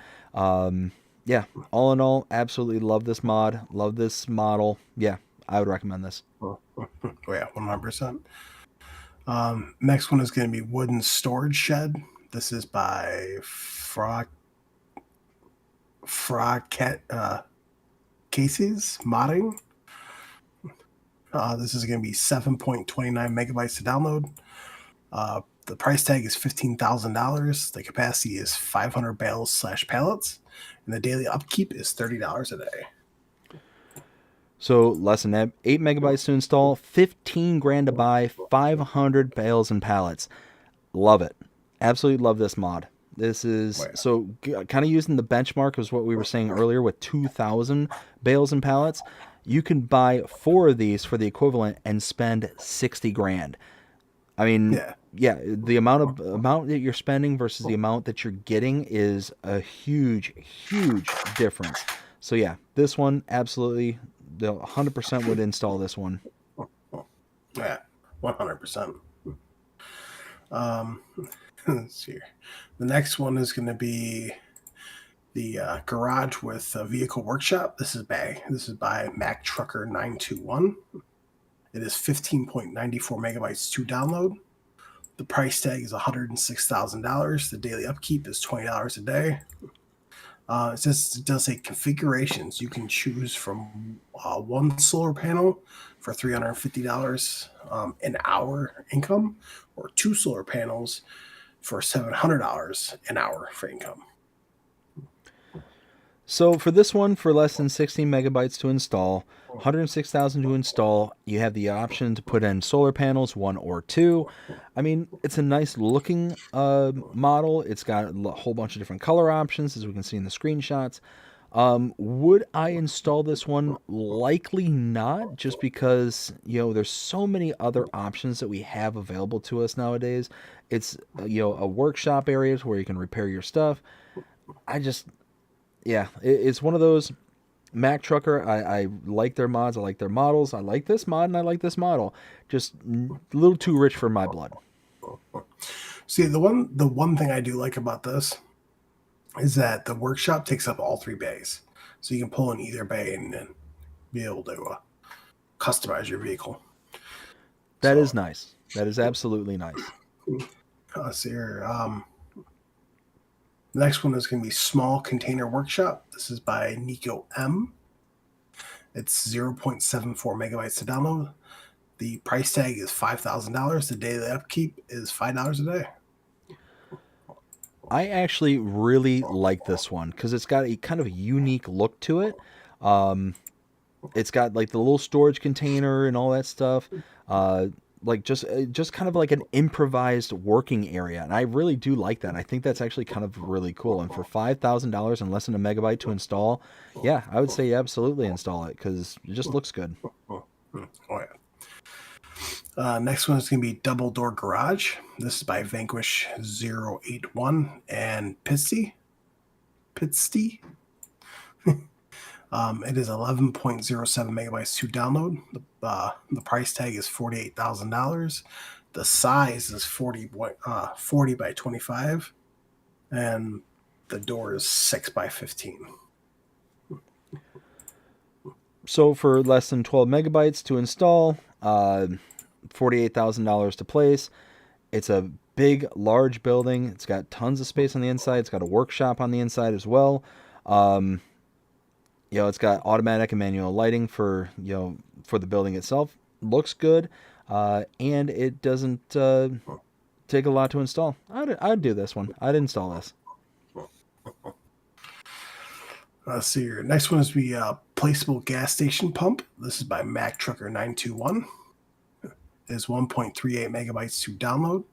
Yeah, all in all, absolutely love this mod. Love this model. Yeah, I would recommend this.
Oh yeah, 100%. Next one is going to be Wooden Storage Shed. This is by Casey's Modding. This is going to be 7.29 megabytes to download. The price tag is $15,000. The capacity is 500 bales/pallets, and the daily upkeep is $30 a day.
So less than 8 megabytes to install, 15 grand to buy, 500 bales and pallets. Love it. Absolutely love this mod. This is so kind of using the benchmark as what we were saying earlier with 2,000 bales and pallets. You can buy 4 of these for the equivalent and spend 60 grand. I mean, yeah, the amount that you're spending versus the amount that you're getting is a huge difference. So yeah, this one absolutely, 100% would install this one.
Yeah, 100%. Let's see here. The next one is going to be the garage with a vehicle workshop. This is by Mac Trucker 921. It is 15.94 megabytes to download. The price tag is $106,000. The daily upkeep is $20 a day. It does say configurations. You can choose from one solar panel for $350 an hour income, or 2 solar panels for $700 an hour for income.
So for this one, for less than 16 megabytes to install, 106,000 to install, you have the option to put in solar panels, 1 or 2. I mean, it's a nice looking model. It's got a whole bunch of different color options, as we can see in the screenshots. Would I install this one? Likely not, just because, there's so many other options that we have available to us nowadays. It's, a workshop area where you can repair your stuff. Yeah, it's one of those. Mac Trucker, I like their mods, I like their models, I like this mod, and I like this model. Just a little too rich for my blood.
See, the one thing I do like about this is that the workshop takes up all 3 bays. So you can pull in either bay and then be able to customize your vehicle.
That is nice. That is absolutely nice.
See here. The next one is going to be Small Container Workshop. This is by Nico M. It's 0.74 megabytes to download. The price tag is $5,000. The daily upkeep is $5 a day.
I actually really like this one because it's got a kind of unique look to it. It's got like the little storage container and all that stuff. Like just kind of like an improvised working area, and I really do like that. I think that's actually kind of really cool. And for $5,000 and less than a megabyte to install, yeah, I would say absolutely install it because it just looks good.
Oh yeah. Next one is going to be Double Door Garage. This is by Vanquish 081 and Pitsty. It is 11.07 megabytes to download. The price tag is $48,000. The size is 40 by 25, and the door is 6 by 15.
So for less than 12 megabytes to install, $48,000 to place. It's a big, large building. It's got tons of space on the inside. It's got a workshop on the inside as well. It's got automatic and manual lighting for the building itself. Looks good, and it doesn't take a lot to install. I'd do this one. I'd install this.
Let's see here. Next one is the placeable gas station pump. This is by Mac Trucker 921. It is 1.38 megabytes to download.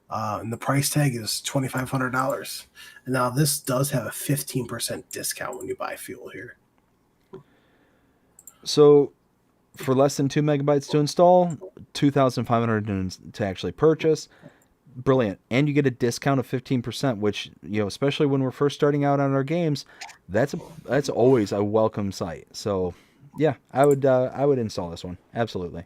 And the price tag is $2,500. And now this does have a 15% discount when you buy fuel here.
So for less than 2 megabytes to install, $2,500 to actually purchase. Brilliant. And you get a discount of 15%, which, especially when we're first starting out on our games, that's always a welcome sight. So yeah, I would install this one. Absolutely.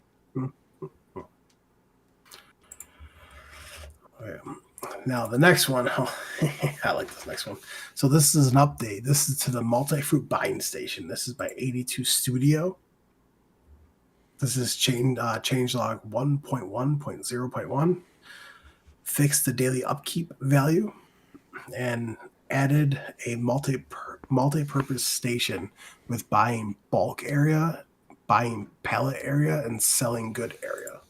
Now the next one, I like this next one. So this is an update. This is to the multi-fruit buying station. This is by 82 Studio. This is changelog 1.1.0.1. Fixed the daily upkeep value and added a multi-purpose station with buying bulk area, buying pallet area, and selling good area.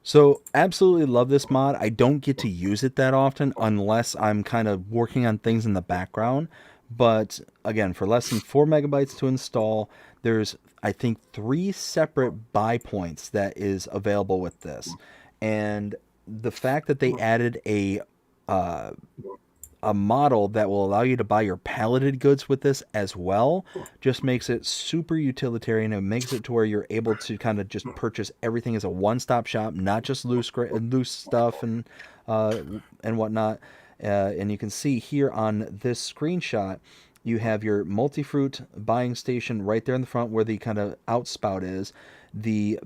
So absolutely love this mod. I don't get to use it that often unless I'm kind of working on things in the background. But again, for less than 4 megabytes to install, there's, I think, 3 separate buy points that is available with this. And the fact that they added a model that will allow you to buy your palleted goods with this as well just makes it super utilitarian. It makes it to where you're able to kind of just purchase everything as a one-stop shop, not just loose stuff and whatnot. And you can see here on this screenshot, you have your multi-fruit buying station right there in the front where the kind of outspout is. The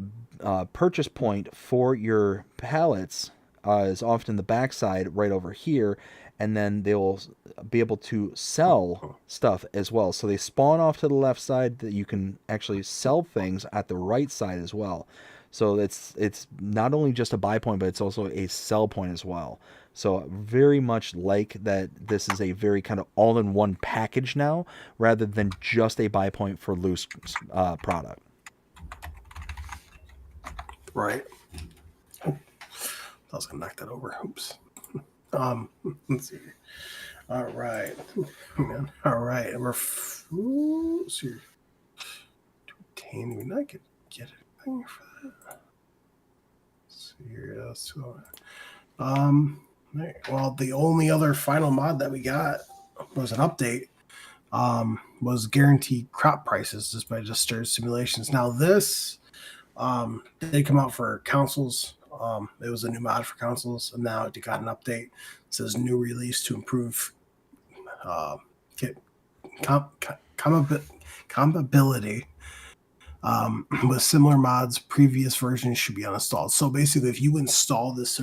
purchase point for your pallets is often the backside right over here, and then they'll be able to sell stuff as well. So they spawn off to the left side that you can actually sell things at the right side as well. So it's not only just a buy point, but it's also a sell point as well. So very much like that this is a very kind of all-in-one package now, rather than just a buy point for loose product.
Right. I was going to knock that over. Oops. Let's see. All right. All right. And we're see. 210. Did we not get anything for that? Let's see here. So, well, the only other final mod that we got was an update. Was guaranteed crop prices just by Stir Simulations. Now this did come out for consoles. It was a new mod for consoles, and now it got an update. It says new release to improve compatibility with similar mods. Previous versions should be uninstalled. So basically, if you install this,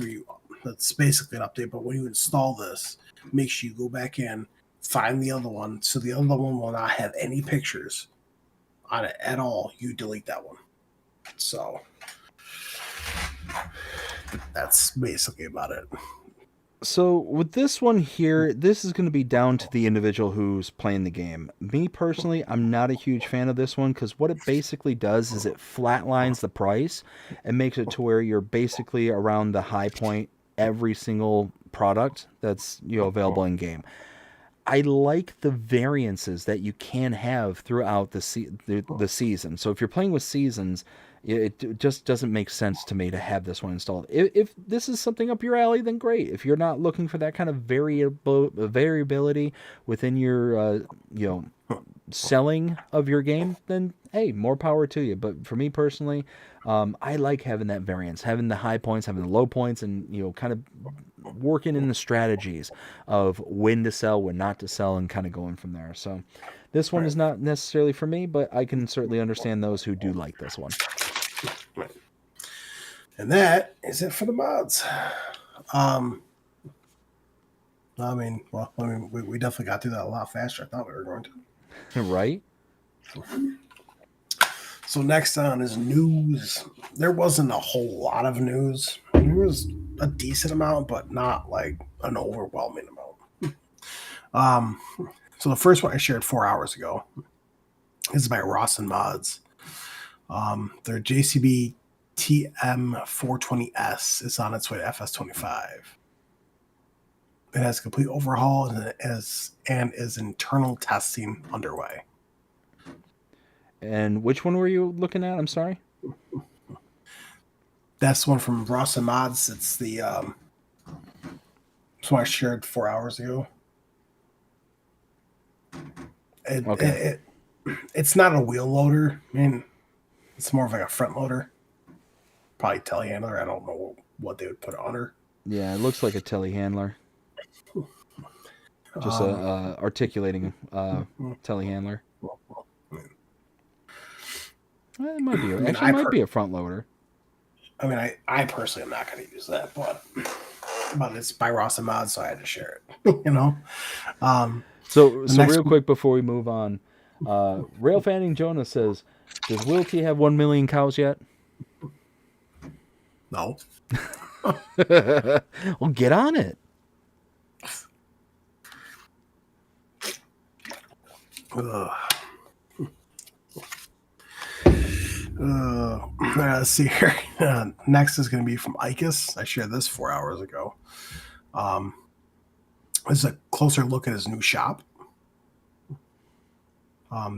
that's basically an update. But when you install this, make sure you go back in, find the other one. So the other one will not have any pictures on it at all. You delete that one. So that's basically about it.
So with this one here, this is going to be down to the individual who's playing the game. Me personally, I'm not a huge fan of this one because what it basically does is it flatlines the price and makes it to where you're basically around the high point every single product that's available in game. I like the variances that you can have throughout the season. So if you're playing with seasons, it just doesn't make sense to me to have this one installed. If this is something up your alley, then great. If you're not looking for that kind of variability within your selling of your game, then hey, more power to you. But for me personally, I like having that variance, having the high points, having the low points, and kind of working in the strategies of when to sell, when not to sell, and kind of going from there. So this one is not necessarily for me, but I can certainly understand those who do like this one.
And that is it for the mods. We definitely got through that a lot faster. I thought we were going to.
Right?
So next on is news. There wasn't a whole lot of news. There was a decent amount, but not like an overwhelming amount. So the first one I shared 4 hours ago is by Ross and Mods. Their JCB TM420S is on its way to FS25. It has a complete overhaul and is internal testing underway.
And which one were you looking at? I'm sorry.
That's one from Ross and Mods. It's the it's one I shared 4 hours ago. It's not a wheel loader. I mean, it's more of like a front loader. Probably telehandler. I don't know what they would put on her.
Yeah, it looks like a telehandler. Just a articulating telehandler. It might be. Actually, it might be a front loader.
I mean, I personally am not going to use that, but it's by Ross and Mod, so I had to share it.
So
Next,
real quick before we move on, Rail Fanning Jonah says, "Does WillT have 1 million cows yet?"
no.
Well, get on it.
Let's see here. Next is going to be from Icus. I shared this 4 hours ago. This is a closer look at his new shop.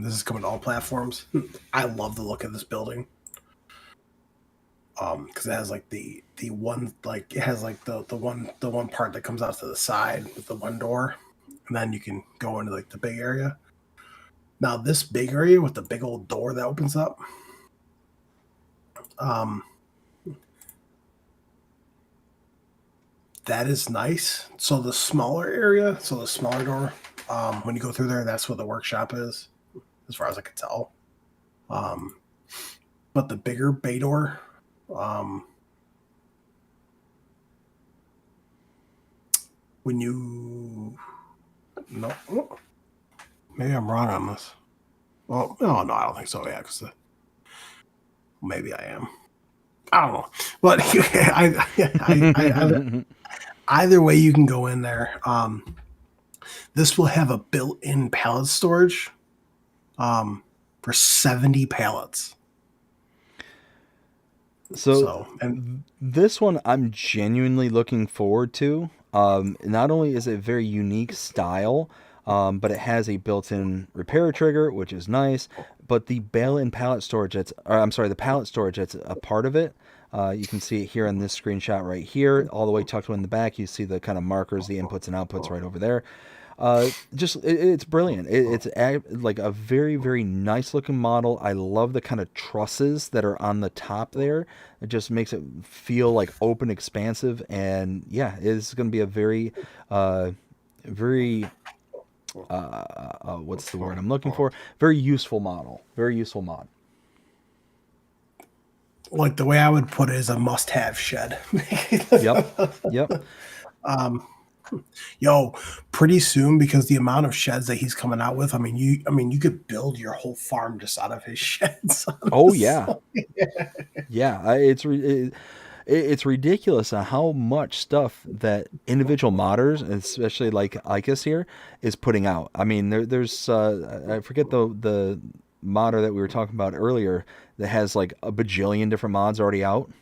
This is coming to all platforms. I love the look of this building. Because it has like the one, like it has like the one part that comes out to the side with the one door, and then you can go into like the big area. Now this big area with the big old door that opens up, that is nice. So the smaller area, so the smaller door, when you go through there, that's where the workshop is, as far as I could tell. But the bigger bay door, when you no, maybe I'm wrong on this. Well, no, I don't think so. Yeah, because maybe I am. I don't know, but either way, you can go in there. This will have a built-in pallet storage for 70 pallets.
So and this one I'm genuinely looking forward to. Not only is it a very unique style, but it has a built-in repair trigger, which is nice. But the bail-in pallet storage the pallet storage that's a part of it. You can see it here on this screenshot right here, all the way tucked in the back. You see the kind of markers, the inputs and outputs right over there. It's brilliant. It's like a very, very nice looking model. I love the kind of trusses that are on the top there. It just makes it feel like open, expansive, and yeah, it's going to be a very, what's the word I'm looking for? Very useful model. Very useful mod.
Like the way I would put it is a must-have shed.
Yep.
Yo, pretty soon, because the amount of sheds that he's coming out with, I mean, you could build your whole farm just out of his sheds.
Oh yeah, yeah. It's ridiculous on how much stuff that individual modders, especially like Icus here, is putting out. I mean, there's I forget the modder that we were talking about earlier that has like a bajillion different mods already out. I'm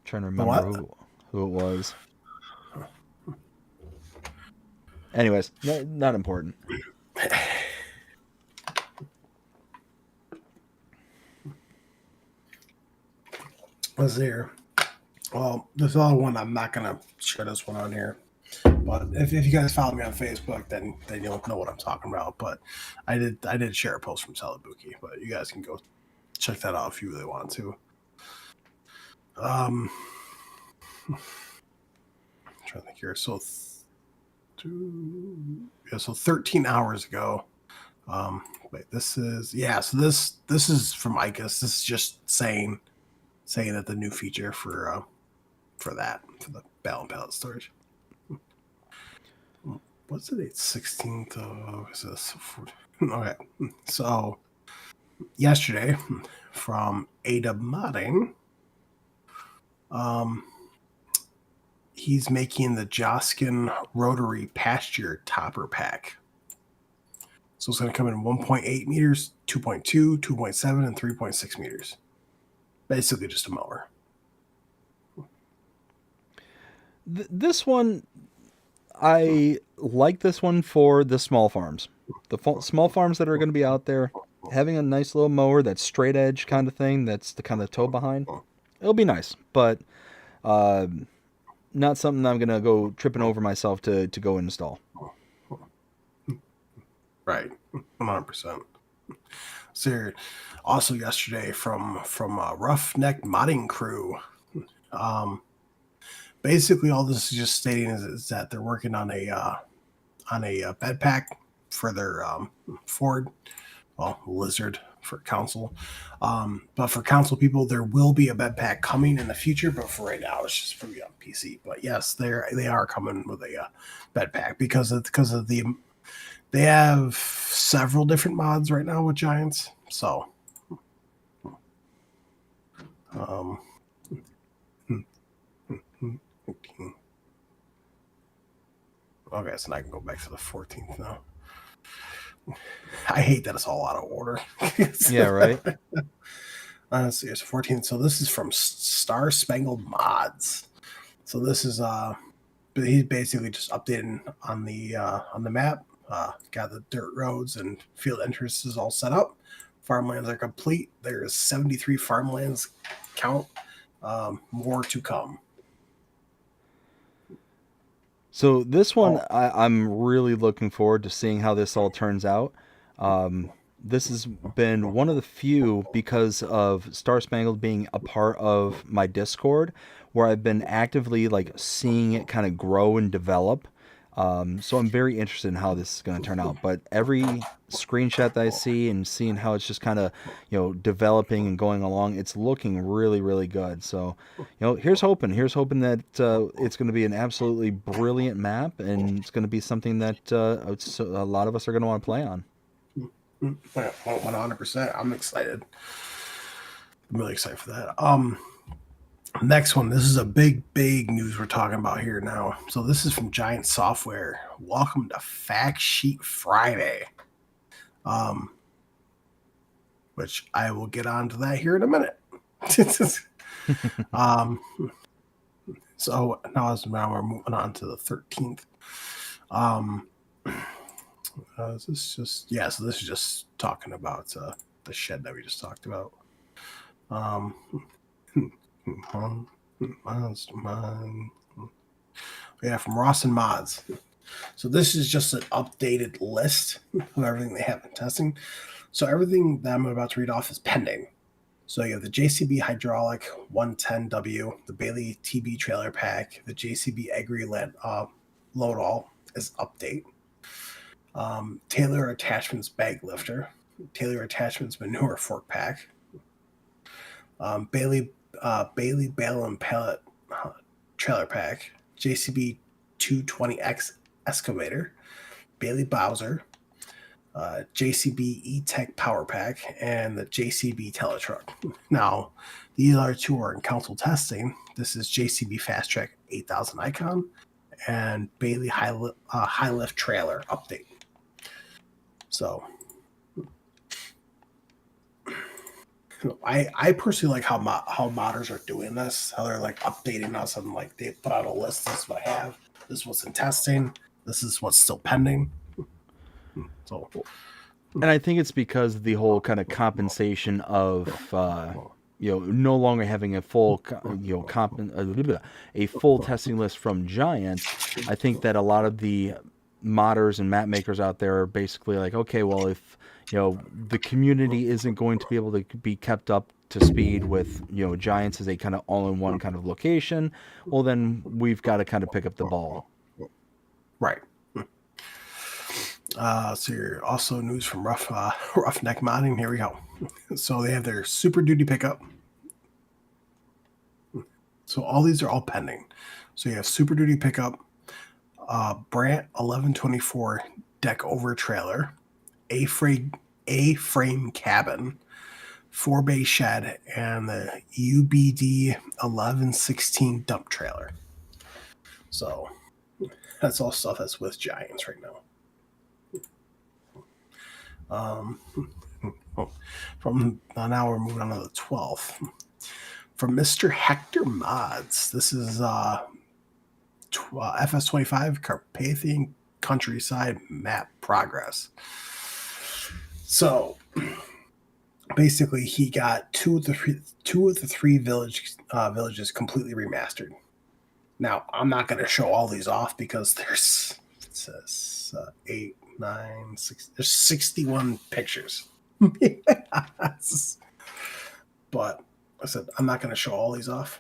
trying to remember who it was. Anyways, not important.
Was there? Well, there's another one. I'm not gonna share this one on here, but if you guys follow me on Facebook, then you'll know what I'm talking about. But I did share a post from Salabuki, but you guys can go check that out if you really want to. I'm trying to think here. So 13 hours ago. Wait, this is So this is from Icus. This is just saying that the new feature for the bail and pallet storage. What's the date? 16th of this? Okay, so yesterday from Ada Modding, he's making the Joskin Rotary Pasture Topper Pack. So it's going to come in 1.8 meters, 2.2, 2.7, and 3.6 meters. Basically just a mower.
This one, I like this one for the small farms. The small farms that are going to be out there, having a nice little mower that's straight edge kind of thing, that's the kind of toe behind, it'll be nice. But not something I'm going to go tripping over myself to go install.
Right, 100%. So also yesterday from Roughneck Modding Crew, basically all this is just stating is that they're working on a bed pack for their Ford, Lizard for council. But for council people, there will be a bed pack coming in the future. But for right now, it's just free on PC. But yes, they are coming with a bed pack because of the they have several different mods right now with Giants. So, okay, so now I can go back to the 14th now. I hate that it's all out of order.
Yeah, right.
Let's see, it's 14th. So this is from Star Spangled Mods. So this is he's basically just updating on the map. Got the dirt roads and field entrances all set up. Farmlands are complete. There's 73 farmlands count. More to come.
So this one, I'm really looking forward to seeing how this all turns out. This has been one of the few, because of Star Spangled being a part of my Discord, where I've been actively like seeing it kind of grow and develop. So I'm very interested in how this is going to turn out. But every screenshot that I see and seeing how it's just kind of, developing and going along, it's looking really, really good. So, here's hoping that it's going to be an absolutely brilliant map, and it's going to be something that a lot of us are going to want to play on.
100%. I'm excited. I'm really excited for that. Next one. This is a big news we're talking about here now. So this is from Giant Software. Welcome to Fact Sheet Friday. Which I will get onto that here in a minute. So now we're moving on to the 13th. Is this just so this is just talking about the shed that we just talked about. Yeah, from Ross and Mods. So this is just an updated list of everything they have in testing. So everything that I'm about to read off is pending. So you have the JCB Hydraulic 110W, the Bailey TB Trailer Pack, the JCB Agri Load All is update. Taylor Attachments Bag Lifter, Taylor Attachments Manure Fork Pack, Bailey Bale and Pallet Trailer Pack, JCB 220X Excavator, Bailey Bowser, JCB E-Tech Power Pack, and the JCB Teletruck. Now, these other two are in council testing. This is JCB Fast Track 8000 Icon and Bailey High Lift Trailer update. So, I personally like how modders are doing this. How they're like updating us and like they put out a list. This is what I have. This is what's in testing. This is what's still pending. So,
and I think it's because of the whole kind of compensation of no longer having a full a full testing list from Giants. I think that a lot of the modders and map makers out there are basically like, okay, well, if the community isn't going to be able to be kept up to speed with Giants as a kind of all-in-one kind of location, well, then we've got to kind of pick up the ball.
Right. So you're also news from Roughneck Modding. Here we go. So they have their Super Duty pickup. So all these are all pending. So you have Super Duty pickup, Brant 1124 deck over trailer, A-frame cabin, 4-bay shed, and the UBD 1116 dump trailer. So that's all stuff that's with Giants right now. From now we're moving on to the 12th. From Mr. Hector Mods. This is FS25 Carpathian Countryside Map Progress. So basically he got two of the three villages completely remastered. Now I'm not going to show all these off because there's 8, 9, 6, there's 61 pictures. But I said I'm not going to show all these off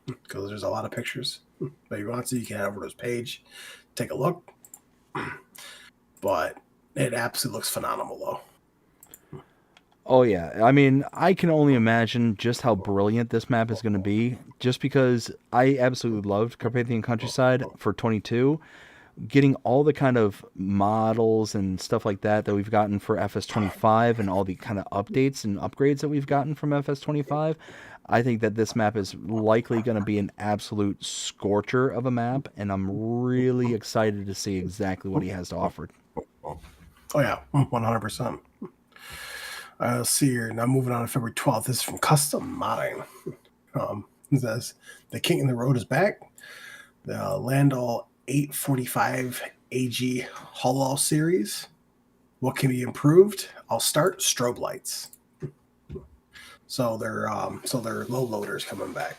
because there's a lot of pictures. But if you want to, you can head over to his page, take a look. But it absolutely looks phenomenal, though.
Oh yeah, I mean, I can only imagine just how brilliant this map is going to be. Just because I absolutely loved Carpathian Countryside for 22, getting all the kind of models and stuff like that we've gotten for FS25 and all the kind of updates and upgrades that we've gotten from FS25, I think that this map is likely going to be an absolute scorcher of a map, and I'm really excited to see exactly what he has to offer.
Oh yeah, 100%. Let's see here. Now moving on to February 12th. This is from Custom Modding. It says the King in the Road is back. The Landall 845 AG Hollow series. What can be improved? I'll start strobe lights. So their low loaders coming back.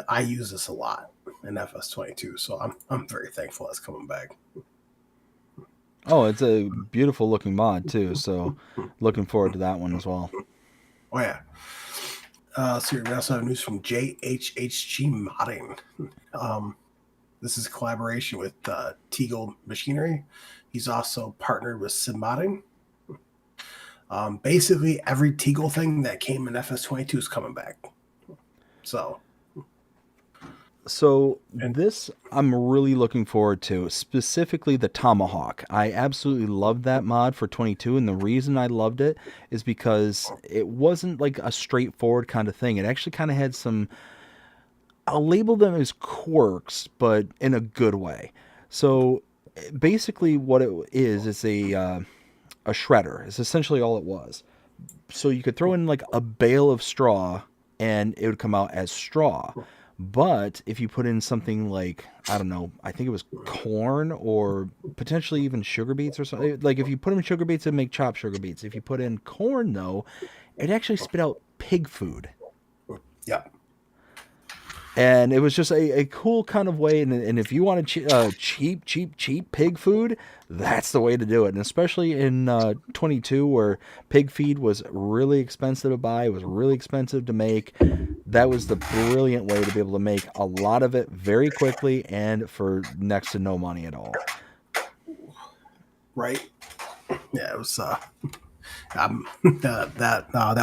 I use this a lot in FS22, so I'm very thankful that's coming back.
Oh, it's a beautiful looking mod too, so looking forward to that one as well.
Oh yeah. So we also have news from JHHG Modding. This is a collaboration with Teagle Machinery. He's also partnered with Sim Modding. Basically, every Teagle thing that came in FS22 is coming back.
So this I'm really looking forward to, specifically the Tomahawk. I absolutely loved that mod for 22, and the reason I loved it is because it wasn't like a straightforward kind of thing. It actually kind of had some, I'll label them as quirks, but in a good way. So basically what it is a shredder. It's essentially all it was. So you could throw in like a bale of straw and it would come out as straw. But if you put in something like, I don't know, I think it was corn or potentially even sugar beets or something. Like if you put in sugar beets, it'd make chopped sugar beets. If you put in corn, though, it actually spit out pig food.
Yeah.
And it was just a cool kind of way. And if you wanted cheap pig food, that's the way to do it. And especially in 22, where pig feed was really expensive to buy, it was really expensive to make. That was the brilliant way to be able to make a lot of it very quickly and for next to no money at all.
Right. Yeah, it was. That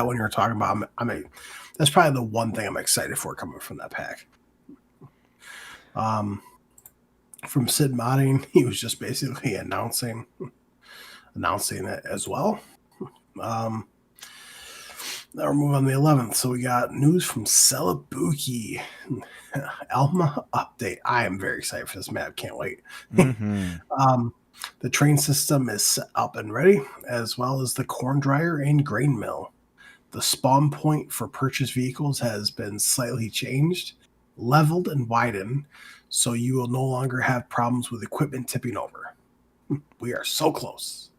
one you were talking about, that's probably the one thing I'm excited for coming from that pack. From Sid Modding, he was just basically announcing it as well. Now we're moving on the 11th. So we got news from Celebuki. Elma update. I am very excited for this map. Can't wait.
Mm-hmm.
The train system is set up and ready, as well as the corn dryer and grain mill. The spawn point for purchase vehicles has been slightly changed, leveled, and widened, so you will no longer have problems with equipment tipping over. We are so close.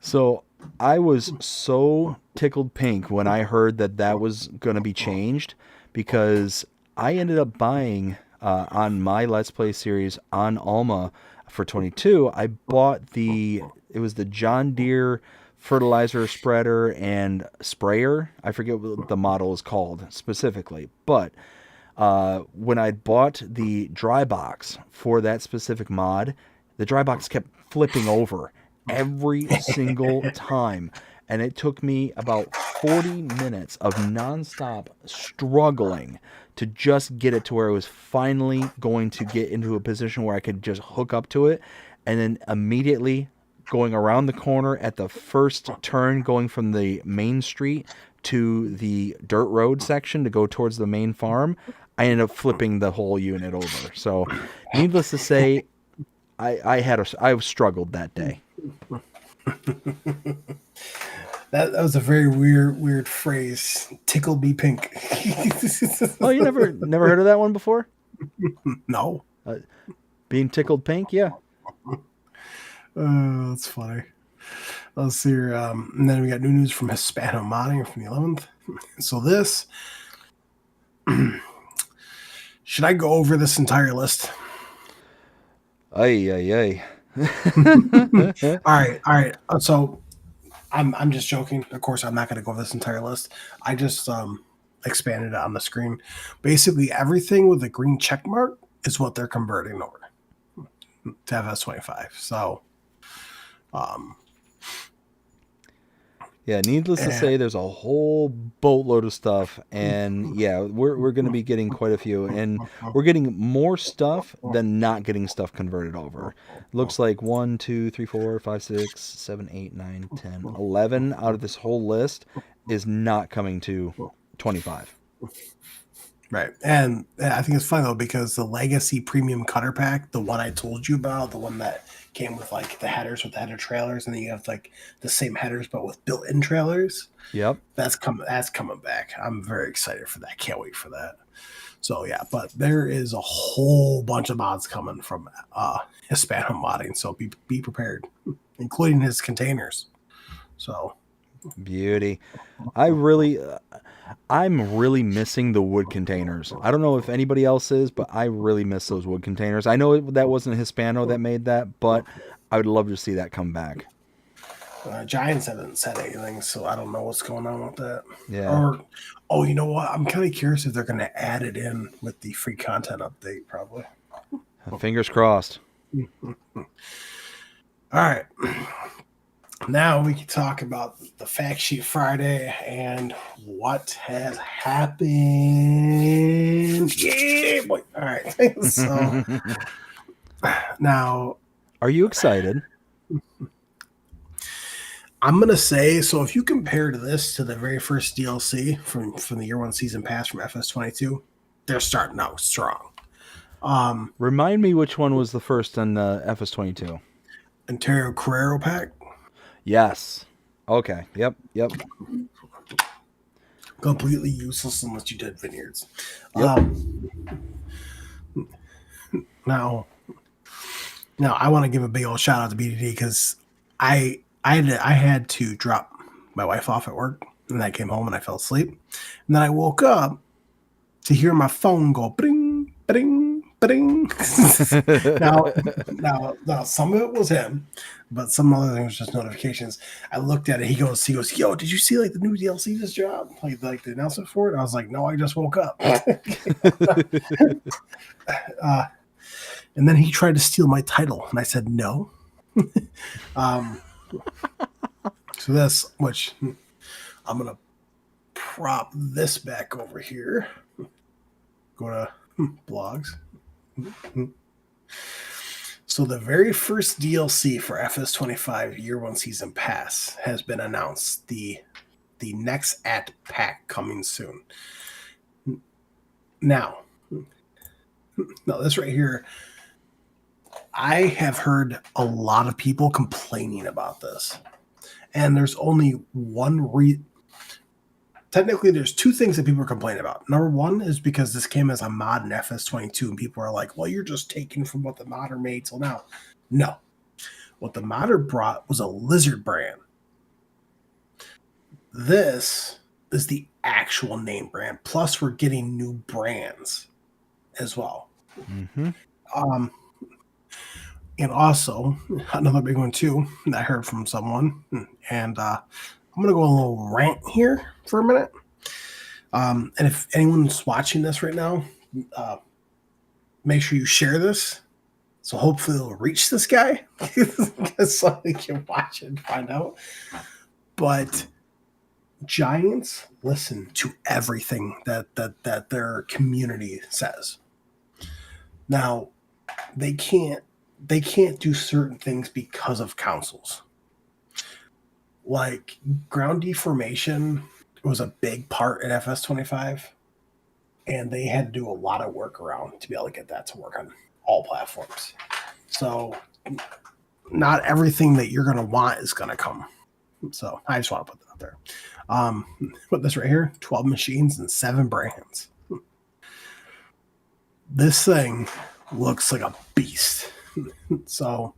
So I was so tickled pink when I heard that was going to be changed, because I ended up buying on my Let's Play series on Alma for 22. I bought it was the John Deere fertilizer spreader and sprayer. I forget what the model is called specifically, but when I bought the dry box for that specific mod, the dry box kept flipping over every single time. And it took me about 40 minutes of nonstop struggling to just get it to where it was finally going to get into a position where I could just hook up to it. And then immediately going around the corner at the first turn, going from the main street to the dirt road section to go towards the main farm, I ended up flipping the whole unit over. So needless to say, I struggled that day.
That was a very weird phrase. Tickle me pink.
Oh, you never heard of that one before?
No.
Being tickled pink, yeah.
That's funny. Let's see here. And then we got new news from Hispano Modding from the 11th. So this, should I go over this entire list?
Ay.
All right. So I'm just joking. Of course, I'm not going to go over this entire list. I just expanded it on the screen. Basically, everything with a green check mark is what they're converting over to FS25. So,
Yeah, needless to say, there's a whole boatload of stuff, and yeah, we're going to be getting quite a few, and we're getting more stuff than not getting stuff converted over. Looks like 1, 2, 3, 4, 5, 6, 7, 8, 9, 10, 11 out of this whole list is not coming to 25.
Right. And I think it's funny though, because the Legacy Premium Cutter Pack, the one I told you about, the one that came with like the headers with the header trailers, and then you have like the same headers but with built-in trailers.
Yep.
That's coming back. I'm very excited for that. Can't wait for that. So yeah, but there is a whole bunch of mods coming from Hispano modding. So be prepared, including his containers. So
beauty. I'm really missing the wood containers. I don't know if anybody else is, but I really miss those wood containers. I know that wasn't Hispano that made that, but I would love to see that come back.
Giants haven't said anything, so I don't know what's going on with that.
Yeah.
Or, you know what? I'm kind of curious if they're going to add it in with the free content update, probably.
Fingers crossed.
All right. Now we can talk about the Fact Sheet Friday and what has happened. Yeah, boy. All right. So now,
are you excited?
I'm going to say, so if you compare this to the very first DLC from the year one season pass from FS22, they're starting out strong.
Remind me which one was the first on FS22?
Ontario Carrero pack.
Yes. Okay. Yep.
Completely useless unless you did vineyards.
Yep.
Now I want to give a big old shout out to BDD because I had to drop my wife off at work, and I came home and I fell asleep, and then I woke up to hear my phone go bring bring bring. now some of it was him, but some other things was just notifications. I looked at it. He goes, yo, did you see like the new DLC just dropped? Like the announcement for it? I was like, no, I just woke up. And then he tried to steal my title, and I said no. So this, which I'm gonna prop this back over here. Go to blogs. So the very first DLC for FS25 Year 1 Season Pass has been announced. The next pack coming soon. Now this right here, I have heard a lot of people complaining about this. And there's only one technically, there's two things that people are complaining about. Number one is because this came as a mod in FS22, and people are like, well, you're just taking from what the modder made till now. No. What the modder brought was a lizard brand. This is the actual name brand. Plus, we're getting new brands as well.
Mm-hmm.
And also, another big one too that I heard from someone, and I'm going to go a little rant here for a minute. And if anyone's watching this right now, make sure you share this. So hopefully it'll reach this guy so he can watch it and find out. But Giants listen to everything that their community says. Now, they can't do certain things because of councils. Like ground deformation was a big part in FS25, and they had to do a lot of work around to be able to get that to work on all platforms. So not everything that you're going to want is going to come. So I just want to put that out there. Put this right here, 12 machines and 7 brands. This thing looks like a beast. So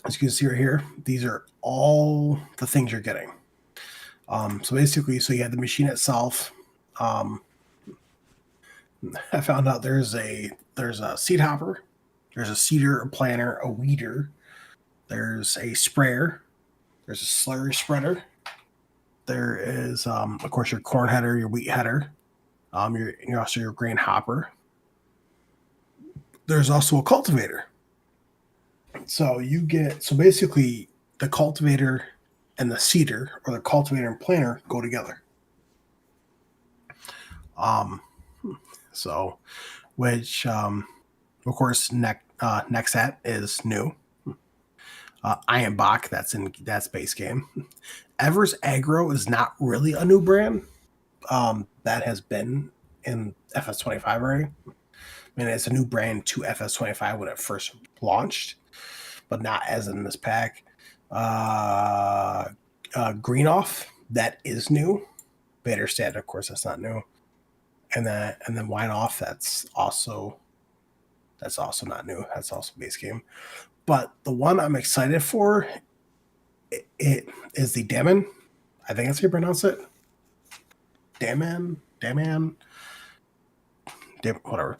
as you can see right here, these are all the things you're getting. So basically, you have the machine itself. I found out there's a seed hopper, there's a seeder, a planter, a weeder, there's a sprayer, there's a slurry spreader, there is of course your corn header, your wheat header, your also your grain hopper. There's also a cultivator. So basically the cultivator and the seeder or the cultivator and planter go together. So, which of course Nexat is new. Ironbach, that's base game. Evers Agro is not really a new brand. That has been in FS25 already. I mean, it's a new brand to FS25 when it first launched, but not as in this pack. Greenoff, that is new. Baderstad, of course, that's not new. And then Wineoff, that's also not new. That's also base game. But the one I'm excited for it is the Daman. I think that's how you pronounce it. Daman, whatever.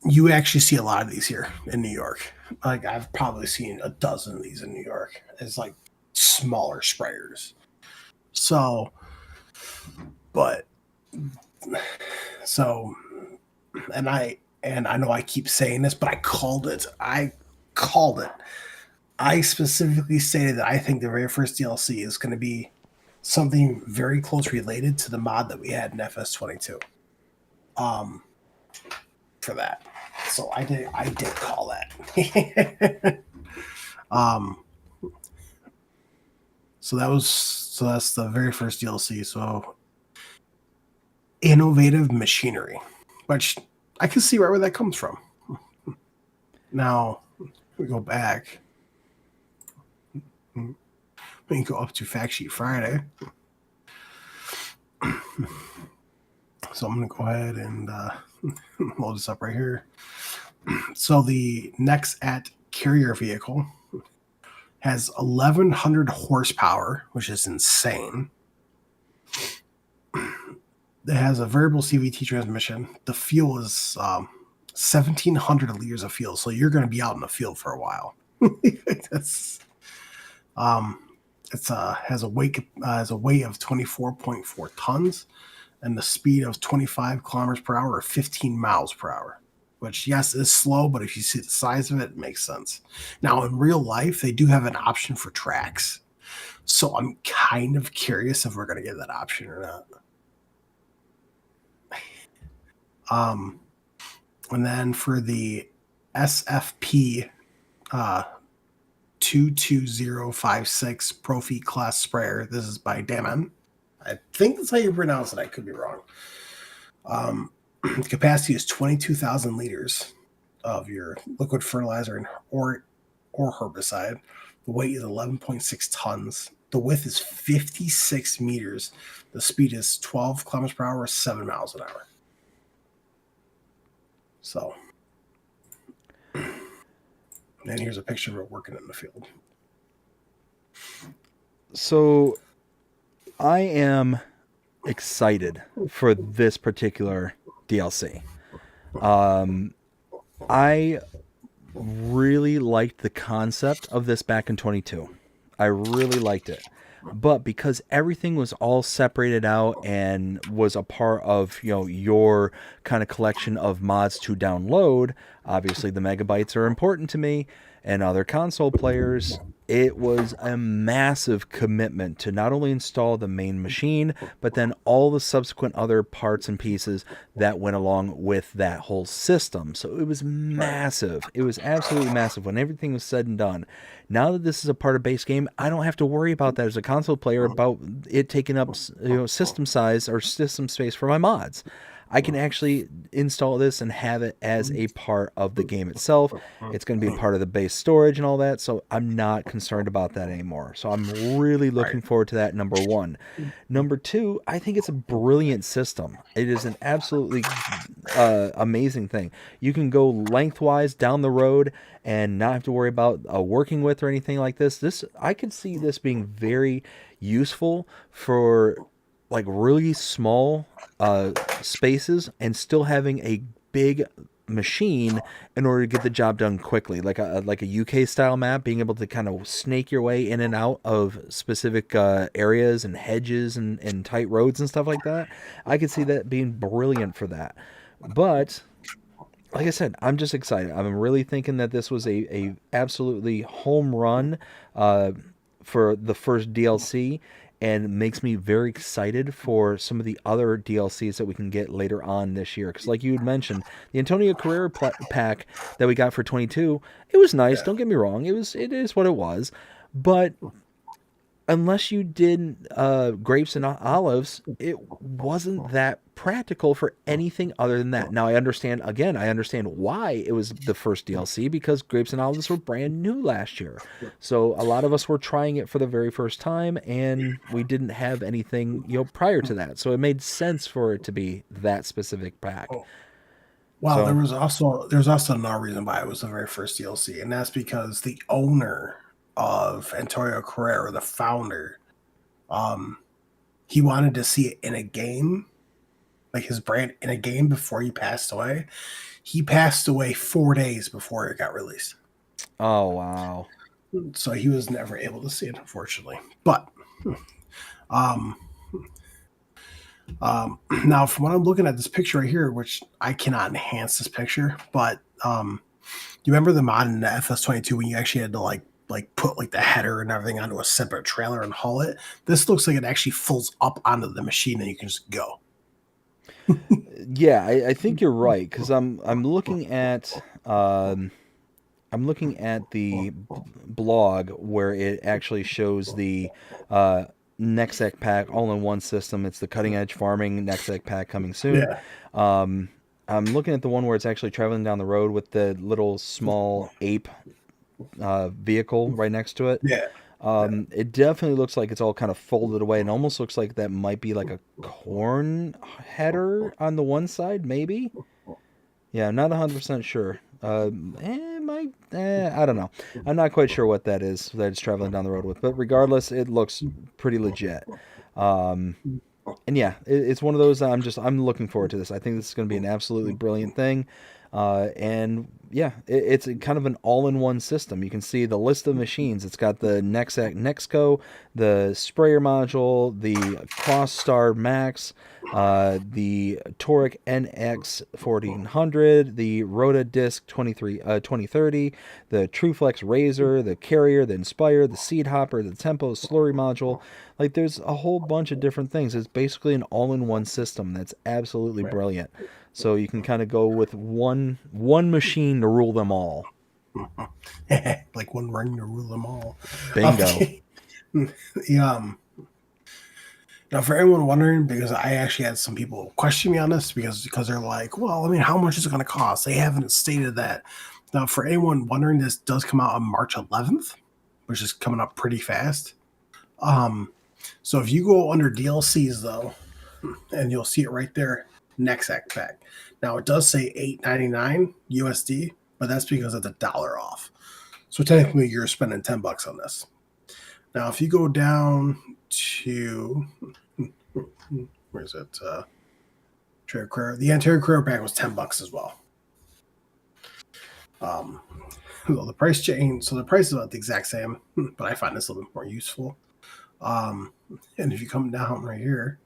You actually see a lot of these here in New York. Like I've probably seen a dozen of these in New York. It's like smaller sprayers. So, and I know I keep saying this, but I called it. I specifically stated that I think the very first DLC is going to be something very close related to the mod that we had in FS22. For that. So I did call that. So that's the very first DLC. So innovative machinery, which I can see right where that comes from. Now we go back. We can go up to Fact Sheet Friday. So I'm going to go ahead and load this up right here. So the Nexat carrier vehicle has 1,100 horsepower, which is insane. It has a variable CVT transmission. The fuel is 1,700 liters of fuel, so you're going to be out in the field for a while. That's has a weight of 24.4 tons and the speed of 25 kilometers per hour or 15 miles per hour. Which, yes, is slow, but if you see the size of it, it makes sense. Now, in real life, they do have an option for tracks. So I'm kind of curious if we're going to get that option or not. And then for the SFP 22056 Profi class sprayer, this is by Daman. I think that's how you pronounce it. I could be wrong. The capacity is 22,000 liters of your liquid fertilizer or herbicide. The weight is 11.6 tons. The width is 56 meters. The speed is 12 kilometers per hour, 7 miles an hour. So, and here's a picture of it working in the field.
So, I am excited for this particular DLC. I really liked the concept of this back in 22. I really liked it. But because everything was all separated out and was a part of, your kind of collection of mods to download, obviously the megabytes are important to me and other console players. It was a massive commitment to not only install the main machine, but then all the subsequent other parts and pieces that went along with that whole system. So it was massive. It was absolutely massive when everything was said and done. Now that this is a part of base game, I don't have to worry about that as a console player about it taking up system size or system space for my mods. I can actually install this and have it as a part of the game itself. It's going to be a part of the base storage and all that, so I'm not concerned about that anymore. So I'm really looking forward to that, number one. Number two, I think it's a brilliant system. It is an absolutely amazing thing. You can go lengthwise down the road and not have to worry about working with or anything like this. I could see this being very useful for like really small spaces and still having a big machine in order to get the job done quickly, like a UK style map, being able to kind of snake your way in and out of specific areas and hedges and tight roads and stuff like that. I could see that being brilliant for that. But like I said, I'm just excited. I'm really thinking that this was a absolutely home run for the first DLC, and makes me very excited for some of the other DLCs that we can get later on this year. Because, like you had mentioned, the Antonio Carrera pack that we got for 22, it was nice.
Yeah.
Don't get me wrong. It is what it was, but unless you did grapes and olives, it wasn't that practical for anything other than that. Now, I understand why it was the first DLC, because grapes and olives were brand new last year. So a lot of us were trying it for the very first time, and we didn't have anything, prior to that. So it made sense for it to be that specific pack.
Well,
So,
there's also another reason why it was the very first DLC, and that's because the owner of Antonio Carrera, the founder, um, he wanted to see it in a game, like his brand in a game before he passed away. He passed away 4 days before it got released,
oh wow.
so he was never able to see it, unfortunately. But um, now, from what I'm looking at this picture right here, which I cannot enhance this picture, but you remember the mod in the FS22 when you actually had to like put like the header and everything onto a separate trailer and haul it? This looks like it actually folds up onto the machine and you can just go.
Yeah, I think you're right, because I'm looking at the blog where it actually shows the Nexec pack all-in-one system. It's the cutting-edge farming Nexec pack coming soon.
Yeah.
I'm looking at the one where it's actually traveling down the road with the little small ape vehicle right next to it.
Yeah.
It definitely looks like it's all kind of folded away, and almost looks like that might be like a corn header on the one side, maybe. Yeah, I'm not 100% sure. I don't know. I'm not quite sure what that is that it's traveling down the road with, but regardless, it looks pretty legit. And yeah, it's one of those that I'm looking forward to this. I think this is going to be an absolutely brilliant thing. And yeah, it's kind of an all-in-one system. You can see the list of machines. It's got the Nexco, the sprayer module, the Crossstar Max, the Toric NX 1400, the Rotodisc 2030, the TrueFlex Razor, the Carrier, the Inspire, the Seed Hopper, the Tempo Slurry module. Like, there's a whole bunch of different things. It's basically an all-in-one system that's absolutely brilliant. So you can kind of go with one machine to rule them all.
Like one ring to rule them all.
Bingo.
Now, for anyone wondering, because I actually had some people question me on this because they're like, well, I mean, how much is it going to cost? They haven't stated that. Now, for anyone wondering, this does come out on March 11th, which is coming up pretty fast. So if you go under DLCs, though, and you'll see it right there, Nexac pack. Now, it does say $8.99 USD, but that's because it's $1 off. So technically, you're spending $10 on this. Now, if you go down to where's it? The Antonio Carrera pack was $10 as well. Well, the price change, so the price is about the exact same, but I find this a little bit more useful. And if you come down right here,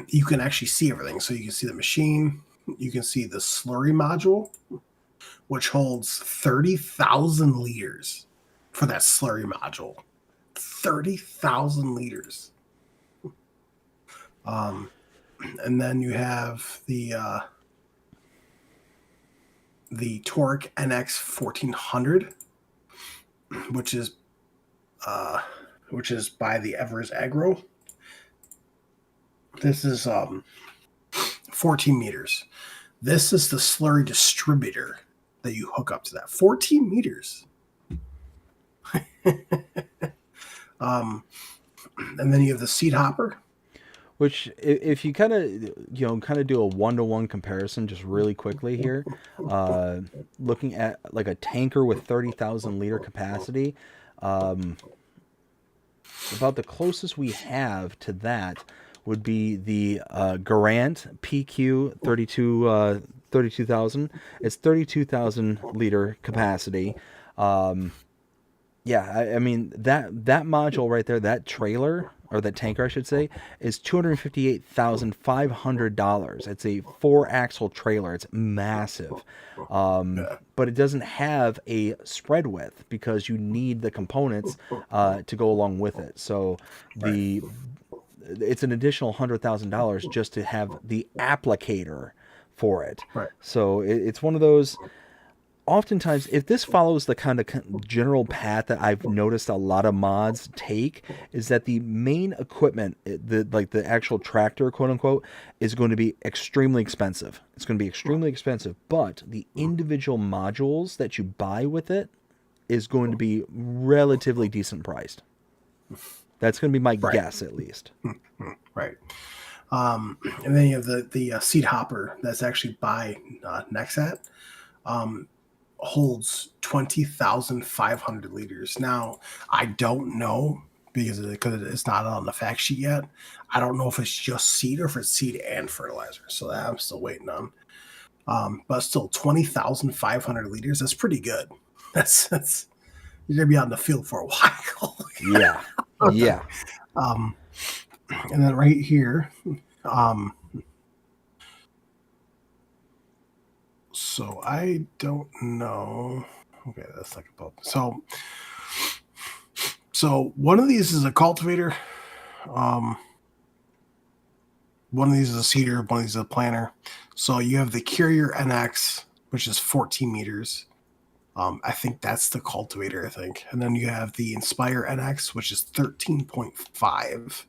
you can actually see everything. So you can see the machine, you can see the slurry module, which holds 30,000 liters for that slurry module. 30,000 liters. And then you have the Toric NX 1400, which is by the Evers Agro. This is 14 meters. This is the slurry distributor that you hook up to that. 14 meters. And then you have the seed hopper,
which, if you kind of do a 1-to-1 comparison, just really quickly here, looking at like a tanker with 30,000 liter capacity, about the closest we have to that would be the Garant PQ 32,000. It's 32,000 liter capacity. Yeah, I mean that module right there, that trailer, or that tanker, I should say, is $258,500. It's a 4-axle trailer. It's massive. But it doesn't have a spread width because you need the components to go along with it. So it's an additional $100,000 just to have the applicator for it.
Right.
So it's one of those. Oftentimes, if this follows the kind of general path that I've noticed a lot of mods take, is that the main equipment, the actual tractor, quote unquote, is going to be extremely expensive. It's going to be extremely expensive, but the individual modules that you buy with it is going to be relatively decent priced. That's going to be my guess, at least.
Right. And then you have the seed hopper that's actually by Nexat. Holds 20,500 liters. Now, I don't know because it's not on the fact sheet yet. I don't know if it's just seed or if it's seed and fertilizer. So that I'm still waiting on. But still 20,500 liters. That's pretty good. That's you're gonna be out in the field for a while.
Yeah. Yeah.
And then right here, so I don't know. Okay, that's like a pump. So one of these is a cultivator. One of these is a seeder. One of these is a planter. So you have the Carrier NX, which is 14 meters. I think that's the cultivator, I think. And then you have the Inspire NX, which is 13.5.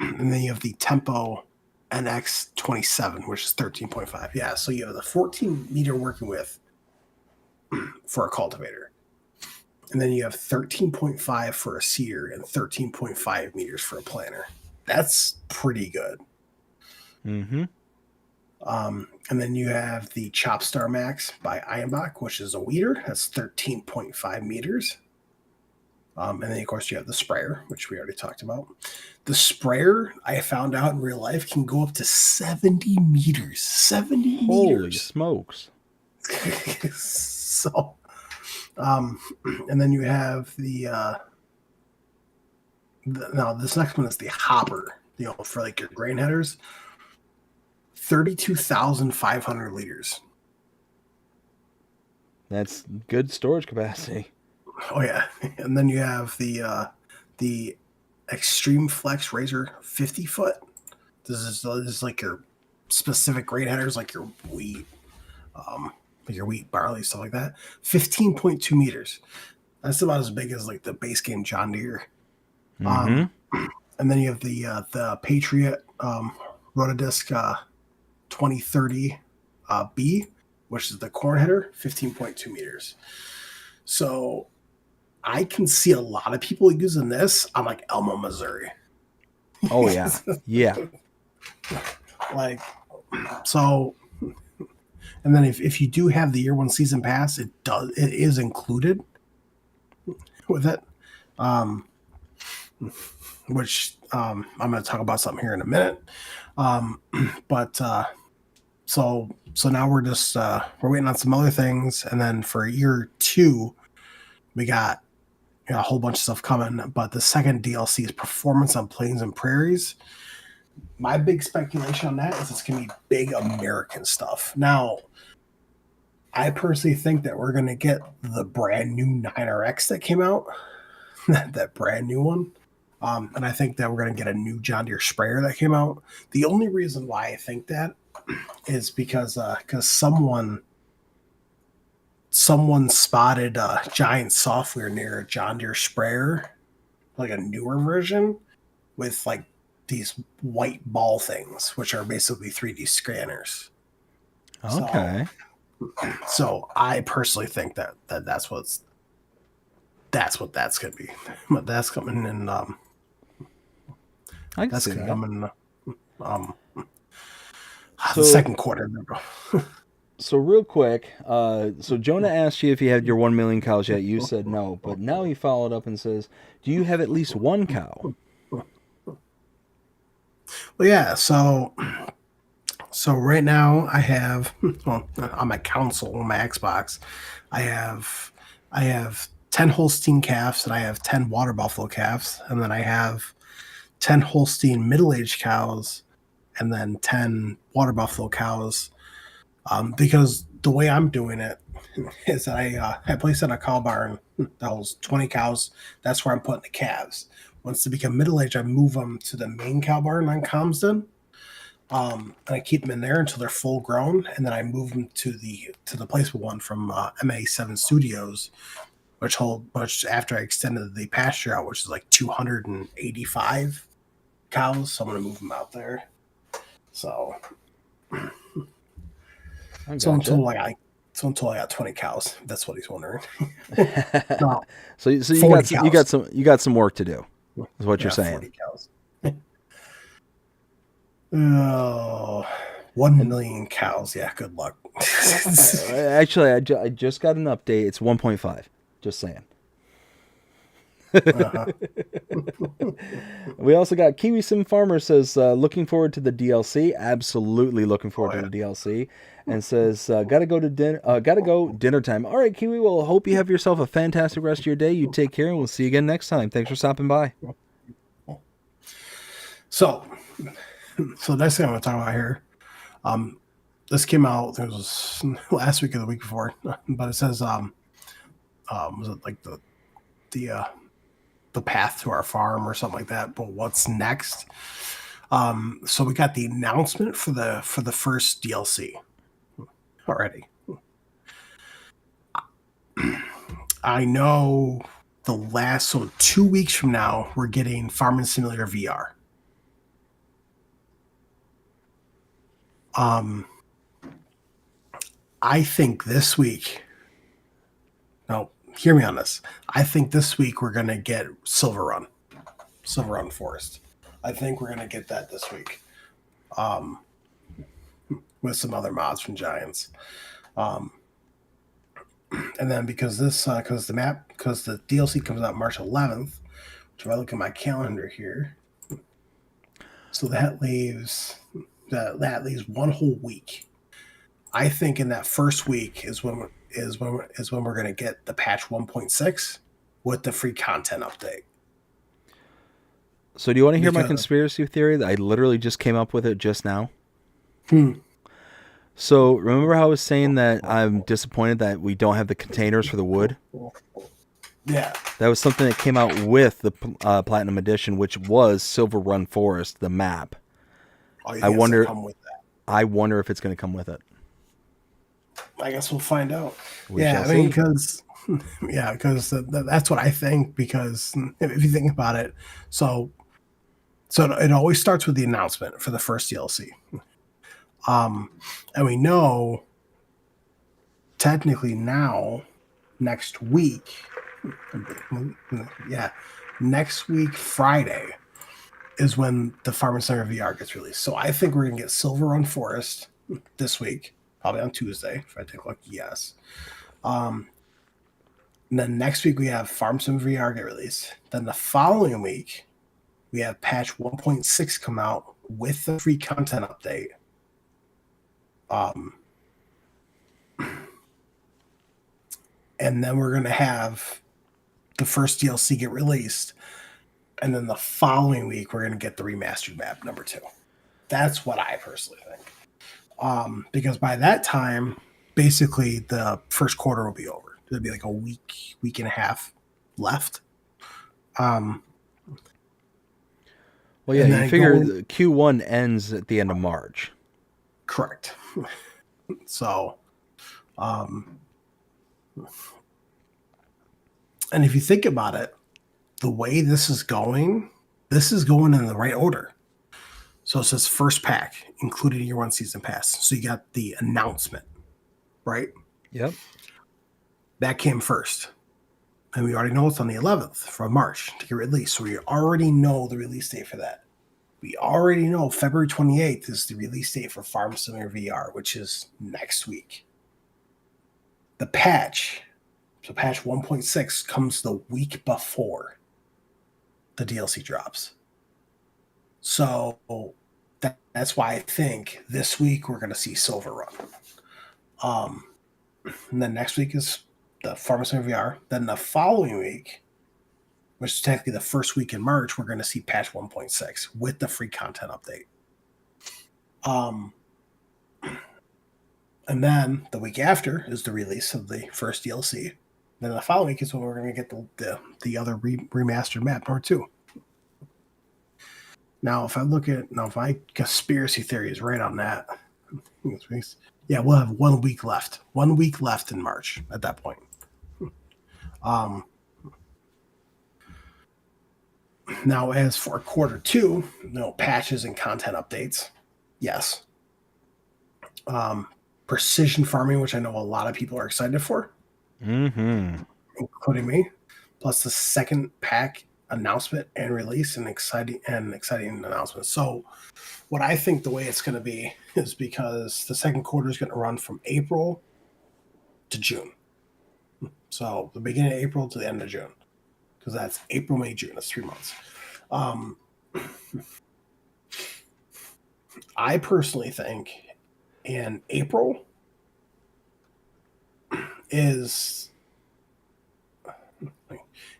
And then you have the Tempo NX 27, which is 13.5. Yeah, so you have the 14 meter working with for a cultivator. And then you have 13.5 for a seeder and 13.5 meters for a planter. That's pretty good.
Mm-hmm.
And then you have the Chopstar Max by Ironbach, which is a weeder. That's 13.5 meters. And then, of course, you have the sprayer, which we already talked about. The sprayer, I found out in real life, can go up to 70 meters. 70
Holy
meters.
smokes.
So, and then you have now this next one is the hopper, for like your grain headers. 32,500 liters.
That's good storage capacity.
Oh yeah, and then you have the Extreme Flex Razor 50 foot. This is like your specific grain headers, like your wheat, barley, stuff like that. 15.2 meters. That's about as big as like the base game John Deere.
Mm-hmm.
And then you have the Patriot Rotodisc 2030 B, which is the corn header, 15.2 meters. So I can see a lot of people using this on like Elmo, Missouri.
Oh yeah. Yeah.
Like, so, and then if you do have the year one season pass, it is included with it. Which I'm going to talk about something here in a minute. So now we're just we're waiting on some other things, and then for year 2, we got a whole bunch of stuff coming. But the second DLC is Performance on Plains and Prairies. My big speculation on that is it's going to be big American stuff. Now, I personally think that we're going to get the brand new 9RX that came out, that brand new one. And I think that we're going to get a new John Deere sprayer that came out. The only reason why I think that is because someone spotted Giant Software near a John Deere sprayer, like a newer version, with like these white ball things, which are basically 3D scanners.
Okay.
So I personally think that's what that's going to be. But that's coming in.
I can
That's
see
going to
that.
come in
So-
the second quarter.
So real quick, so Jonah asked you if you had your 1 million cows yet. You said no, but now he followed up and says, "Do you have at least one cow?"
Well, yeah. So right now I have on my console, on my Xbox, I have 10 Holstein calves and I have 10 water buffalo calves, and then I have 10 Holstein middle-aged cows, and then 10 water buffalo cows. Because the way I'm doing it is that I place in a cow barn that holds 20 cows. That's where I'm putting the calves. Once they become middle-aged, I move them to the main cow barn on Comston. And I keep them in there until they're full grown, and then I move them to the placement one from MA7 Studios, which after I extended the pasture out, which is like 285 cows, so I'm gonna move them out there. So until I got 20 cows. That's what he's wondering. No,
so you got some work to do. Is what you're saying?
40 cows. Oh, 1 million cows. Yeah, good luck.
Actually, I just got an update. It's 1.5. Just saying. We also got Kiwi Sim Farmer says, looking forward to the DLC. Absolutely looking forward to the DLC. And says, gotta go dinner time. All right, Kiwi, well, hope you have yourself a fantastic rest of your day. You take care, and we'll see you again next time. Thanks for stopping by.
So next thing I want to talk about here, this came out, it was last week or the week before, but it says, was it like the path to our farm or something like that, but what's next? So we got the announcement for the first DLC already. I know so 2 weeks from now, we're getting Farming Simulator VR. I think this week, no, hear me on this. I think this week we're going to get Silver Run Forest. I think we're going to get that this week. With some other mods from Giants. And then because the DLC comes out March 11th, which if I look at my calendar here, so that leaves 1 whole week. I think in that first week is when we're going to get the patch 1.6 with the free content update.
So do you want to hear my conspiracy theory that I literally just came up with it just now? So remember how I was saying that I'm disappointed that we don't have the containers for the wood?
Yeah.
That was something that came out with the Platinum Edition, which was Silver Run Forest, the map.
Oh, I wonder
if it's going to come with it.
I guess we'll find out.
Because
that's what I think. Because if you think about it, so it always starts with the announcement for the first DLC, and we know technically now next week Friday is when the Farming Center VR gets released. So I think we're gonna get Silver Run Forest this week. Probably on Tuesday, if I take a look. Yes. And then next week we have Farm Sim VR get released. Then the following week we have patch 1.6 come out with the free content update. And then we're gonna have the first DLC get released, and then the following week we're gonna get the remastered map number 2. That's what I personally think. Because by that time, basically the first quarter will be over. There'll be like a week and a half left.
Well, yeah, you figure Q1 ends at the end of March.
Correct. So, and if you think about it, the way this is going in the right order. So it says first pack, including year 1 season pass. So you got the announcement, right?
Yep.
That came first. And we already know it's on the 11th from March to get released. So we already know the release date for that. We already know February 28th is the release date for Farm Simulator VR, which is next week. The patch, so patch 1.6 comes the week before the DLC drops. So that's why I think this week we're going to see Silver Run. And then next week is the Farm Simulator VR. Then the following week which is technically the first week in March, we're going to see patch 1.6 with the free content update. And then the week after is the release of the first DLC. Then the following week is when we're going to get the other remastered map, number 2. Now, if my conspiracy theory is right on that, yeah, we'll have 1 week left. 1 week left in March at that point. Now, as for quarter 2, patches and content updates, yes. Precision farming, which I know a lot of people are excited for, including me, plus the second pack announcement and release, and exciting announcement. So what I think the way it's going to be is, because the second quarter is going to run from April to June. So the beginning of April to the end of June, because that's April, May, June. That's 3 months. I personally think in April is,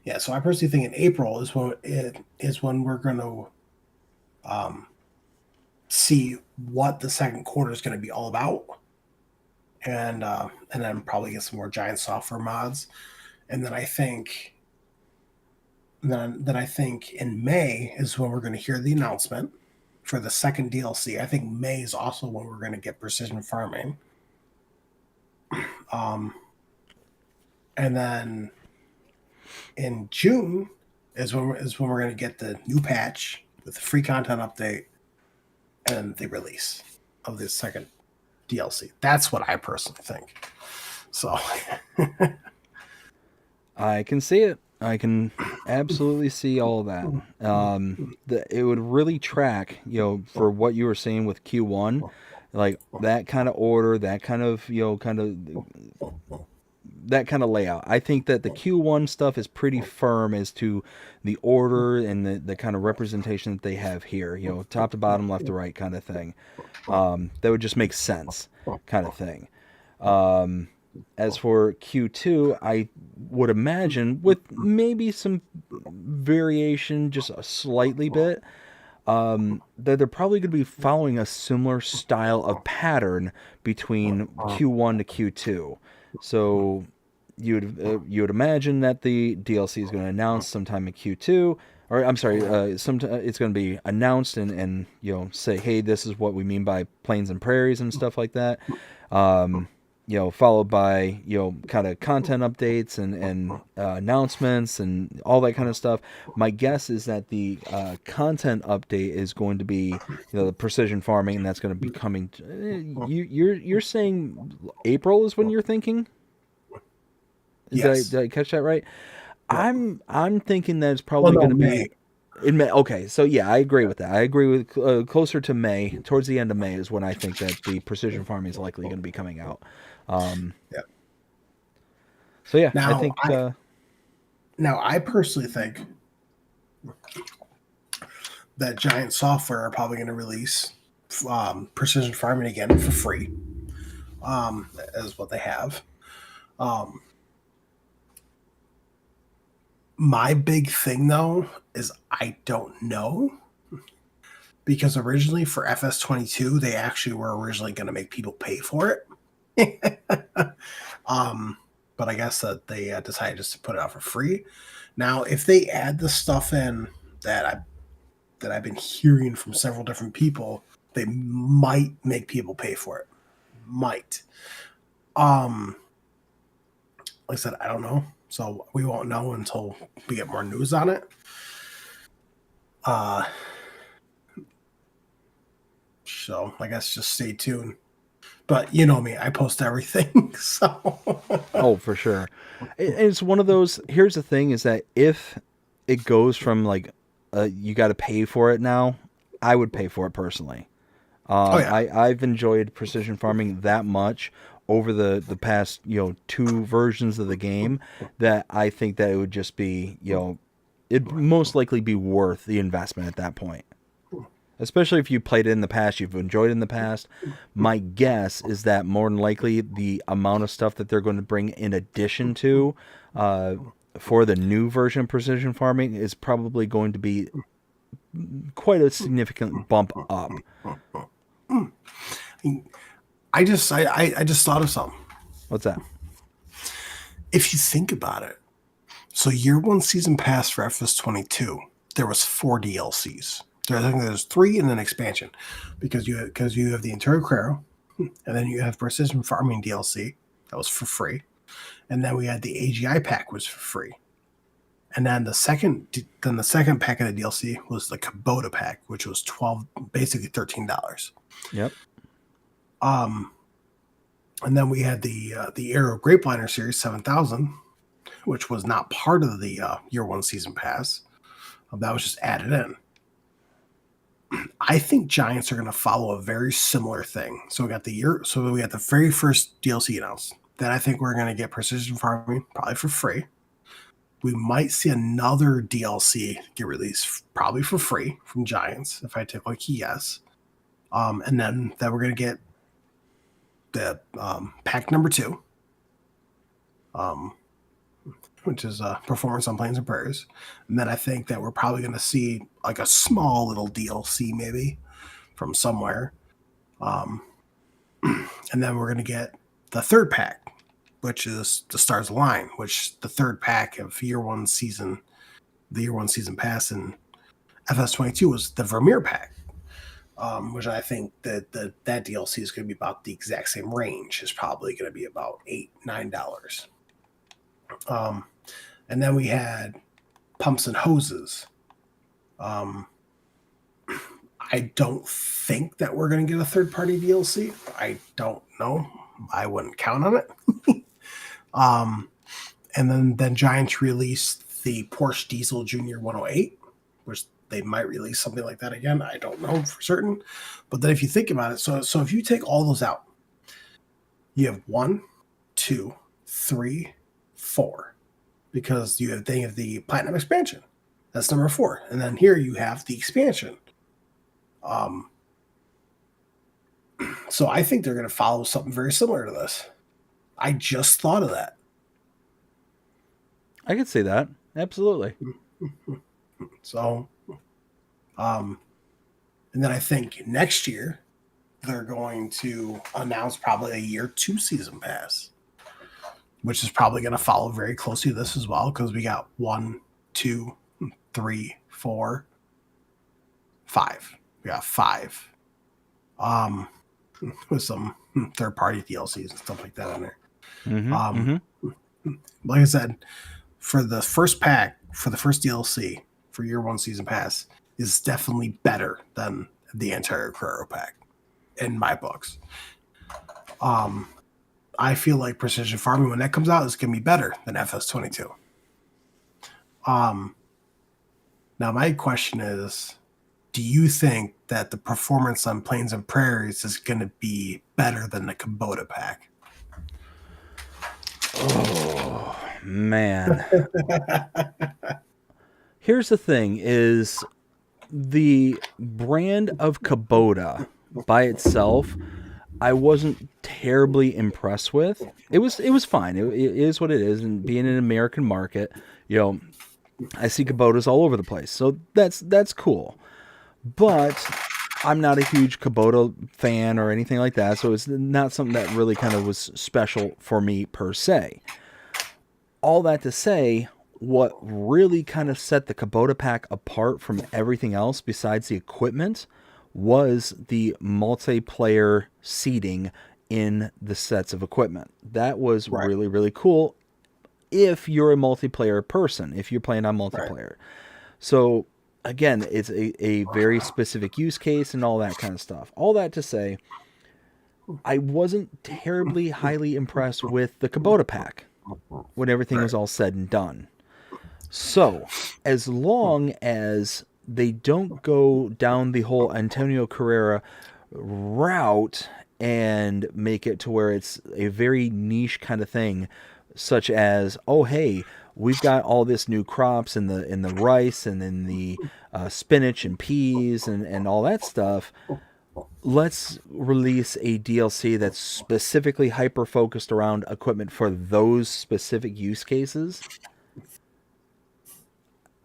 yeah. So I personally think in April is when we're going to see what the second quarter is going to be all about, and then probably get some more giant software mods, and then I think in May is when we're going to hear the announcement for the second DLC. I think May is also when we're going to get precision farming. And then in June is when we're going to get the new patch with the free content update and the release of the second DLC. That's what I personally think. So
I can see it. I can absolutely see all of that. It would really track, for what you were saying with Q1, like that kind of order, that kind of, that kind of layout. I think that the Q1 stuff is pretty firm as to the order and the kind of representation that they have here, top to bottom, left to right kind of thing. That would just make sense kind of thing. As for Q2, I would imagine, with maybe some variation, just a slightly bit, that they're probably going to be following a similar style of pattern between Q1 to Q2. So you would imagine that the DLC is going to announce sometime in Q2, or I'm sorry, it's going to be announced and say, hey, this is what we mean by plains and prairies and stuff like that. Followed by, kind of content updates and announcements and all that kind of stuff. My guess is that the content update is going to be, the precision farming, and that's going to be coming. You're saying April is when you're thinking?
Yes.
Did I catch that right? Yeah. I'm thinking that it's probably going to be in May. Okay, so yeah, I agree with that. I agree with closer to May, towards the end of May is when I think that the precision farming is likely going to be coming out.
Yeah.
So yeah,
now,
I think.
Now, I personally think that Giant Software are probably going to release precision farming again for free, as what they have. My big thing, though, is I don't know, because originally for FS22, they actually were originally going to make people pay for it. But I guess that they decided just to put it out for free. Now, if they add the stuff in that I've been hearing from several different people, they might make people pay for it. Might. Like I said, I don't know. So we won't know until we get more news on it. So I guess just stay tuned. But you know me, I post everything. So
oh, for sure. It's one of those. Here's the thing: is that if it goes from like you got to pay for it now, I would pay for it personally. I've enjoyed precision farming that much over the past 2 versions of the game that I think that it would just be it'd most likely be worth the investment at that point. Especially if you played it in the past, you've enjoyed it in the past. My guess is that more than likely the amount of stuff that they're going to bring in addition to for the new version of precision farming is probably going to be quite a significant bump up.
I just thought of something.
What's that?
If you think about it, so year one season pass for FS22, there was 4 DLCs. I think there's 3 and an expansion, because you have the Interior Crero, and then you have Precision Farming DLC that was for free, and then we had the AGI pack was for free, and then the second pack of the DLC was the Kubota pack, which was basically $13.
Yep.
And then we had the Arrow Grapeliner Series 7000, which was not part of the year one season pass. That was just added in. I think Giants are going to follow a very similar thing. So we got the very first DLC announced. Then I think we're going to get Precision Farming probably for free. We might see another DLC get released probably for free from Giants if I take like yes. And then we're going to get the pack number 2, which is Performance on Plains and Prairies. And then I think that we're probably going to see like a small little DLC maybe from somewhere. And then we're going to get the third pack, which is the Stars Align, which the third pack of the year one season pass in FS22 was the Vermeer pack. Which I think that DLC is going to be about the exact same range. It's probably going to be about $8-9. And then we had Pumps and Hoses. I don't think that we're going to get a third-party DLC. I don't know. I wouldn't count on it. And then Giants released the Porsche Diesel Junior 108, which they might release something like that again. I don't know for certain. But then if you think about it, so if you take all those out, you have 1, 2, 3, 4. Because you have the Platinum expansion. That's number 4. And then here you have the expansion. So I think they're going to follow something very similar to this. I just thought of that.
I could see that. Absolutely.
So, and then I think next year they're going to announce probably a year 2 season pass, which is probably going to follow very closely to this as well, because we got 1, 2, 3, 4, 5. We got 5. With some third party DLCs and stuff like that in there. Like I said, for the first pack, for the first DLC for year 1 season pass is definitely better than the entire Crero pack in my books. I feel like Precision Farming, when that comes out, is going to be better than FS22. Now my question is, do you think that the Performance on Plains and Prairies is going to be better than the Kubota pack?
Oh, man. Here's the thing is the brand of Kubota by itself, I wasn't terribly impressed with. It was fine. It is what it is. And being an American market, I see Kubotas all over the place. So that's cool. But I'm not a huge Kubota fan or anything like that. So it's not something that really kind of was special for me per se. All that to say, what really kind of set the Kubota pack apart from everything else besides the equipment was the multiplayer seating in the sets of equipment. That was really, really cool if you're a multiplayer person, if you're playing on multiplayer. Right. So, again, it's a very specific use case and all that kind of stuff. All that to say, I wasn't terribly highly impressed with the Kubota pack when everything was all said and done. So, as long as they don't go down the whole Antonio Carrera route and make it to where it's a very niche kind of thing, such as, oh, hey, we've got all this new crops in the rice and in the spinach and peas and all that stuff. Let's release a DLC that's specifically hyper-focused around equipment for those specific use cases.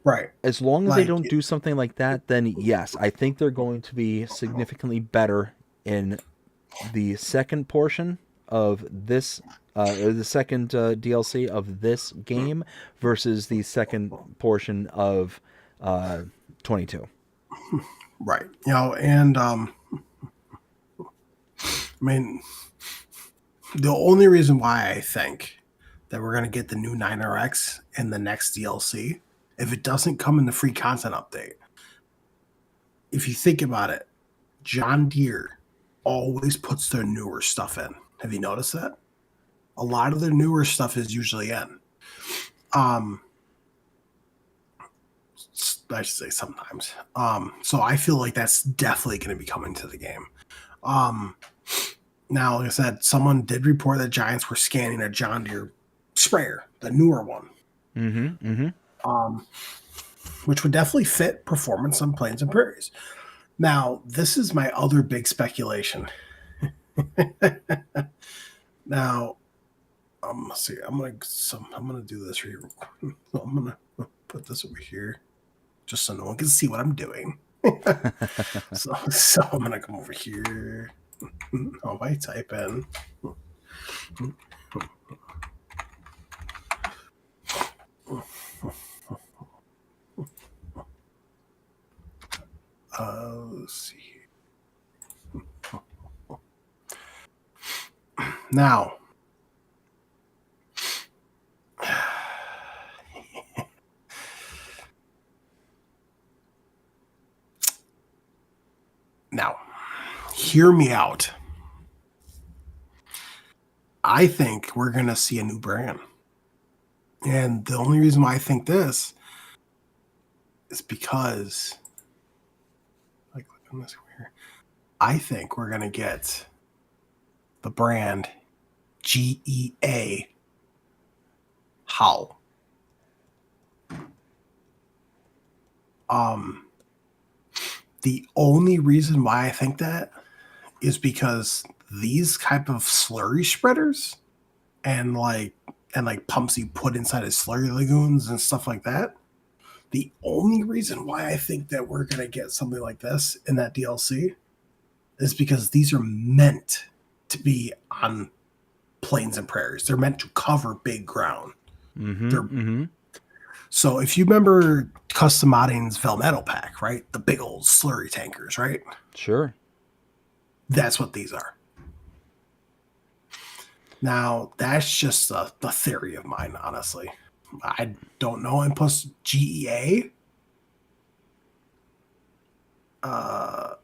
Right.
As long as they
Like,
don't do something like that, then yes, I think they're going to be significantly better in the second portion of this, or the second DLC of this game versus the second portion of 22.
right. And I mean, the only reason why I think that we're going to get the new 9RX in the next DLC, if it doesn't come in the free content update, if you think about it, John Deere always puts their newer stuff in. Have you noticed that? A lot of their newer stuff is usually in. I should say sometimes. So I feel like that's definitely going to be coming to the game. Now, like I said, someone did report that Giants were scanning a John Deere sprayer, the newer one, which would definitely fit performance on plains and prairies. Now, this is my other big speculation. Now, let's see. I'm gonna do this here. I'm gonna put this over here, just so no one can see what I'm doing. so I'm gonna come over here. Oh, I type in. Let's see. Now, hear me out. I think we're going to see a new brand. And the only reason why I think this is because, like, look on this here. I think we're going to get the brand GEA How. The only reason why I think that is because these type of slurry spreaders and pumps you put inside of slurry lagoons and stuff like that. The only reason why I think that we're going to get something like this in that DLC is because these are meant to be on plains and prairies. They're meant to cover big ground. So if you remember Custom Modding's Velmetal pack, right? The big old slurry tankers, right?
Sure.
That's what these are. Now, that's just the theory of mine, honestly. I don't know. And plus, GEA, let's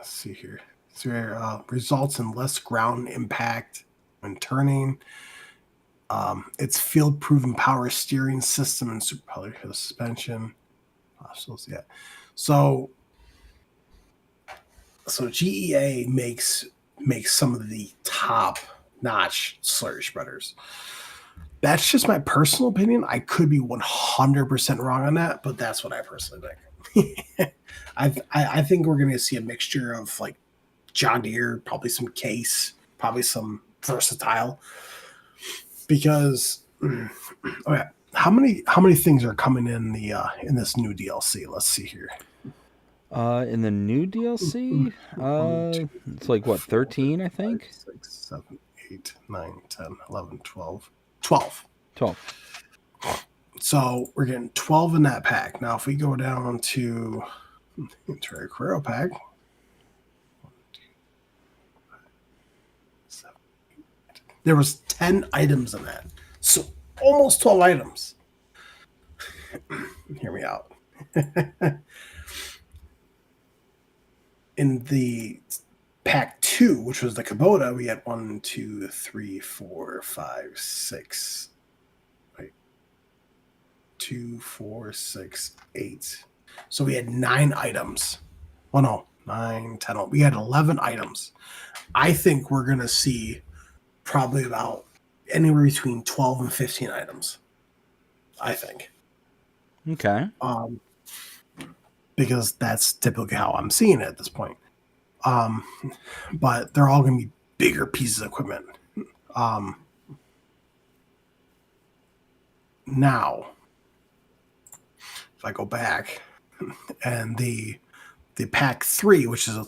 see here. So, results in less ground impact when turning. It's field-proven power steering system and super power suspension. So GEA makes some of the top-notch slurry spreaders. That's just my personal opinion. I could be 100% wrong on that, but that's what I personally think. I think we're going to see a mixture of like John Deere, probably some Case, probably some Versatile. Because, okay, how many things are coming in in this new DLC? Let's see here.
In the new DLC, it's like what, 13, I think?
5, 6, 7, 8, 9, 10, 11, 12. 12.
12.
So we're getting 12 in that pack. Now, if we go down to our Carrero pack, 1, 2, 5, 7, 8. There was 10 items in that. So almost 12 items. Hear me out. In the pack 2, which was the Kubota, we had 1, 2, 3, 4, 5, 6. Wait. 2, 4, 6, 8. So we had 9 items. Oh no, 9, 10. We had 11 items. I think we're going to see probably about anywhere between 12 and 15 items. I think.
Okay.
Because that's typically how I'm seeing it at this point. But they're all going to be bigger pieces of equipment. Now, if I go back, and the pack 3, which is a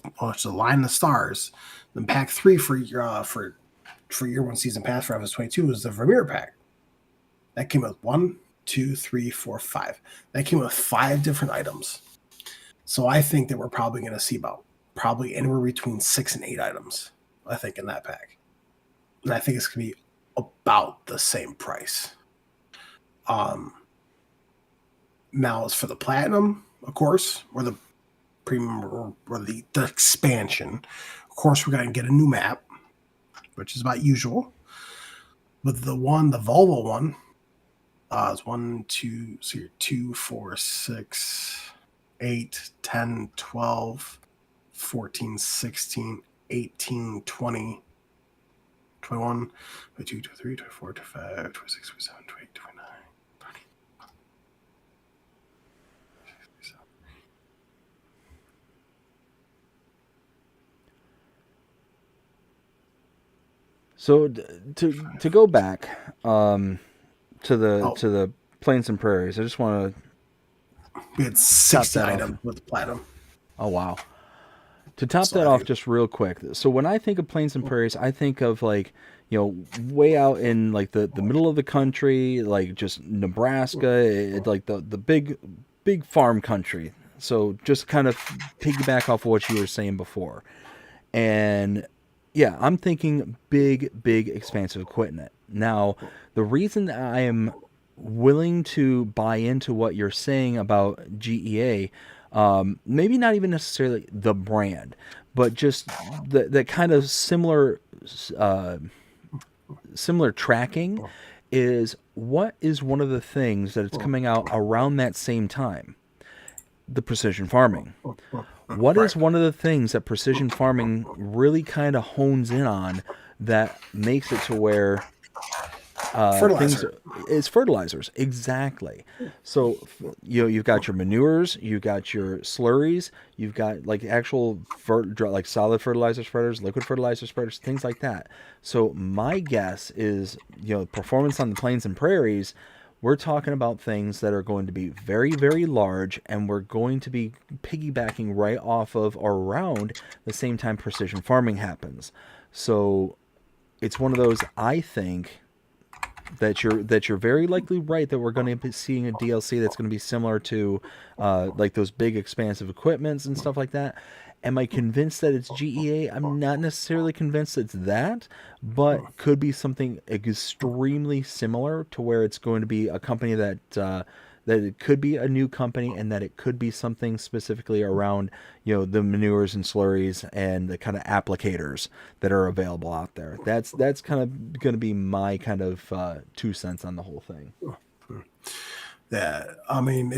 line of stars, the pack 3 for year 1 season pass for FS22 is the Vermeer pack. That came with 1, 2, 3, 4, 5. That came with 5 different items. So I think that we're probably going to see probably anywhere between 6 and 8 items, I think, in that pack. And I think it's going to be about the same price. Now, as for the platinum, of course, or the premium, or the expansion, of course, we're going to get a new map, which is about usual. But the Volvo one, is 1, 2, so you're 2, 4, 6, 8, 10, 12, 14, 16, 18, 20, 21, 22, 23, 24, 25, 26, 27, 28, 29, 30.
So to go back to the Plains and Prairies, I just want to
We had 60 items with the platinum.
Oh wow! To top that off, just real quick. So when I think of Plains and Prairies, I think of like, you know, way out in like the middle of the country, like just Nebraska, like the big farm country. So just kind of piggyback off of what you were saying before, and yeah, I'm thinking big expansive equipment. Now, the reason that I am willing to buy into what you're saying about GEA, maybe not even necessarily the brand, but just the kind of similar tracking, is what is one of the things that is coming out around that same time? The precision farming. What is one of the things that precision farming really kind of hones in on that makes it to where it's fertilizers? Exactly. So you've got your manures, you've got your slurries, you've got like actual like solid fertilizer spreaders, liquid fertilizer spreaders, things like that. So my guess is, performance on the Plains and Prairies, we're talking about things that are going to be very large, and we're going to be piggybacking right off of or around the same time precision farming happens. So it's one of those, I think, that you're very likely right that we're going to be seeing a DLC that's going to be similar to like those big expansive equipments and stuff like that. Am I convinced that it's GEA? I'm not necessarily convinced it's that, but could be something extremely similar to where it's going to be a company that it could be a new company, and that it could be something specifically around, the manures and slurries and the kind of applicators that are available out there. That's kind of going to be my kind of 2 cents on the whole thing.
Yeah, I mean,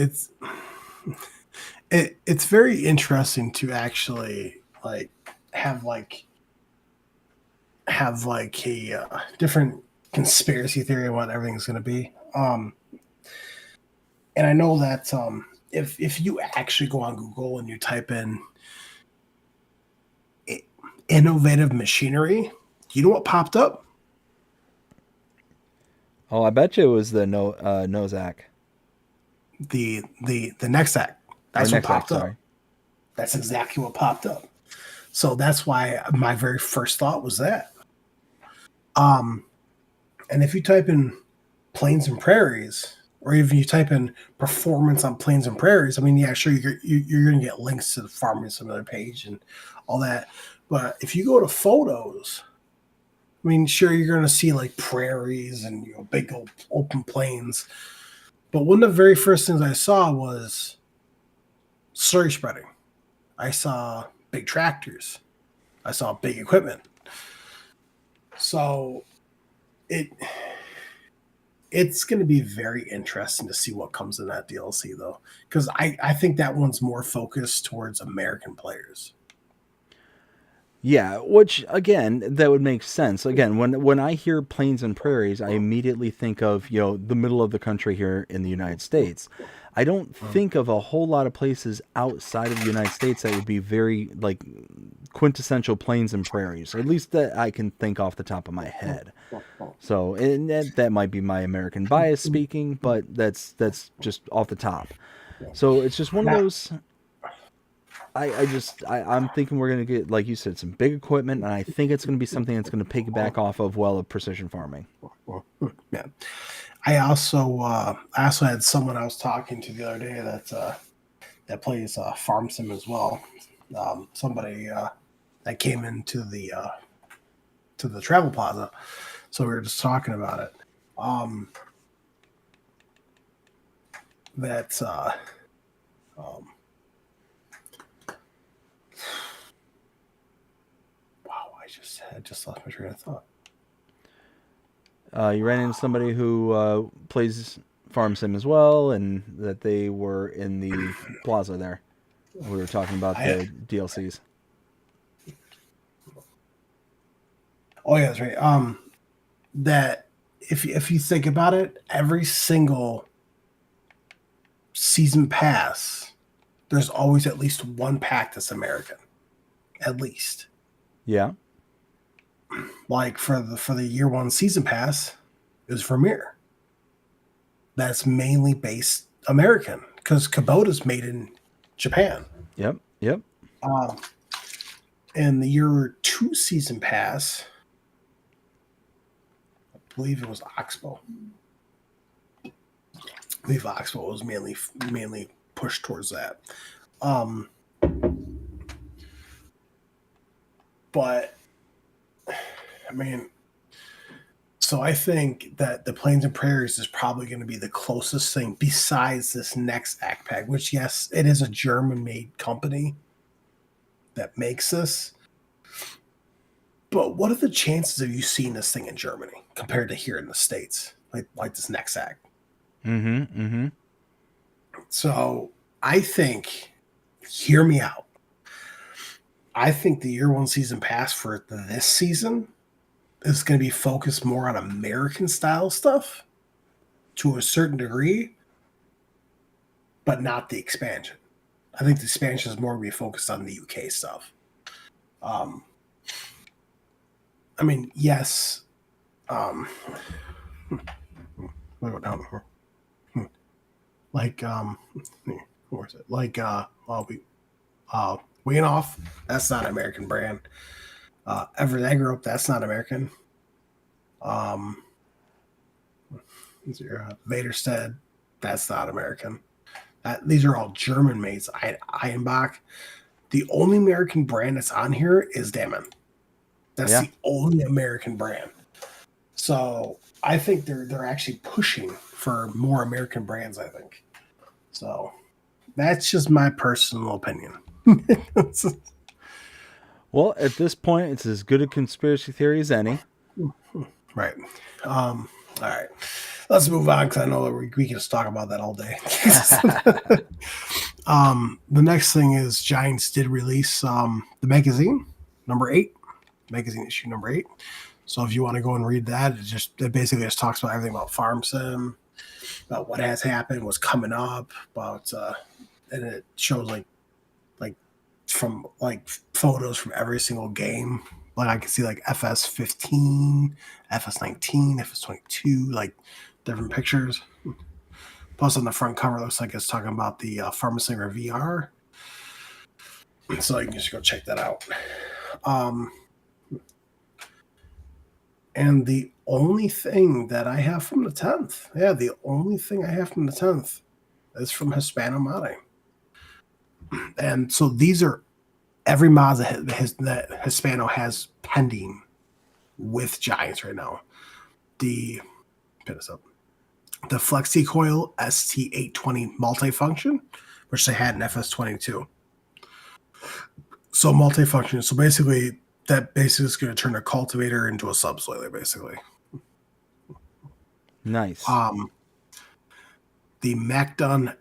it's very interesting to actually have a different conspiracy theory on what everything's going to be. And I know that if you actually go on Google and you type in innovative machinery, you know what popped up?
Oh, I bet you it was the Nozak.
The Nexac. That's what popped up. That's exactly what popped up. So that's why my very first thought was that. And if you type in Plains and Prairies, or even you type in performance on Plains and Prairies, I mean, yeah, sure, you're going to get links to the Farming Simulator page and all that. But if you go to photos, I mean, sure, you're going to see like prairies and big open plains. But one of the very first things I saw was slurry spreading. I saw big tractors. I saw big equipment. So it's going to be very interesting to see what comes in that DLC, though, because I think that one's more focused towards American players.
Yeah, which, again, that would make sense. Again, when I hear Plains and Prairies, I immediately think of, the middle of the country here in the United States. I don't think of a whole lot of places outside of the United States that would be very, quintessential Plains and Prairies, at least that I can think off the top of my head. So, and that might be my American bias speaking, but that's just off the top. So it's just one of those. I'm thinking we're gonna get, like you said, some big equipment, and I think it's gonna be something that's gonna piggyback off of of precision farming.
Yeah. I also had someone I was talking to the other day that plays farm sim as well. Somebody that came into the to the travel plaza, so we were just talking about it. That's wow! I just lost my train of thought.
You ran into somebody who plays farm sim as well, and that they were in the plaza there. We were talking about the DLCs.
Oh yeah, that's right. That if you think about it, every single season pass, there's always at least one pack that's American, at least.
Yeah.
Like for the year one season pass, it was Vermeer. That's mainly based American because Kubota's made in Japan.
Yep. Yep.
And the year two season pass, I believe it was Oxbow. I believe Oxbow was mainly pushed towards that. But I mean, so I think that the Plains and Prairies is probably going to be the closest thing besides this next ACT pack, which yes, it is a German-made company that makes this. But what are the chances of you seeing this thing in Germany compared to here in the States, like this next ACT?
Mm-hmm. Mm-hmm.
So I think, hear me out. I think the year one season pass for this season is going to be focused more on American style stuff to a certain degree, but not the expansion. I think the expansion is more going to be focused on the UK stuff. I mean, yes. Let me go down here. Like, where is it? Like, Weanoff, that's not an American brand. Everett Egg Rope, that's not American. Vaderstead, that's not American. These are all German made. Eyenbach. The only American brand that's on here is Damon. That's the only American brand. So I think they're actually pushing for more American brands, I think. So that's just my personal opinion.
Well, at this point, it's as good a conspiracy theory as any.
Right. All right. Let's move on because I know that we can just talk about that all day. The next thing is Giants did release the magazine, number 8, magazine issue number 8. So if you want to go and read that, it basically just talks about everything about farm sim, about what has happened, what's coming up, about and it shows like from like photos from every single game. Like I can see like FS15, FS19, FS22, like different pictures. Plus on the front cover, it looks like it's talking about the Farm Singer VR. So you can just go check that out. And the only thing that I have from the 10th, the only thing I have from the 10th is from Hispano Mate. And so these are every mod that Hispano has pending with Giants right now. Pin this up. The Flexi Coil ST820 multifunction, which they had in FS22. So multifunction. So basically, that is going to turn a cultivator into a subsoiler, basically.
Nice.
The MacDun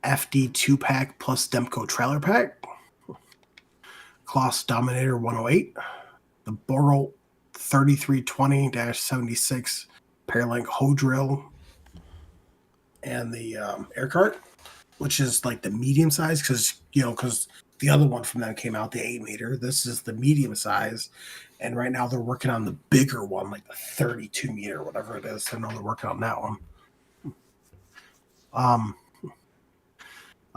FD 2-pack plus Demco trailer pack. Kloss Dominator 108. The Boral 3320-76 Paralink hoe drill. And the air cart, which is like the medium size, because the other one from them came out, the 8-meter. This is the medium size, and right now they're working on the bigger one, like the 32-meter, whatever it is. I know they're working on that one.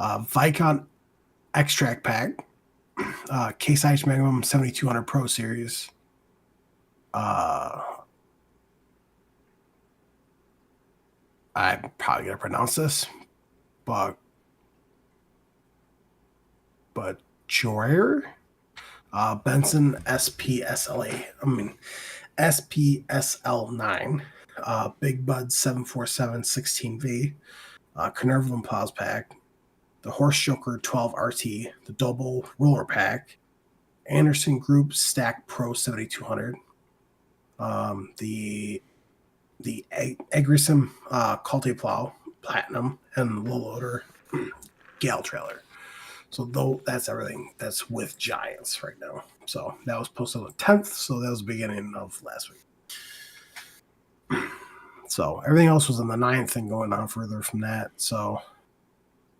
Vicon Extract Pack, Case IH Magnum 7200 Pro Series. I'm probably gonna pronounce this, but Joyer, Benson SPSL9, Big Bud 747 16V, Carnarvon Pause Pack, the Horse Joker 12 RT, the Double Roller Pack, Anderson Group Stack Pro 7200, the Agrisim Cultiplow Platinum, and Low Loader Gale Trailer. So though that's everything that's with Giants right now. So that was posted on the 10th. So that was the beginning of last week. So everything else was on the 9th and going on further from that. So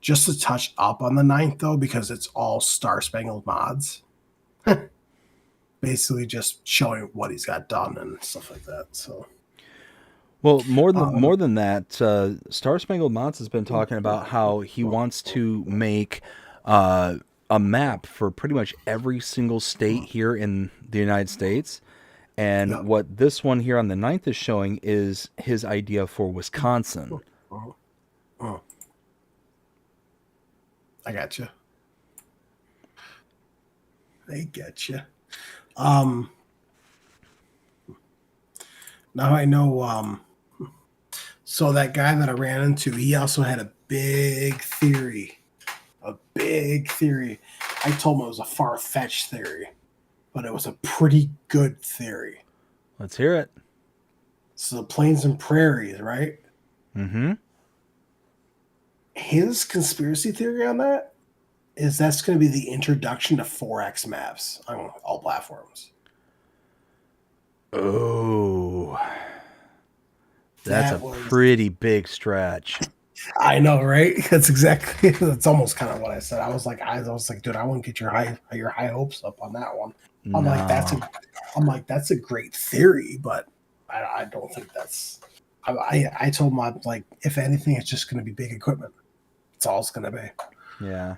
just to touch up on the 9th though, because it's all Star Spangled mods. Basically just showing what he's got done and stuff like that. So
well, more than that, Star Spangled Mods has been talking about how he wants to make a map for pretty much every single state here in the United States. And what this one here on the 9th is showing is his idea for Wisconsin.
I got you. Now I know. So that guy that I ran into, he also had a big theory. I told him it was a far-fetched theory, but it was a pretty good theory.
Let's hear it.
So the plains and prairies, right?
Mm-hmm.
His conspiracy theory on that is that's going to be the introduction to 4X maps on all platforms.
Oh, that's a pretty big stretch.
I know, right? That's almost kind of what I said. I was like, dude, I wouldn't get your high hopes up on that one. I'm like, that's a great theory, but I don't think that's. I told him, I'm like, if anything, it's just going to be big equipment. It's all it's going to be.
Yeah,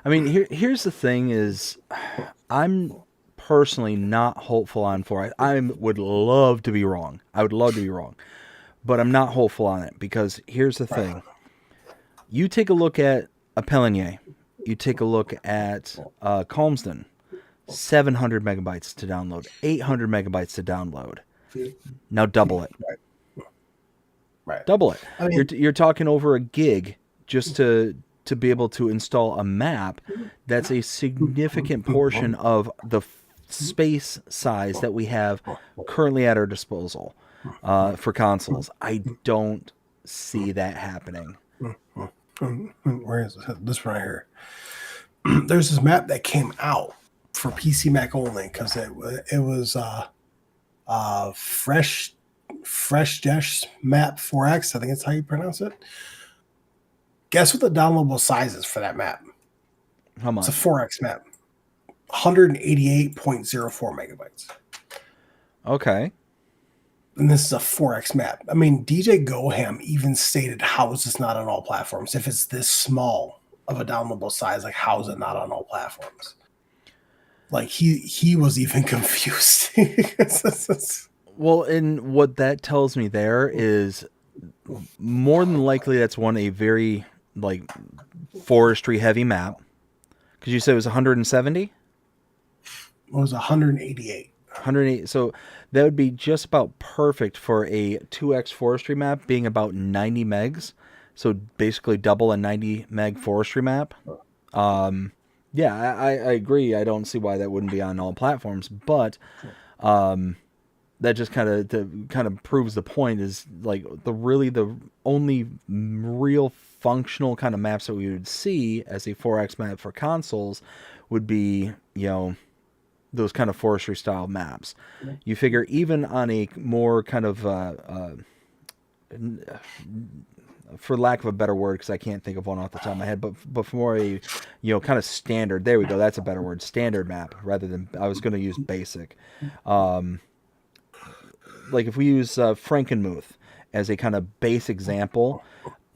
I mean, here's the thing: is I'm personally not hopeful on 4X. I would love to be wrong. But I'm not hopeful on it because here's the thing. You take a look at Appellier. You take a look at Calmsden. 700 megabytes to download. 800 megabytes to download. Now double it.
Right.
Double it.
I mean,
You're talking over a gig just to be able to install a map. That's a significant portion of the space size that we have currently at our disposal for consoles. I don't see that happening.
Where is this right here? There's this map that came out for PC Mac only because it was Fresh Dash Map 4X. I think that's how you pronounce it. Guess what the downloadable size is for that map?
How much?
It's a 4X map. 188.04 megabytes.
Okay.
And this is a 4X map. I mean, DJ Goham even stated, how is this not on all platforms? If it's this small of a downloadable size, like how is it not on all platforms? Like he was even confused.
Well, and what that tells me there is more than likely that's a very like forestry heavy map. Because you said it was 170?
It was 188.
108. So that would be just about perfect for a 2X forestry map being about 90 megs. So basically double a 90 meg forestry map. Yeah, I agree. I don't see why that wouldn't be on all platforms, but that just kind of proves the point is like the only real functional kind of maps that we would see as a 4X map for consoles would be, those kind of forestry style maps. You figure even on a more kind of for lack of a better word, because I can't think of one off the top of my head, but for more a kind of standard. There we go. That's a better word. Standard map rather than I was going to use basic. Like if we use Frankenmuth as a kind of base example,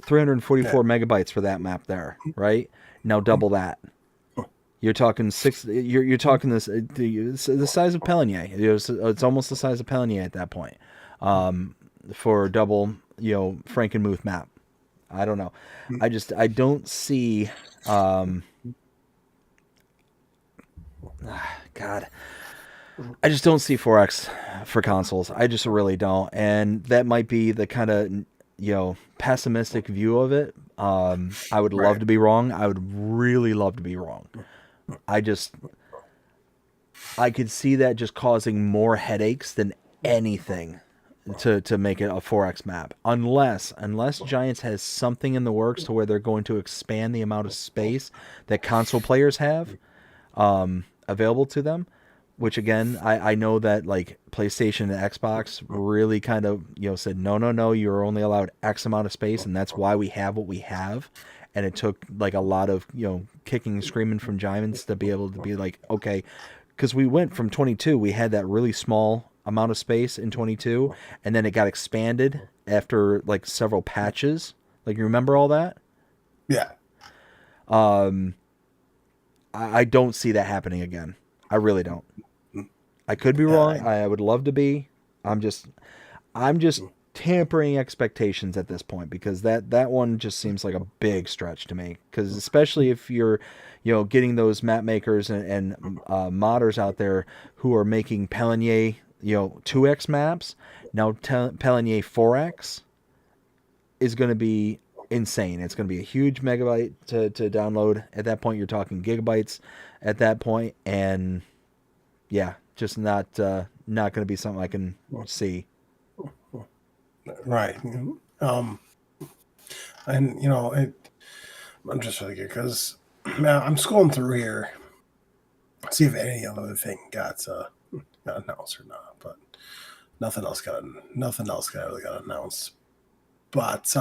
344 megabytes for that map there, right? Now double that. You're talking six. You're talking the size of Pelinier. It's almost the size of Pelinier at that point. For double, Frankenmuth map. I don't know. I don't see. God, I just don't see 4X for consoles. I just really don't, and that might be the kind of pessimistic view of it. I would love to be wrong. I would really love to be wrong. I could see that just causing more headaches than anything to make it a 4X map. Unless Giants has something in the works to where they're going to expand the amount of space that console players have available to them. Which again, I know that like PlayStation and Xbox really kind of said no, you're only allowed X amount of space, and that's why we have what we have. And it took like a lot of kicking and screaming from Giants to be able to be like, okay, because we went from 22, we had that really small amount of space in 22, and then it got expanded after like several patches. Like, you remember all that?
Yeah.
I don't see that happening again. I really don't. I could be wrong. I would love to be. I'm just tampering expectations at this point, because that one just seems like a big stretch to me. Because especially if you're, getting those map makers and modders out there who are making Pelinier, 2X maps. Now Pelinier 4X is going to be insane. It's going to be a huge megabyte to download. At that point, you're talking gigabytes. At that point, and yeah, just not going to be something I can see.
Right. And I'm just really good because I'm scrolling through here, see if any other thing got announced or not, but nothing else really got announced. But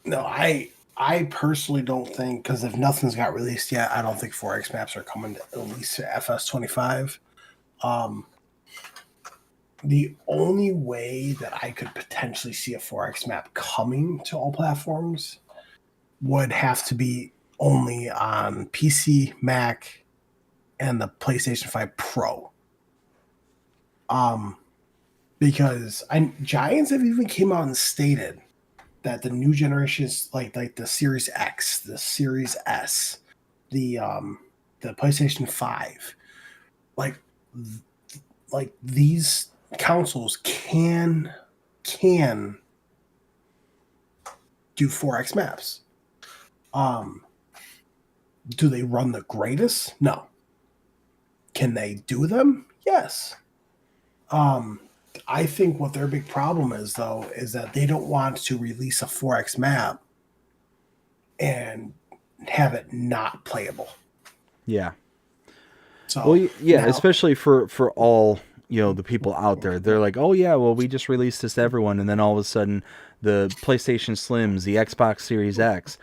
no, I personally don't think, because if nothing's got released yet, I don't think 4X maps are coming to at least to FS25. The only way that I could potentially see a 4X map coming to all platforms would have to be only on PC, Mac, and the PlayStation 5 Pro. Because Giants have even came out and stated that the new generations, like the Series X, the Series S, the PlayStation 5, like these consoles can do 4X maps. Do they run the greatest? No. Can they do them? Yes. I think what their big problem is, though, is that they don't want to release a 4X map and have it not playable.
Yeah.
So,
well, yeah,
now,
especially for all, the people out there. They're like, oh, yeah, well, we just released this to everyone. And then all of a sudden, the PlayStation Slims, the Xbox Series X,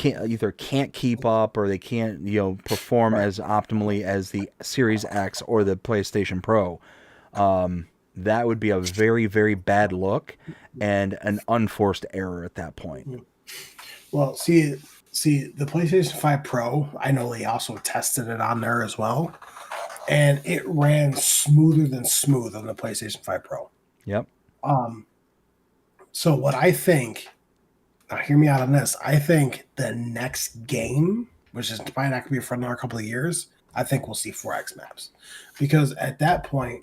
either can't keep up, or they can't, perform as optimally as the Series X or the PlayStation Pro. That would be a very, very bad look and an unforced error at that point.
Well, see, the PlayStation 5 Pro, I know they also tested it on there as well, and it ran smoother than smooth on the PlayStation 5 Pro.
Yep.
So what I think, now hear me out on this, I think the next game, which is probably not going to be for another couple of years, I think we'll see 4X maps. Because at that point,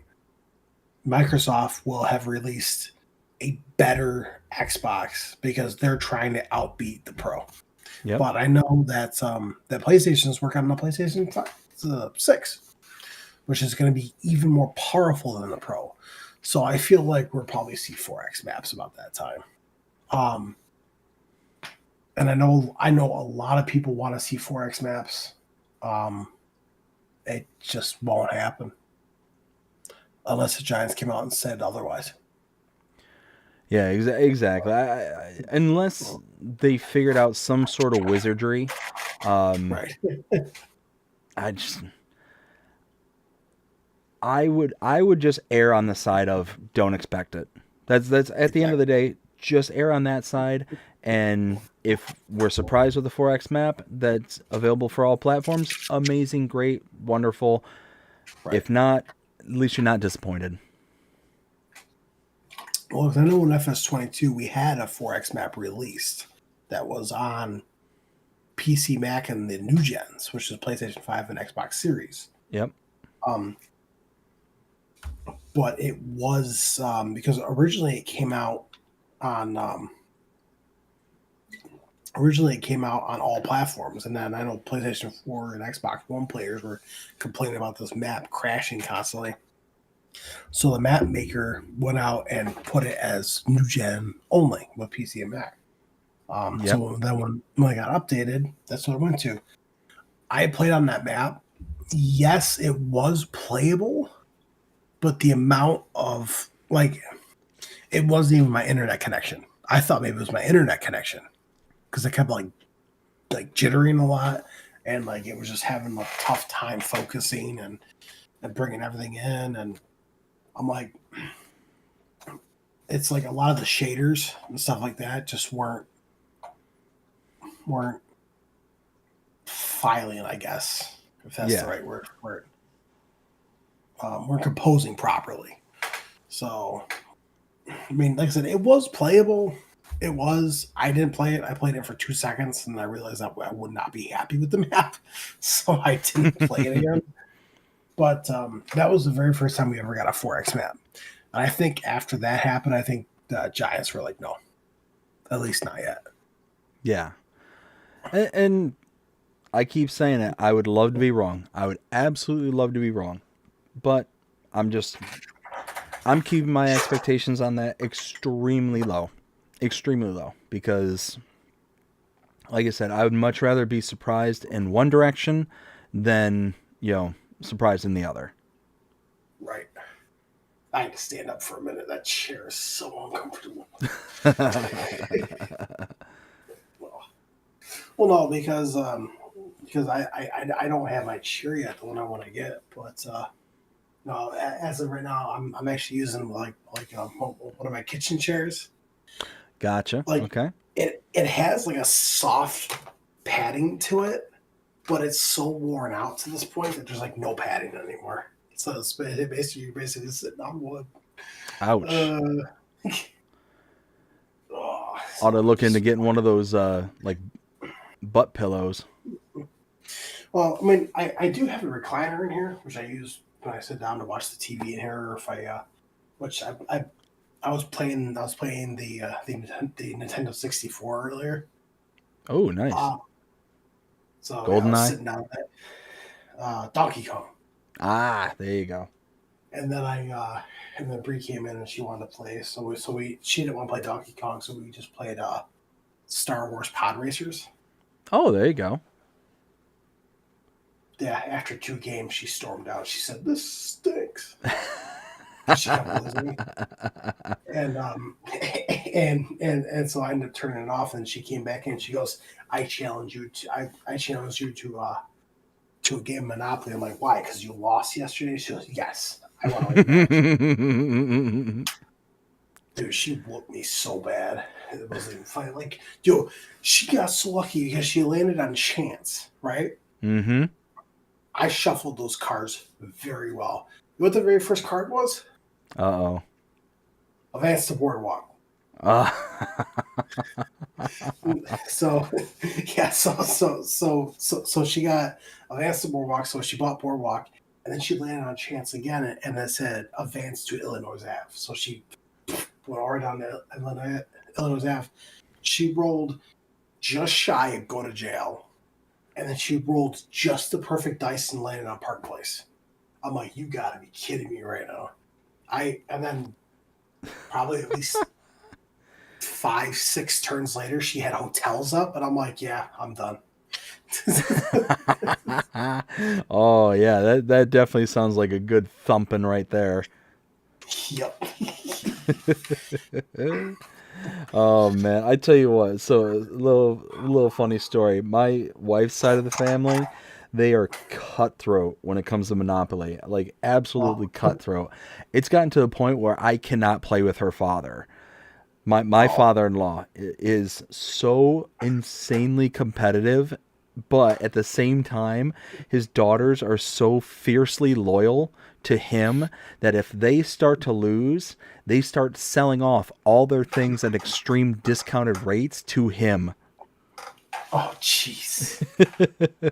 Microsoft will have released a better Xbox because they're trying to outbeat the Pro.
Yep.
But I know that that PlayStation is working on the PlayStation 6, which is going to be even more powerful than the Pro. So I feel like we'll probably see 4X maps about that time. And I know a lot of people want to see 4X maps. It just won't happen unless the Giants came out and said otherwise.
Yeah, exactly. Unless they figured out some sort of wizardry,
Right.
I would just err on the side of don't expect it. That's at the end of the day, just err on that side. And if we're surprised with the 4X map that's available for all platforms, amazing, great, wonderful.
Right.
If not, at least you're not disappointed.
Well, I know in FS22 we had a 4X map released that was on PC, Mac, and the new gens, which is PlayStation 5 and Xbox Series.
Yep.
But it was because originally it came out on all platforms, and then I know PlayStation 4 and Xbox One players were complaining about this map crashing constantly. So the map maker went out and put it as new gen only with PC and Mac.
Yep.
So then when I got updated, that's what I went to. I played on that map. Yes, it was playable, but the amount of it wasn't even my internet connection. I thought maybe it was my internet connection because it kept like jittering a lot, and it was just having a tough time focusing and bringing everything in. And I'm like, it's like a lot of the shaders and stuff like that just weren't filing, I guess, if that's the right word for it. Weren't composing properly. So, I mean, like I said, it was playable. It was. I didn't play it. I played it for 2 seconds, and I realized that I would not be happy with the map, so I didn't play it again. But that was the very first time we ever got a 4X map. And I think after that happened, I think the Giants were like, no, at least not yet.
Yeah. And I keep saying it. I would love to be wrong. I would absolutely love to be wrong. But I'm keeping my expectations on that extremely low. Extremely low. Because, like I said, I would much rather be surprised in one direction than, surprised in the other.
Right. I had to stand up for a minute. That chair is so uncomfortable. Well, no, because I don't have my chair yet, the one I want to get. But no, as of right now, I'm actually using one of my kitchen chairs.
Gotcha. Okay.
It has like a soft padding to it, but it's so worn out to this point that there's no padding anymore. So you're basically sitting on wood.
Ouch. Ought to look into getting one of those butt pillows.
Well, I mean, I do have a recliner in here, which I use when I sit down to watch the TV in here, or if I was playing the Nintendo 64 earlier.
Oh, nice.
So
GoldenEye?
I was sitting down with Donkey Kong.
Ah, there you go.
And then Bree came in and she wanted to play. So she didn't want to play Donkey Kong, so we just played Star Wars Pod Racers.
Oh, there you go.
Yeah, after 2 games, she stormed out. She said, "This stinks." She kept losing. And so I ended up turning it off, and she came back in. She goes, "I challenge you to a game of Monopoly." I'm like, "Why? Because you lost yesterday?" She goes, "Yes, I want to win." Dude, she whooped me so bad. It wasn't even funny. She got so lucky because she landed on chance, right?
Mm-hmm.
I shuffled those cards very well. You know what the very first card was?
Uh-oh.
Advance to Boardwalk. So she got Advance to Boardwalk, so she bought Boardwalk, and then she landed on chance again, and it said Advance to Illinois Ave. So she went all right down to Illinois Ave. She rolled just shy of go to jail, and then she rolled just the perfect dice and landed on Park Place. I'm like, you gotta be kidding me right now. And then probably at least 5-6 turns later, she had hotels up, and I'm like, yeah, I'm done.
Oh yeah, that definitely sounds like a good thumping right there.
Yep.
Oh man, I tell you what. So a little funny story. My wife's side of the family, they are cutthroat when it comes to Monopoly. Like absolutely cutthroat. It's gotten to the point where I cannot play with her father My father-in-law is so insanely competitive, but at the same time, his daughters are so fiercely loyal to him that if they start to lose, they start selling off all their things at extreme discounted rates to him.
Oh, jeez.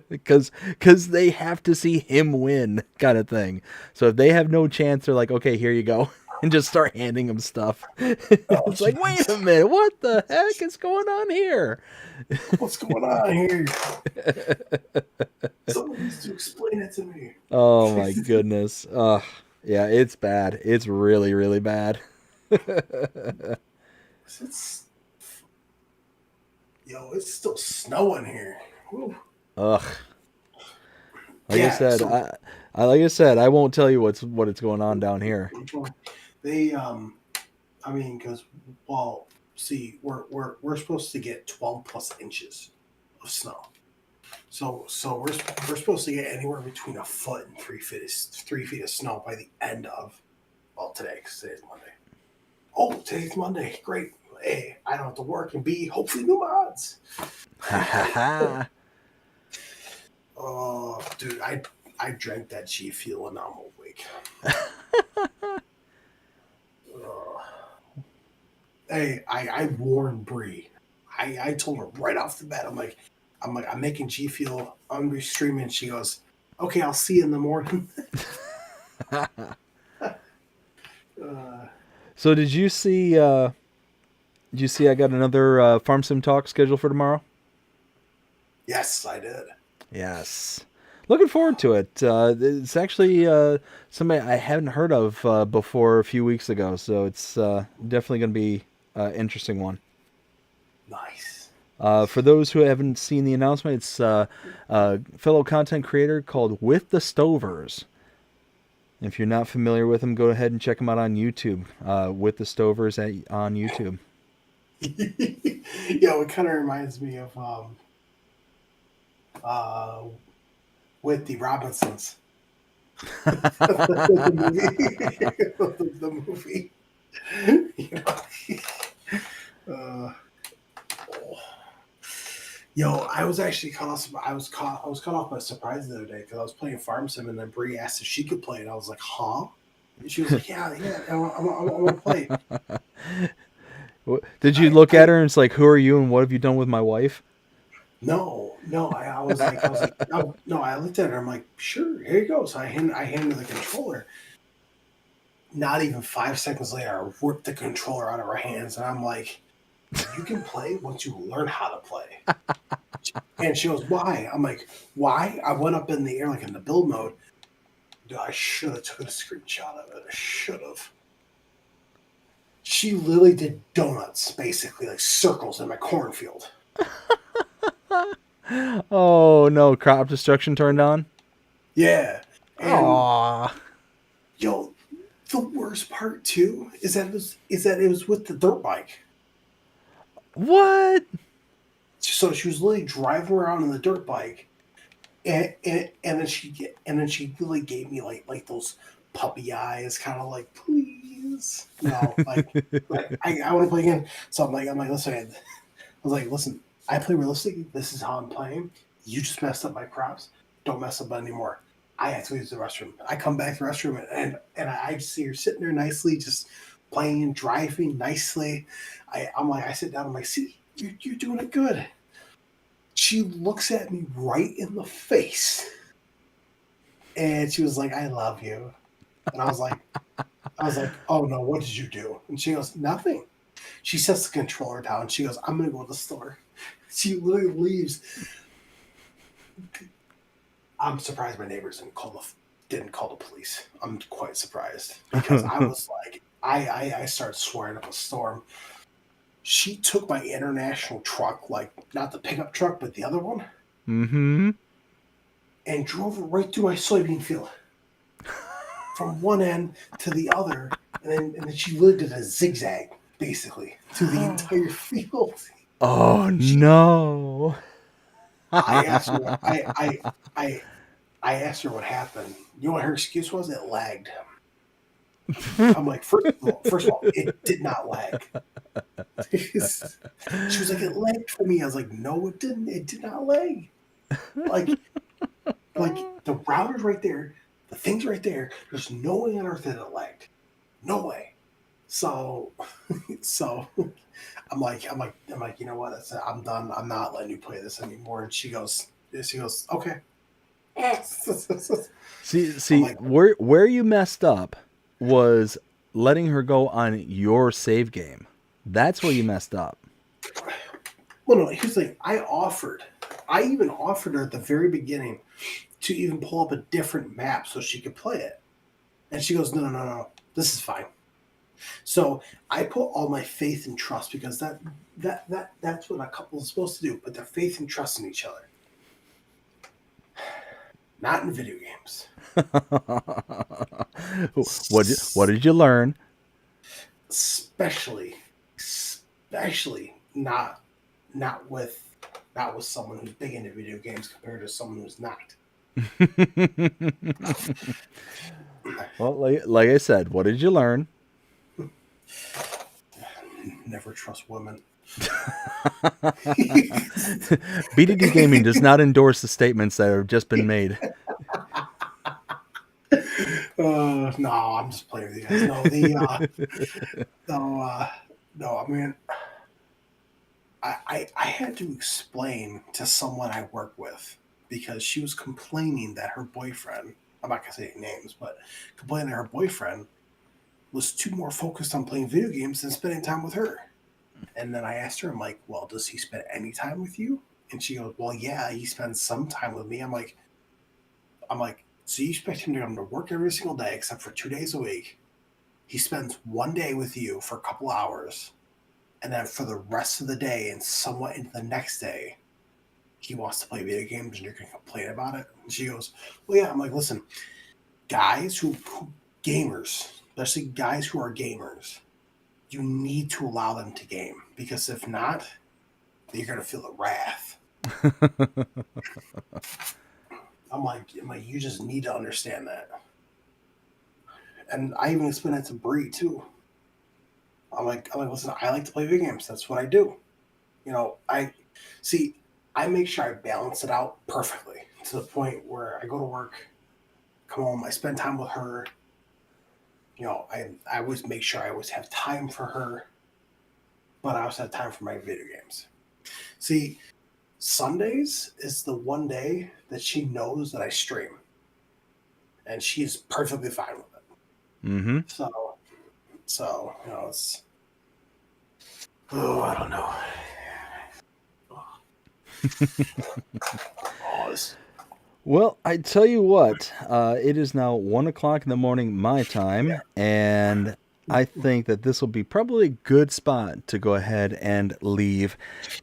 Because they have to see him win, kind of thing. So if they have no chance, they're like, okay, here you go. And just start handing him stuff.
Oh,
It's like, wait a minute, what the heck is going on here?
what's going on here? Someone needs to explain it to me.
Oh my goodness. Yeah, it's bad. It's really, really bad.
It's, it's still snowing here. Whew.
Ugh. Like I
Yeah,
said,
so
like I said, I won't tell you what it's going on down here.
they, I mean, because see, we're supposed to get 12 plus inches of snow. So we're supposed to get anywhere between a foot and 3 feet of snow by the end of today, because today's Monday. Oh, today's Monday. Great. A, I don't have to work, and B, hopefully new mods.
Ha ha ha.
Oh, dude, I drank that G Fuel and now I'm awake. Hey, I warned Bree. I told her right off the bat. I'm making G Fuel. I'm gonna be streaming. She goes, okay, I'll see you in the morning.
So did you see? I got another Farm Sim talk scheduled for tomorrow?
Yes, I did.
Yes. Looking forward to it. It's actually somebody I hadn't heard of before a few weeks ago, so it's definitely going to be an interesting one.
Nice.
For those who haven't seen the announcement, it's a fellow content creator called With the Stovers. If you're not familiar with him, go ahead and check him out on YouTube. With the Stovers on YouTube.
It kind of reminds me of with the Robinsons. the movie. The movie. I was actually caught off. I was caught off by surprise the other day because I was playing Farm Sim and then Bree asked if she could play it. I was like, "Huh?" And she was like, "Yeah, I want to play."
Did you look at her and it's like, "Who are you and what have you done with my wife?"
No. I was like, no. I looked at her. I'm like, "Sure, here you go." So I handed her the controller. Not even 5 seconds later, I ripped the controller out of her hands, and I'm like, "You can play once you learn how to play." And she goes, "Why?" I'm like, "Why?" I went up in the air, like in the build mode. Dude, I should have taken a screenshot of it. I should have. She literally did donuts, basically, like circles in my cornfield.
Oh no! Crop destruction turned on.
Yeah. And
Aww.
The worst part too is that it was with the dirt bike.
What?
So she was literally driving around on the dirt bike, and then she really gave me like those puppy eyes, kind of like, please, like I want to play again. So I'm like, listen, listen, I play realistic. This is how I'm playing. You just messed up my crops. Don't mess up anymore. I have to use the restroom. I come back to the restroom and I see her sitting there nicely, just playing, driving nicely. I sit down. I'm like, see, you're doing it good. She looks at me right in the face, and she was like, "I love you." And I was like, "Oh no, what did you do?" And she goes, "Nothing." She sets the controller down. She goes, "I'm gonna go to the store." She literally leaves. I'm surprised my neighbors didn't call the police. I'm quite surprised because I was like, I started swearing up a storm. She took my international truck, like not the pickup truck, but the other one,
Mm-hmm.
and drove it right through my soybean field from one end to the other, and then she literally did a zigzag basically through the entire field.
Oh no!
I asked her. I asked her what happened. You know what her excuse was? It lagged. I'm like, first of all, it did not lag. She was like, it lagged for me. I was like, no, it didn't. It did not lag. Like the router's right there, the thing's right there. There's no way on earth that it lagged. No way. So I'm like, you know what? That's it. I'm done. I'm not letting you play this anymore. And she goes, okay.
See,
like,
where you messed up was letting her go on your save game. That's where you messed up.
well, no, here's the thing. I even offered her at the very beginning to even pull up a different map so she could play it. And she goes, no, this is fine. So I put all my faith and trust, because that's what a couple is supposed to do, put their faith and trust in each other. Not in video games.
What did you learn?
Especially not with someone who's big into video games compared to someone who's not.
Well, like I said, what did you learn?
Never trust women.
BDD Gaming does not endorse the statements that have just been made.
No, I'm just playing with you guys. No, I mean, I had to explain to someone I work with, because she was complaining that her boyfriend, I'm not going to say any names, but complaining that her boyfriend was too more focused on playing video games than spending time with her. And then I asked her, I'm like, well, does he spend any time with you? And she goes, well, yeah, he spends some time with me. I'm like, so you expect him to come to work every single day except for 2 days a week. He spends one day with you for a couple hours, and then for the rest of the day and somewhat into the next day, he wants to play video games and you're going to complain about it? And she goes, well, yeah. I'm like, listen, guys who gamers, especially guys who are gamers, you need to allow them to game, because if not, you're going to feel the wrath. I'm like, you just need to understand that. And I even explained that to Bree too. I'm like, listen, I like to play video games. That's what I do. You know, I make sure I balance it out perfectly, to the point where I go to work, come home, I spend time with her. You know, I always make sure I always have time for her, but I also have time for my video games. See, Sundays is the one day that she knows that I stream, and she's perfectly fine with it.
Mm-hmm.
So you know, it's, I don't know.
Well, I tell you what, it is now 1 o'clock in the morning my time, and I think that this will be probably a good spot to go ahead and leave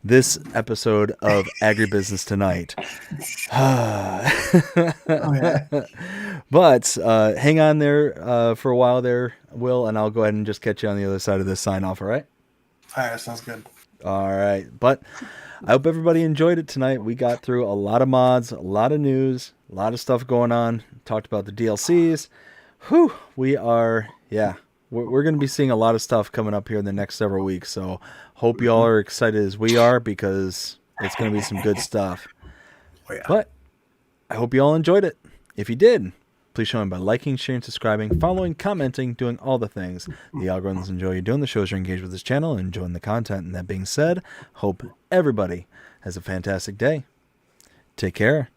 this episode of AgriBusiness Tonight. But hang on there for a while there, Will, and I'll go ahead and just catch you on the other side of this sign off, all right?
All right, sounds good.
All right, but I hope everybody enjoyed it tonight. We got through a lot of mods, a lot of news, a lot of stuff going on. Talked about the DLCs. Whew, we're going to be seeing a lot of stuff coming up here in the next several weeks. So hope you all are excited as we are, because it's going to be some good stuff.
Oh, yeah.
But I hope you all enjoyed it. If you did, please show them by liking, sharing, subscribing, following, commenting, doing all the things. The algorithms enjoy you doing. The shows are engaged with this channel and enjoying the content. And that being said, hope everybody has a fantastic day. Take care.